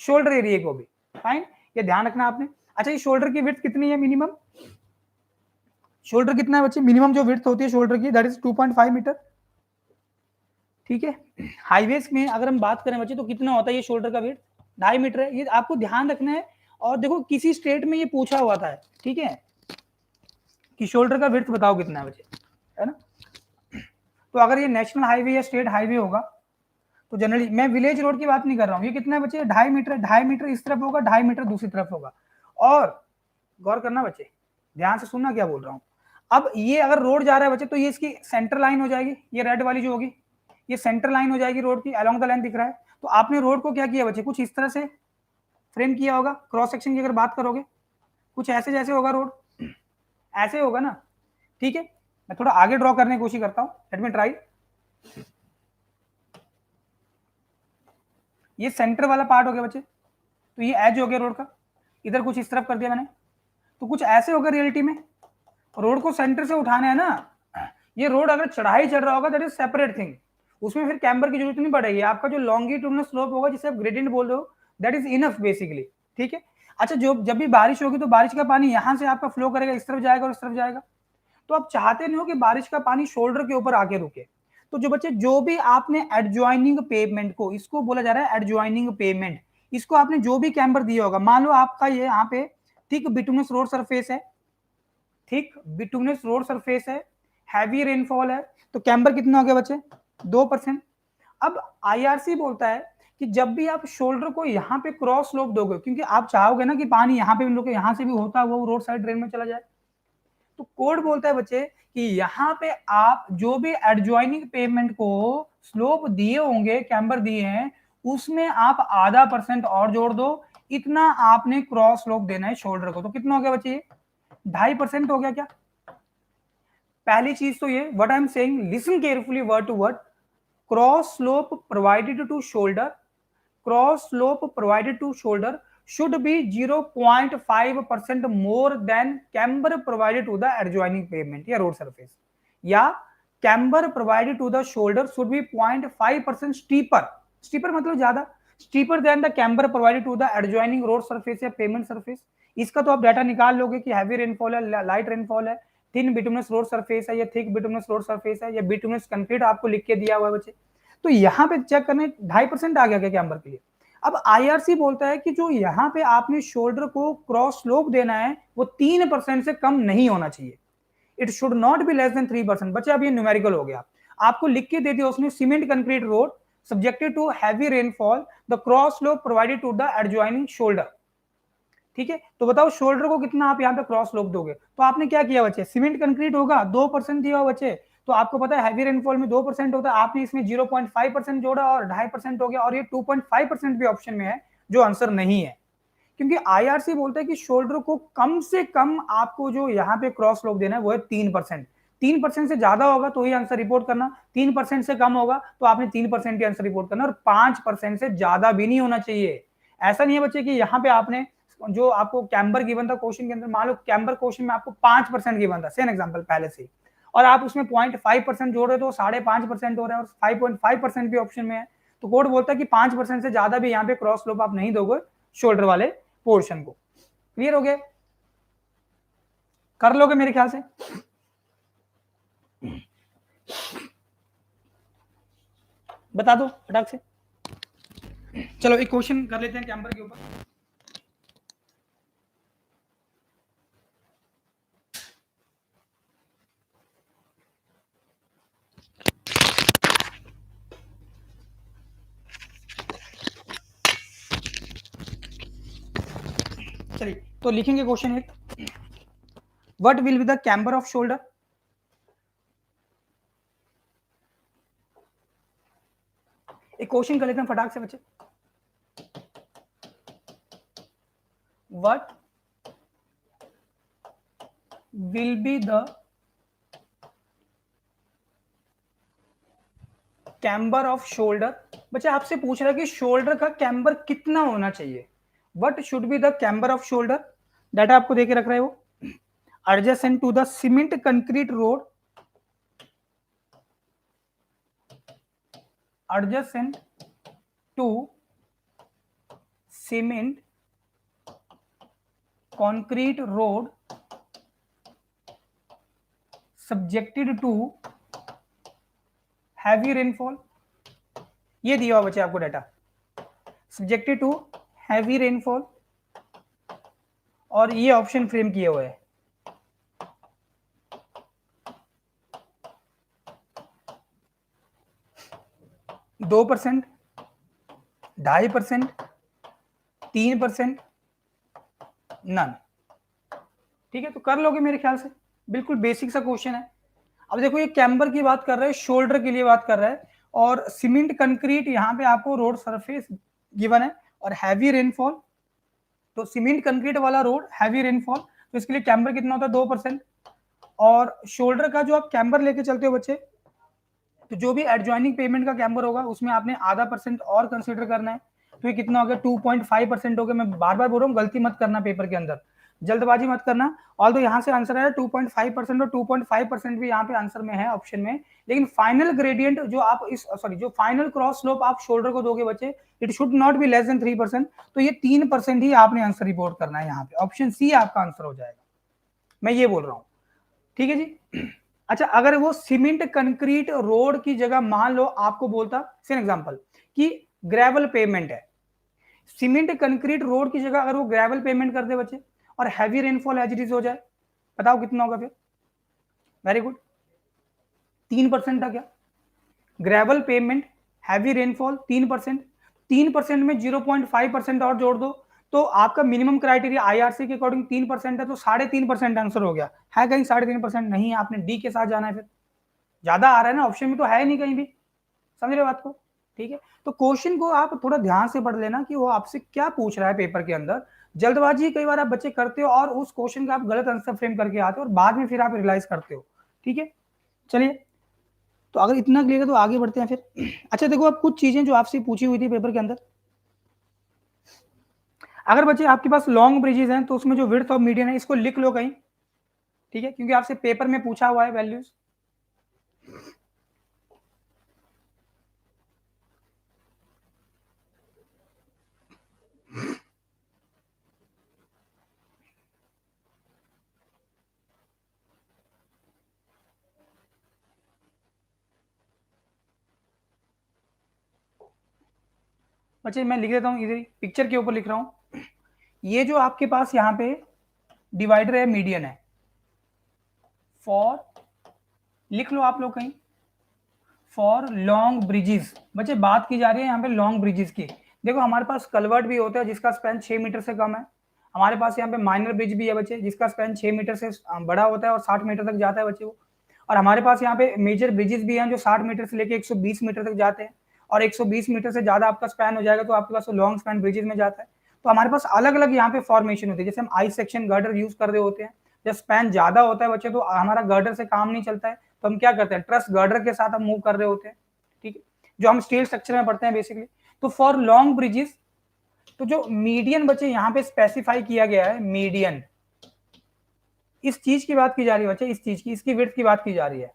शोल्डर एरिया को भी। फाइन, ये ध्यान रखना आपने। अच्छा, ये शोल्डर की विड्थ कितनी है मिनिमम? शोल्डर कितना है बच्चे? मिनिमम जो विड्थ होती है शोल्डर की दैट इज 2.5 मीटर। ठीक है, हाईवेज में अगर हम बात करें बच्चे तो कितना होता है ये शोल्डर का वेट? 2.5 मीटर है। ये आपको ध्यान रखना है। और देखो किसी स्टेट में ये पूछा हुआ था, ठीक है, कि शोल्डर का विड्थ बताओ कितना है बच्चे, है ना। तो अगर ये नेशनल हाईवे या स्टेट हाईवे होगा तो जनरली, मैं विलेज रोड की बात नहीं कर रहा हूँ, ये कितना है बच्चे? 2.5 मीटर। 2.5 मीटर इस तरफ होगा, 2.5 मीटर दूसरी तरफ होगा। और गौर करना बच्चे, ध्यान से सुनना क्या बोल रहा हूँ। अब ये अगर रोड जा रहा है बच्चे तो ये इसकी सेंटर लाइन हो जाएगी, ये रेड वाली जो होगी ये सेंटर लाइन हो जाएगी रोड की, अलोंग द लाइन दिख रहा है। तो आपने रोड को क्या किया बच्चे? कुछ इस तरह से फ्रेम किया होगा। क्रॉस सेक्शन की अगर बात करोगे कुछ ऐसे जैसे होगा रोड, ऐसे होगा ना। ठीक है, मैं थोड़ा आगे ड्रॉ करने की कोशिश करता हूं, लेट मी ट्राई। ये सेंटर वाला पार्ट हो गया बच्चे, तो ये एज हो गया रोड का, इधर कुछ इस तरफ कर दिया मैंने, तो कुछ ऐसे होगा रियलिटी में। रोड को सेंटर से उठाना है ना, ये रोड अगर चढ़ाई चढ़ रहा होगा दैट इज सेपरेट थिंग, उसमें फिर कैम्बर की जरूरत नहीं पड़ेगी। आपका जो लॉन्गिट्यूडनल स्लोप होगा जिसे आप ग्रेडियंट बोल रहे हो दैट इज इनफ बेसिकली। ठीक है। अच्छा, जो जब भी बारिश होगी तो बारिश का पानी यहां से आपका फ्लो करेगा, इस तरफ जाएगा और इस तरफ जाएगा। तो आप चाहते नहीं हो कि बारिश का पानी शोल्डर के ऊपर आके रुके। तो जो बच्चे, जो भी आपने एडजॉइनिंग पेवमेंट को, इसको बोला जा रहा है एडजॉइनिंग पेवमेंट, इसको आपने जो भी कैम्बर दिया होगा, मान लो आपका ये यहाँ पे थिक बिटुमिनस रोड सरफेस है, थिक बिटुमिनस रोड सरफेस है, हैवी रेनफॉल है, तो कैम्बर कितना हो गया बच्चे? 2%। अब आईआरसी बोलता है कि जब भी आप शोल्डर को यहाँ पे क्रॉस स्लोप दोगे, क्योंकि आप चाहोगे ना कि पानी यहाँ पे लोग यहाँ से भी होता है वो रोड साइड ड्रेन में चला जाए, तो कोड बोलता है बच्चे कि यहाँ पे आप जो भी एडजॉइनिंग पेमेंट को स्लोप दिए होंगे, कैम्बर दिए हैं, उसमें आप आधा % और जोड़ दो, इतना आपने क्रॉस स्लोप देना है शोल्डर को। तो कितना हो गया बच्चे? 2.5% हो गया क्या? पहली चीज तो ये, what I am saying, listen carefully word to word. Cross slope provided to shoulder, cross slope provided to shoulder should be 0.5% more than camber provided to the adjoining pavement या road surface, या camber provided to the shoulder should be 0.5% steeper, steeper मतलब ज्यादा, steeper than the camber provided to the adjoining road surface या pavement surface। इसका तो आप data निकाल लोगे कि हैवी रेनफॉल है, लाइट रेनफॉल है, थिन बिटुमिनस रोड सरफेस है या थिक बिटुमिनस रोड सरफेस है या बिटुमिनस कंक्रीट आपको लिख के दिया हुआ है बच्चे। तो यहाँ पे चेक करने 2.5% आ गया क्या कैम्बर के लिए। अब आईआरसी बोलता है कि जो यहाँ पे आपने शोल्डर को क्रॉस स्लोप देना है वो 3% से कम नहीं होना चाहिए। It should not be less than 3%। बच्चे अब ये न्यूमेरिकल हो गया, आपको लिख के दे दिया उसने, cement concrete road subjected to heavy rainfall, the cross slope provided to the adjoining shoulder. ठीक है, तो बताओ शोल्डर को कितना आप यहाँ पे क्रॉस स्लोप दोगे। तो आपने क्या किया बच्चे, सीमेंट कंक्रीट होगा 2% दिया हो बच्चे, तो आपको पता है हैवी रेनफॉल में 2% होता है, आपने इसमें 0.5% जोड़ा और 2.5% हो गया, और ये 2.5% भी ऑप्शन में है जो आंसर नहीं है। क्योंकि आईआरसी बोलता है कि शोल्डर को कम से कम आपको जो यहाँ पे क्रॉस स्लोप देना है वो है 3%। 3% से ज्यादा होगा तो ही आंसर रिपोर्ट करना, 3% से कम होगा तो आपने 3% ही आंसर रिपोर्ट करना, और 5% से ज्यादा भी नहीं होना चाहिए। ऐसा नहीं है बच्चे कि यहाँ पे आपने जो आपको कैम्बर गिवन था क्वेश्चन के अंदर, मान लो कैम्बर क्वेश्चन में आपको 5% गिवन था, सेम एग्जांपल पहले से, और आप उसमें 0.5% जोड़ रहे तो 5.5% हो रहा है, और 5.5% भी ऑप्शन में है। तो कोड बोलता है कि 5% से ज्यादा भी यहाँ पे क्रॉस स्लोप आप नहीं दोगे शोल्डर वाले पोर्शन को। क्लियर हो गया? कर लोगे मेरे ख्याल से। बता दो फटाक से। चलो एक क्वेश्चन कर लेते हैं कैम्बर के ऊपर। चलिए तो लिखेंगे क्वेश्चन एक, what will be the camber off shoulder. एक क्वेश्चन कर लेते हैं फटाक से बच्चे, what will be the camber off shoulder, बच्चा आपसे पूछ रहा है कि शोल्डर का कैम्बर कितना होना चाहिए, what should be the camber off shoulder, data आपको देके रख रहा है वो, adjacent to the cement concrete road, adjacent to cement concrete road subjected to heavy rainfall, ये दिया हुआ बच्चे आपको data, subjected to heavy rainfall, और ये ऑप्शन फ्रेम किए हुए हैं। 2%, 2.5%, 3%, नन। ठीक है, तो कर लोगे मेरे ख्याल से, बिल्कुल बेसिक सा क्वेश्चन है। अब देखो ये कैम्बर की बात कर रहा है, शोल्डर के लिए बात कर रहा है, और सीमेंट कंक्रीट यहाँ पे आपको रोड सरफेस गिवन है, और हैवी रेनफॉल, तो सीमेंट कंक्रीट वाला रोड हैवी रेनफॉल, तो इसके लिए कैम्बर कितना होता है 2%, और शोल्डर का जो आप कैम्बर लेके चलते हो बच्चे, तो जो भी एडजॉइनिंग पेमेंट का कैम्बर होगा उसमें आपने आधा % और कंसीडर करना है, तो ये कितना हो गया 2.5% हो गया। मैं बार बार बोल रहा हूँ, गलती मत करना पेपर के अंदर, जल्दबाजी मत करना। ऑल तो यहाँ से आंसर आया 2.5%, और 2.5% भी यहाँ पे आंसर में है ऑप्शन में, लेकिन फाइनल ग्रेडियंट जो आप जो फाइनल क्रॉस स्लोप आप शोल्डर को दोगे बच्चे, it should not be less than 3%, तो ये 3% ही आपने आंसर रिपोर्ट करना है यहाँ पे, ऑप्शन सी आपका आंसर हो जाएगा, मैं ये बोल रहा हूँ। ठीक है जी। अच्छा, अगर वो सीमेंट कंक्रीट रोड की जगह मान लो आपको बोलता, सेम एग्जांपल, कि ग्रेवल पेमेंट है, सीमेंट कंक्रीट रोड की जगह अगर वो ग्रेवल पेमेंट कर दे बच्चे, और heavy rainfall as it is हो जाए, बताओ कितना होगा फिर? वेरी गुड, 3% था क्या? ग्रेवल पेमेंट, हैवी रेनफॉल 3%, 3% में 0.5% और जोड़ दो, तो आपका मिनिमम क्राइटेरिया आईआरसी के अकॉर्डिंग 3% है, तो 3.5% आंसर हो गया है। कहीं 3.5% नहीं है, आपने डी के साथ जाना है, फिर ज्यादा आ रहा है ना ऑप्शन में, तो है नहीं कहीं भी, समझ रहे बात को? ठीक है, तो क्वेश्चन को आप थोड़ा ध्यान से पढ़ लेना कि वो आपसे क्या पूछ रहा है पेपर के अंदर। जल्दबाजी कई बार आप बच्चे करते हो और उस क्वेश्चन का आप गलत आंसर फ्रेम करके आते हो, और बाद में फिर आप रियलाइज करते हो। ठीक है, चलिए, तो अगर इतना क्लियर है तो आगे बढ़ते हैं फिर। अच्छा देखो, अब कुछ चीजें जो आपसे पूछी हुई थी पेपर के अंदर, अगर बच्चे आपके पास लॉन्ग ब्रिजेस हैं तो उसमें जो विड्थ ऑफ मीडियन है इसको लिख लो कहीं, ठीक है, क्योंकि आपसे पेपर में पूछा हुआ है वैल्यूज। बच्चे मैं लिख देता हूँ, इधर पिक्चर के ऊपर लिख रहा हूँ, ये जो आपके पास यहाँ पे डिवाइडर है, मीडियन है, फॉर, लिख लो आप लोग कहीं, फॉर लॉन्ग ब्रिजेस। बच्चे बात की जा रही है यहाँ पे लॉन्ग ब्रिजेस की। देखो हमारे पास कलवर्ट भी होता है जिसका स्पैन 6 मीटर से कम है, हमारे पास यहाँ पे माइनर ब्रिज भी है बच्चे जिसका स्पैन 6 मीटर से बड़ा होता है और 60 मीटर तक जाता है बच्चे वो, और हमारे पास यहाँ पे मेजर ब्रिजेस भी हैं जो 60 मीटर से लेके 120 मीटर तक जाते हैं, और 120 मीटर से ज्यादा आपका स्पैन हो जाएगा तो आपके पास लॉन्ग स्पैन ब्रिजेस में जाता है। तो हमारे पास अलग अलग यहाँ पे फॉर्मेशन होती है, जैसे हम आई सेक्शन गर्डर यूज कर रहे होते हैं, जब स्पैन ज्यादा होता है बच्चे तो हमारा गर्डर से काम नहीं चलता है, तो हम क्या करते हैं, ट्रस गर्डर के साथ हम मूव कर रहे होते हैं। ठीक है, जो हम स्टील स्ट्रक्चर में पढ़ते हैं बेसिकली। तो फॉर लॉन्ग ब्रिजेस, तो जो मीडियन बच्चे यहाँ पे स्पेसिफाई किया गया है, मीडियन, इस चीज की बात की जा रही है बच्चे, इस चीज की, इसकी विड्थ की बात की जा रही है।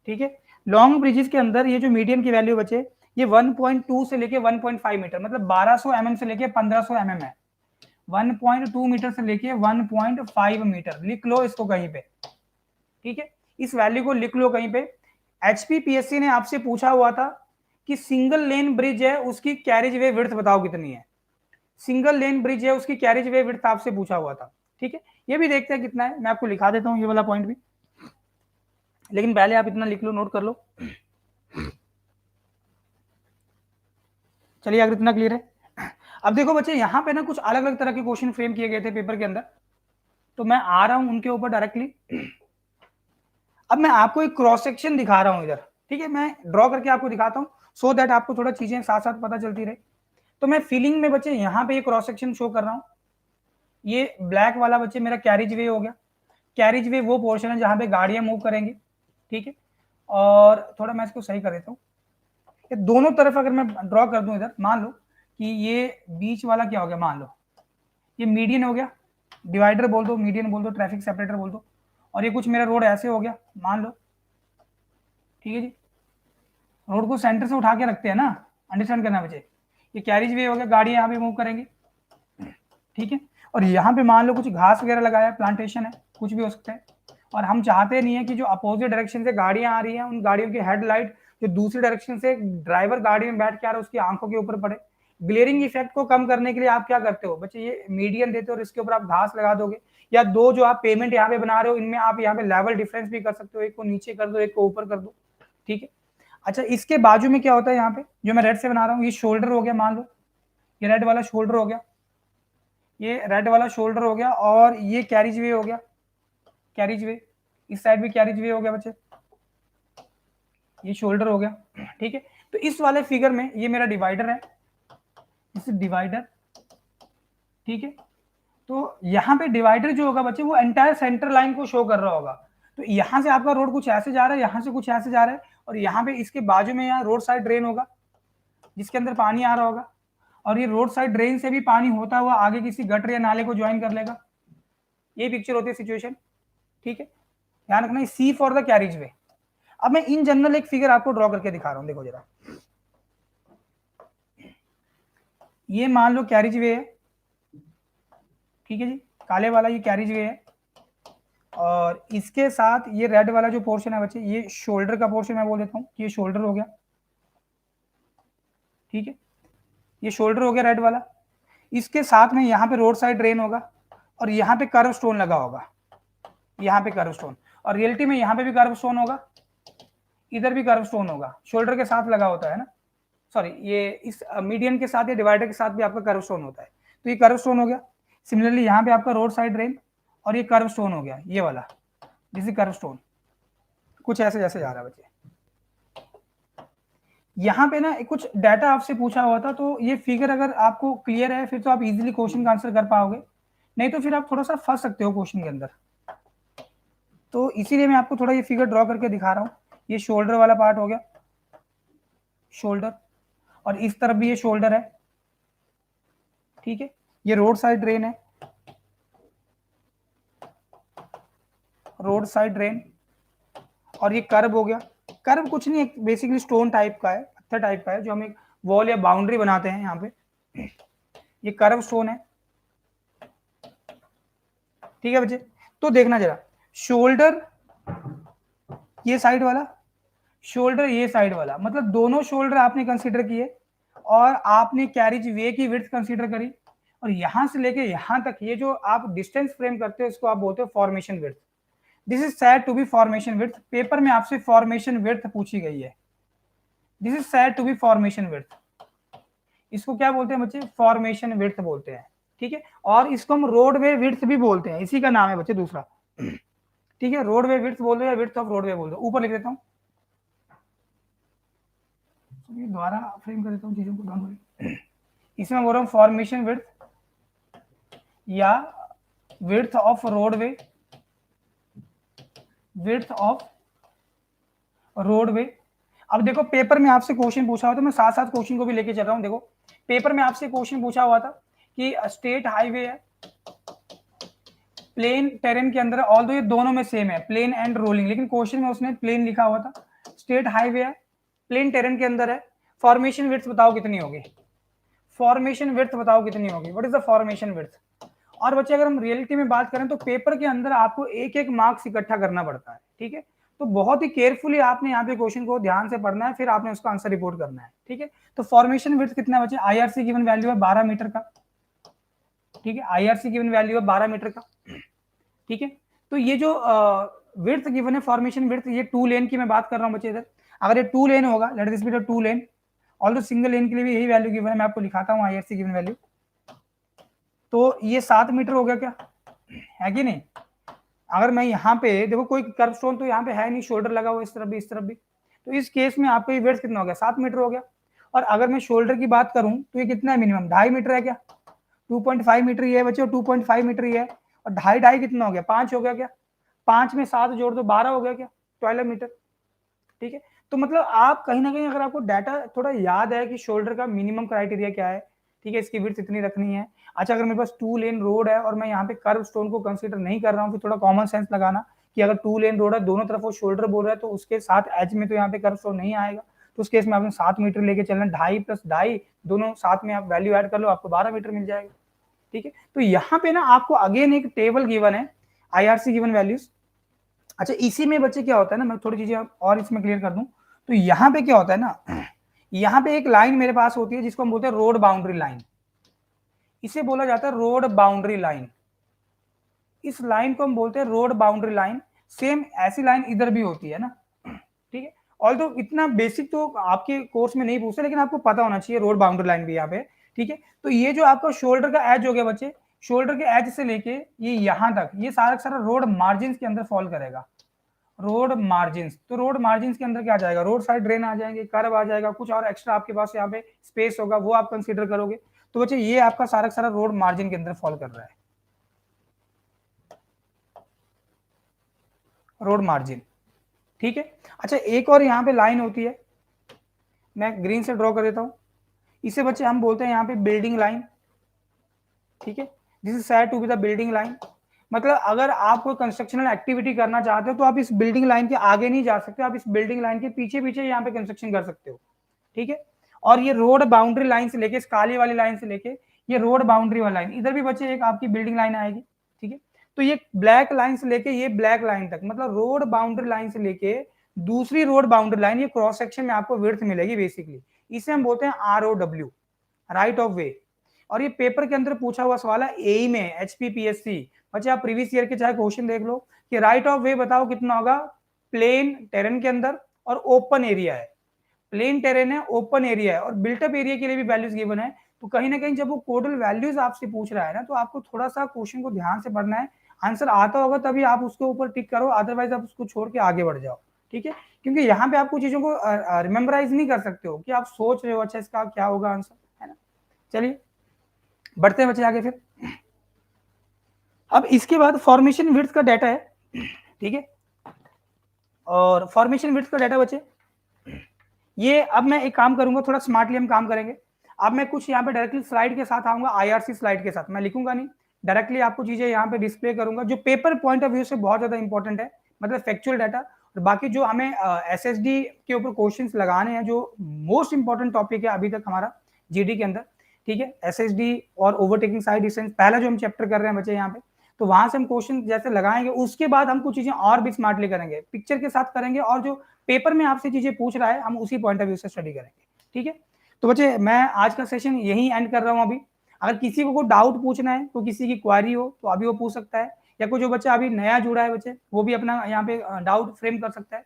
ठीक है, लॉन्ग ब्रिजेस के अंदर ये जो मीडियन की वैल्यू बच्चे, ये 1.2 से लेके 1.5 मीटर, मतलब 1200 mm से लेके 1500 mm है, 1.2 मीटर से लेके 1.5 मीटर, लिख लो इसको कहीं पे। ठीक है, इस वैल्यू को लिख लो कहीं पे। एचपीपीएससी ने आपसे पूछा हुआ था कि सिंगल लेन ब्रिज है उसकी कैरिज वे विड्थ बताओ कितनी है, सिंगल लेन ब्रिज है उसकी कैरिज वे विड्थ आपसे पूछा हुआ था। ठीक है, ये भी देखते हैं कितना है, मैं आपको लिखा देता हूं ये वाला पॉइंट भी, लेकिन पहले आप इतना लिख लो, नोट कर लो। चलिए अगर इतना क्लियर है। अब देखो बच्चे यहाँ पे ना कुछ अलग अलग तरह के क्वेश्चन फ्रेम किए गए थे पेपर के अंदर, तो मैं आ रहा हूं उनके ऊपर डायरेक्टली। अब मैं आपको एक क्रॉस सेक्शन दिखा रहा हूं इधर, ठीक है, मैं ड्रॉ करके आपको दिखाता हूं सो दैट आपको थोड़ा चीजें साथ साथ पता चलती रहे। तो मैं फीलिंग में बच्चे यहाँ पे एक क्रॉस सेक्शन शो कर रहा हूँ, ये ब्लैक वाला बच्चे मेरा कैरिज वे हो गया, कैरिज वे वो पोर्शन है जहां पे गाड़ियां मूव करेंगी। ठीक है, और थोड़ा मैं इसको सही कर देता हूँ, ये दोनों तरफ अगर मैं ड्रॉ कर दूं इधर, मान लो कि ये बीच वाला क्या हो गया, मान लो ये मीडियन हो गया, डिवाइडर बोल दो, मीडियन बोल दो, ट्रैफिक सेपरेटर बोल दो, और ये कुछ मेरा रोड ऐसे हो गया मान लो, ठीक है जी। रोड को सेंटर से उठा के रखते हैं ना, अंडरस्टैंड करना बच्चे। ये कैरिज वे हो गया, गाड़ी यहाँ पे मूव करेंगी, ठीक है। और यहाँ पे मान लो कुछ घास वगैरह लगाया है, प्लांटेशन है, कुछ भी हो सकता है। और हम चाहते नहीं है कि जो अपोजिट डायरेक्शन से गाड़ियां आ रही हैं उन गाड़ियों की हेडलाइट जो दूसरी डायरेक्शन से ड्राइवर गाड़ी में बैठ के आ रहा है उसकी आंखों के ऊपर पड़े। ग्लेयरिंग इफेक्ट को कम करने के लिए आप क्या करते हो बच्चे, ये मीडियन देते हो और इसके ऊपर आप घास लगा दोगे, या दो जो आप पेमेंट यहाँ पे बना रहे हो इनमें आप यहाँ पे लेवल डिफरेंस भी कर सकते हो, एक को नीचे कर दो, एक को ऊपर कर दो, ठीक है। अच्छा, इसके बाजू में क्या होता है यहाँ पे जो मैं रेड से बना रहा हूँ, ये शोल्डर हो गया, मान लो ये रेड वाला शोल्डर हो गया, ये रेड वाला शोल्डर हो गया, और ये कैरिज वे हो गया, कैरिज वे, इस साइड भी कैरिज वे हो गया बच्चे, ये शोल्डर हो गया, ठीक है। तो इस वाले फिगर में ये मेरा डिवाइडर है, इस डिवाइडर, ठीक है। तो यहाँ पे डिवाइडर जो होगा बच्चे वो एंटायर सेंटर लाइन को शो कर रहा होगा। तो यहाँ से आपका रोड कुछ ऐसे जा रहा है, यहाँ से कुछ ऐसे जा रहा है, और यहाँ पे इसके बाजू में यहाँ रोड साइड ड्रेन होगा जिसके अंदर पानी आ रहा होगा, और ये रोड साइड ड्रेन से भी पानी होता हुआ आगे किसी गटर या नाले को ज्वाइन कर लेगा। ये पिक्चर होती है सिचुएशन, ठीक है। ध्यान रखना, सी फॉर द कैरिज वे। अब मैं इन जनरल एक फिगर आपको ड्रॉ करके दिखा रहा हूं, देखो जरा, ये मान लो कैरिज वे है, ठीक है जी, काले वाला ये कैरिज वे है, और इसके साथ ये रेड वाला जो पोर्शन है बच्चे ये शोल्डर का पोर्शन मैं बोल देता हूँ, ये शोल्डर हो गया, ठीक है, ये शोल्डर हो गया रेड वाला। इसके साथ में यहाँ पे रोड साइड ड्रेन होगा, और यहाँ पे कर्व स्टोन लगा होगा, यहाँ पे कर्व स्टोन, और रियलिटी में यहाँ पे भी कर्व स्टोन होगा, इधर भी कर्व स्टोन होगा, शोल्डर के साथ लगा होता है ना, सॉरी ये इस मीडियन के साथ या डिवाइडर के साथ भी आपका कर्व स्टोन होता है। तो ये कर्व स्टोन हो गया। सिमिलरली यहाँ पे आपका रोड साइड ड्रेन, और ये कर्व स्टोन हो गया, ये वाला दिस इज कर्व स्टोन, कुछ ऐसे जैसे जा रहा है बच्चे। यहाँ पे ना कुछ डाटा आपसे पूछा हुआ था, तो ये फिगर अगर आपको क्लियर है फिर तो आप इजीली क्वेश्चन का आंसर कर पाओगे, नहीं तो फिर आप थोड़ा सा फंस सकते हो क्वेश्चन के अंदर। तो इसीलिए मैं आपको थोड़ा ये फिगर ड्रॉ करके दिखा रहा हूँ। ये शोल्डर वाला पार्ट हो गया, शोल्डर, और इस तरफ भी ये शोल्डर है, ठीक है। ये रोड साइड ड्रेन है, रोड साइड ड्रेन, और ये कर्व हो गया। कर्व कुछ नहीं, बेसिकली स्टोन टाइप का है, पत्थर टाइप का है, जो हम एक वॉल या बाउंड्री बनाते हैं यहाँ पे, ये कर्व स्टोन है, ठीक है बच्चे। तो देखना जरा, शोल्डर ये साइड वाला, शोल्डर ये साइड वाला, मतलब दोनों शोल्डर आपने कंसीडर किए, और आपने कैरिज वे की विड्थ कंसीडर करी, और यहां से लेके यहां तक ये जो आप डिस्टेंस फ्रेम करते हो इसको आप बोलते हो formation width. This is said to be formation width. Paper में आपसे फॉर्मेशन विड्थ पूछी गई है, this is said to be formation width. इसको क्या बोलते हैं बच्चे, फॉर्मेशन विड्थ बोलते हैं, ठीक है। और इसको हम रोडवे विड्थ भी बोलते हैं, इसी का नाम है बच्चे दूसरा, ठीक है। रोडवे विड्थ बोल दो या विड्थ ऑफ रोडवे बोल दो, ऊपर लिख देता हूँ, दोबारा फ्रेम कर देता हूँ चीजों को, डोंट वरी। इसमें बोल रहा हूँ फॉर्मेशन विड्थ या width of roadway, width of roadway. अब देखो पेपर में आपसे क्वेश्चन पूछा हुआ था, मैं साथ साथ क्वेश्चन को भी लेके चल रहा हूँ। देखो पेपर में आपसे क्वेश्चन पूछा हुआ था कि स्टेट हाईवे है, प्लेन टेरेन के अंदर, ऑल दो ये दोनों में सेम है, प्लेन एंड रोलिंग, लेकिन क्वेश्चन में उसने प्लेन लिखा हुआ था। स्टेट हाईवे है, प्लेन टेरेन के अंदर है, फॉर्मेशन विड्थ बताओ कितनी होगी, फॉर्मेशन विड्थ बताओ कितनी होगी, what is the formation width. और बच्चे अगर हम रियलिटी में बात करें तो पेपर के अंदर आपको एक एक मार्क्स इकट्ठा करना पड़ता है, ठीक है। तो बहुत ही केयरफुली आपने यहाँ पे क्वेश्चन को ध्यान से पढ़ना है, फिर आपने उसका आंसर रिपोर्ट करना है, ठीक है। तो फॉर्मेशन विड्थ कितना बच्चे, आईआरसी गिवन वैल्यू है 12 मीटर का, ठीक है, आईआरसी गिवन वैल्यू है 12 मीटर का, ठीक है। तो ये जो विड्थ गिवन है फॉर्मेशन विड्थ, ये 2 लेन की मैं बात कर रहा हूँ बच्चे इधर। अगर ये 2 लेन होगा, let this be the 2 lane, although single lane के लिए भी यही वैल्यू गिवन है, मैं आपको लिखाता हूँ आईआरसी गिवन वैल्यू। तो ये 7 मीटर हो गया, क्या है कि नहीं। अगर मैं यहाँ पे देखो कोई कर्व स्टोन तो यहाँ पे है नहीं, शोल्डर लगा हुआ इस तरफ भी इस तरफ भी, तो इस केस में आपका ये विड्थ कितना हो गया, 7 मीटर हो गया। और अगर मैं शोल्डर की बात करूं तो ये कितना है, मिनिमम 2.5 मीटर है क्या, 2.5 मीटर ये है बच्चे, और 2.5 मीटर ये है, और 2.5 कितना हो गया, 5 हो गया क्या, 5 में 7 जोड़ दो 12 हो गया क्या, 12 मीटर, ठीक है। तो मतलब आप कहीं ना कहीं अगर आपको डाटा थोड़ा याद है कि शोल्डर का मिनिमम क्राइटेरिया क्या है, ठीक है, इसकी विड्थ इतनी रखनी है। अच्छा, अगर मेरे पास 2 लेन रोड है और मैं यहाँ पे कर्व स्टोन को कंसीडर नहीं कर रहा हूँ, फिर थोड़ा कॉमन सेंस लगाना कि अगर 2 लेन रोड है, दोनों तरफ वो शोल्डर बोल रहा है, तो उसके साथ एज में तो यहाँ पे कर्व स्टोन नहीं आएगा। तो उस केस में आपने 7 मीटर लेके चलना, 2.5 + 2.5 दोनों साथ में आप वैल्यू ऐड कर लो, आपको 12 मीटर मिल जाएगा। ठीक है, तो यहाँ पे ना आपको अगेन एक टेबल गिवन है, IRC गिवन वैल्यूज। अच्छा, इसी में बच्चे क्या होता है ना, मैं थोड़ी चीजें और इसमें क्लियर कर दूं। तो यहाँ पे क्या होता है ना, यहाँ पे एक लाइन मेरे पास होती है जिसको हम बोलते हैं रोड बाउंड्री लाइन। इसे बोला जाता है रोड बाउंड्री लाइन। इस लाइन को हम बोलते हैं रोड बाउंड्री लाइन। सेम ऐसी लाइन इधर भी होती है ना, ठीक है। ऑल तो इतना बेसिक तो आपके कोर्स में नहीं पूछते, लेकिन आपको पता होना चाहिए रोड बाउंड्री लाइन भी यहाँ पे, ठीक है। तो ये जो आपका शोल्डर का एज हो गया बच्चे, शोल्डर के एज से लेके ये यहाँ तक, ये सारा सारा रोड मार्जिन के अंदर फॉल करेगा। रोड मार्जिन, तो रोड मार्जिन के अंदर क्या आ जाएगा, रोड साइड ड्रेन आ जाएंगे, कर्व आ जाएगा, कुछ और एक्स्ट्रा आपके पास यहाँ पे स्पेस होगा, वो आप कंसीडर करोगे। तो बच्चे ये आपका सारा सारा रोड मार्जिन के अंदर फॉल कर रहा है, रोड मार्जिन, ठीक है। अच्छा, एक और यहाँ पे लाइन होती है, मैं ग्रीन से ड्रॉ कर देता हूँ। इसे बच्चे हम बोलते हैं यहाँ पे बिल्डिंग लाइन, ठीक है। This is said to be the building line. मतलब अगर आप कोई कंस्ट्रक्शनल एक्टिविटी करना चाहते हो तो आप इस बिल्डिंग लाइन के आगे नहीं जा सकते, आप इस बिल्डिंग लाइन के पीछे पीछे यहाँ पे कंस्ट्रक्शन कर सकते हो, ठीक है। और ये रोड बाउंड्री लाइन से लेके, इस काली वाली लाइन से लेके ये रोड बाउंड्री वाली लाइन, इधर भी बच्चे एक आपकी बिल्डिंग लाइन आएगी, ठीक है। तो ये ब्लैक लाइन से लेके ये ब्लैक लाइन तक, मतलब रोड बाउंड्री लाइन से लेके दूसरी रोड बाउंड्री लाइन, ये क्रॉस सेक्शन में आपको विड्थ मिलेगी बेसिकली। इसे हम बोलते हैं ROW, राइट ऑफ वे। और ये पेपर के अंदर पूछा हुआ सवाल है एई में, HPPSC। बच्चे आप प्रीवियस ईयर के चाहे क्वेश्चन देख लो कि राइट ऑफ वे बताओ कितना होगा, प्लेन टेरेन के अंदर और ओपन एरिया है, प्लेन टेरेन है, ओपन एरिया है, और बिल्टअप एरिया के लिए भी वैल्यूज गिवन है। तो कहीं ना कहीं जब वो कोडल वैल्यूज आपसे पूछ रहा है ना, तो आपको थोड़ा सा क्वेश्चन को ध्यान से पढ़ना है। आंसर आता होगा तभी आप उसके ऊपर टिक करो, अदरवाइज आप उसको छोड़ के आगे बढ़ जाओ, ठीक है। क्योंकि यहाँ पे आपको चीजों को रिमेम्बराइज नहीं कर सकते हो कि आप सोच रहे हो अच्छा इसका क्या होगा आंसर, है ना। चलिए बढ़ते हैं बच्चे आगे फिर। अब इसके बाद फॉर्मेशन विड्थ का डाटा है, ठीक है। और फॉर्मेशन विड्थ का डाटा बच्चे, ये अब मैं एक काम करूंगा, थोड़ा स्मार्टली हम काम करेंगे। अब मैं कुछ यहाँ पे डायरेक्टली स्लाइड के साथ आऊंगा, IRC स्लाइड के साथ मैं लिखूंगा नहीं, डायरेक्टली आपको चीजें यहाँ पे डिस्प्ले करूंगा, जो पेपर पॉइंट ऑफ व्यू से बहुत ज्यादा इंपॉर्टेंट है, मतलब फैक्चुअल डाटा। और बाकी जो हमें SSD के ऊपर क्वेश्चंस लगाने हैं, जो मोस्ट इंपॉर्टेंट टॉपिक है अभी तक हमारा GD के अंदर, ठीक है, SSD और ओवरटेकिंग साइड डिस्टेंस, पहला जो हम चैप्टर कर रहे हैं बच्चे यहाँ पे, तो वहां से हम क्वेश्चन जैसे लगाएंगे, उसके बाद हम कुछ चीजें और भी स्मार्टली करेंगे, पिक्चर के साथ करेंगे, और जो पेपर में आपसे चीजें पूछ रहा है हम उसी पॉइंट ऑफ व्यू से स्टडी करेंगे, ठीक है। तो बच्चे मैं आज का सेशन यही एंड कर रहा हूँ अभी। अगर किसी को कोई डाउट पूछना है, तो किसी की क्वारी हो तो अभी वो पूछ सकता है, या कोई जो बच्चा अभी नया जुड़ा है बच्चे, वो भी अपना यहाँ पे डाउट फ्रेम कर सकता है।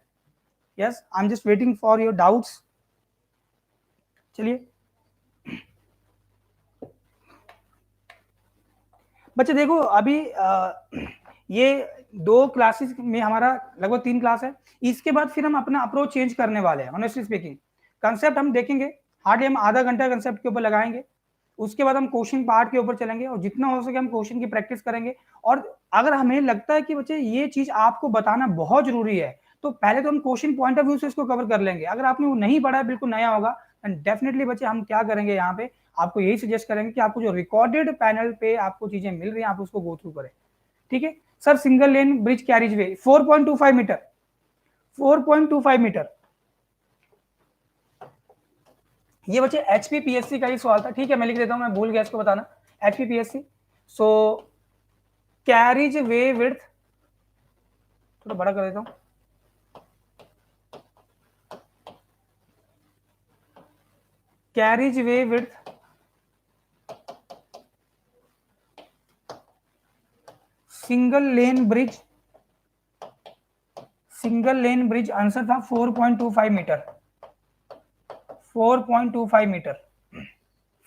Yes, I am just waiting for your doubts. चलिए बच्चे देखो, अभी ये 2 क्लासेस में हमारा लगभग 3 क्लास है, इसके बाद फिर हम अपना अप्रोच चेंज करने वाले हैं। ऑनेस्टली स्पीकिंग कंसेप्ट हम देखेंगे, हार्डली हम आधा घंटा कंसेप्ट के ऊपर लगाएंगे, उसके बाद हम क्वेश्चन पार्ट के ऊपर चलेंगे, और जितना हो सके हम क्वेश्चन की प्रैक्टिस करेंगे। और अगर हमें लगता है कि बच्चे ये चीज आपको बताना बहुत जरूरी है, तो पहले तो हम क्वेश्चन पॉइंट ऑफ व्यू से इसको कवर कर लेंगे। अगर आपने वो नहीं पढ़ा है, बिल्कुल नया होगा, एंड डेफिनेटली बच्चे हम क्या करेंगे यहाँ पे, आपको यही सजेस्ट करेंगे कि आपको जो रिकॉर्डेड पैनल पे आपको चीजें मिल रही हैं, आप उसको गो थ्रू करें, ठीक है। Sir single lane bridge carriage way 4.25 metre, 4.25 metre, ये बच्चे HPPSC का ही सवाल था, ठीक है, मैं लिख देता हूं, मैं भूल गया इसको बताना, HPPSC। So carriage way width थोड़ा बड़ा कर देता हूं, carriage way width single lane bridge, single lane bridge answer था 4.25 मीटर, 4.25 मीटर,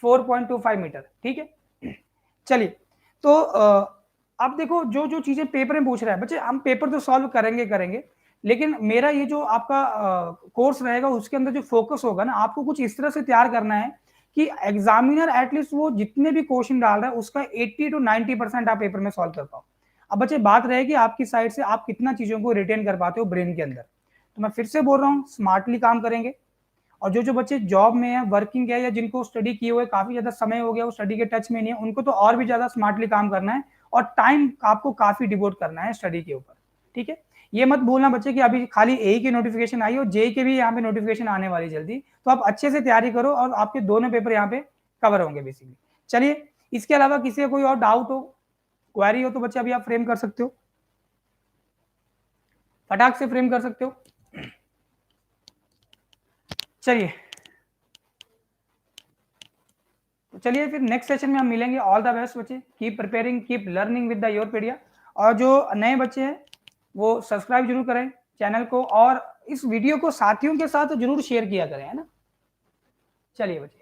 4.25 मीटर, ठीक है। चलिए, तो अब देखो जो जो चीजें पेपर में पूछ रहा है बच्चे, हम पेपर तो सॉल्व करेंगे करेंगे, लेकिन मेरा ये जो आपका कोर्स रहेगा, उसके अंदर जो फोकस होगा ना, आपको कुछ इस तरह से तैयार करना है कि एग्जामिनर एटलीस्ट वो जितने भी क्वेश्चन डाल रहा है उसका 80 to 90% आप पेपर में सॉल्व कर पाओ। अब बच्चे बात रहेगी आपकी साइड से, आप कितना चीजों को रिटेन कर पाते हो ब्रेन के अंदर। तो मैं फिर से बोल रहा हूँ, स्मार्टली काम करेंगे। और जो बच्चे जॉब में है, वर्किंग है, या जिनको स्टडी किए हुए काफी ज्यादा समय हो गया, वो स्टडी के टच में नहीं है, उनको तो और भी ज्यादा स्मार्टली काम करना है और टाइम आपको काफी डिवोट करना है स्टडी के ऊपर। ठीक है, ये मत भूलना बच्चे कि अभी खाली ए की नोटिफिकेशन आई और जे के भी यहाँ पे नोटिफिकेशन आने वाली जल्दी, तो आप अच्छे से तैयारी करो और आपके दोनों पेपर यहाँ पे कवर होंगे बेसिकली। चलिए, इसके अलावा किसी का कोई और डाउट हो, क्वेरी हो, तो बच्चे अभी आप फ्रेम कर सकते हो, फटाक से फ्रेम कर सकते हो। चलिए, तो चलिए फिर नेक्स्ट सेशन में हम मिलेंगे। ऑल द बेस्ट बच्चे, keep preparing, keep learning with the Yourpedia. और जो नए बच्चे हैं वो सब्सक्राइब जरूर करें चैनल को, और इस वीडियो को साथियों के साथ जरूर शेयर किया करें, है ना। चलिए बच्चे।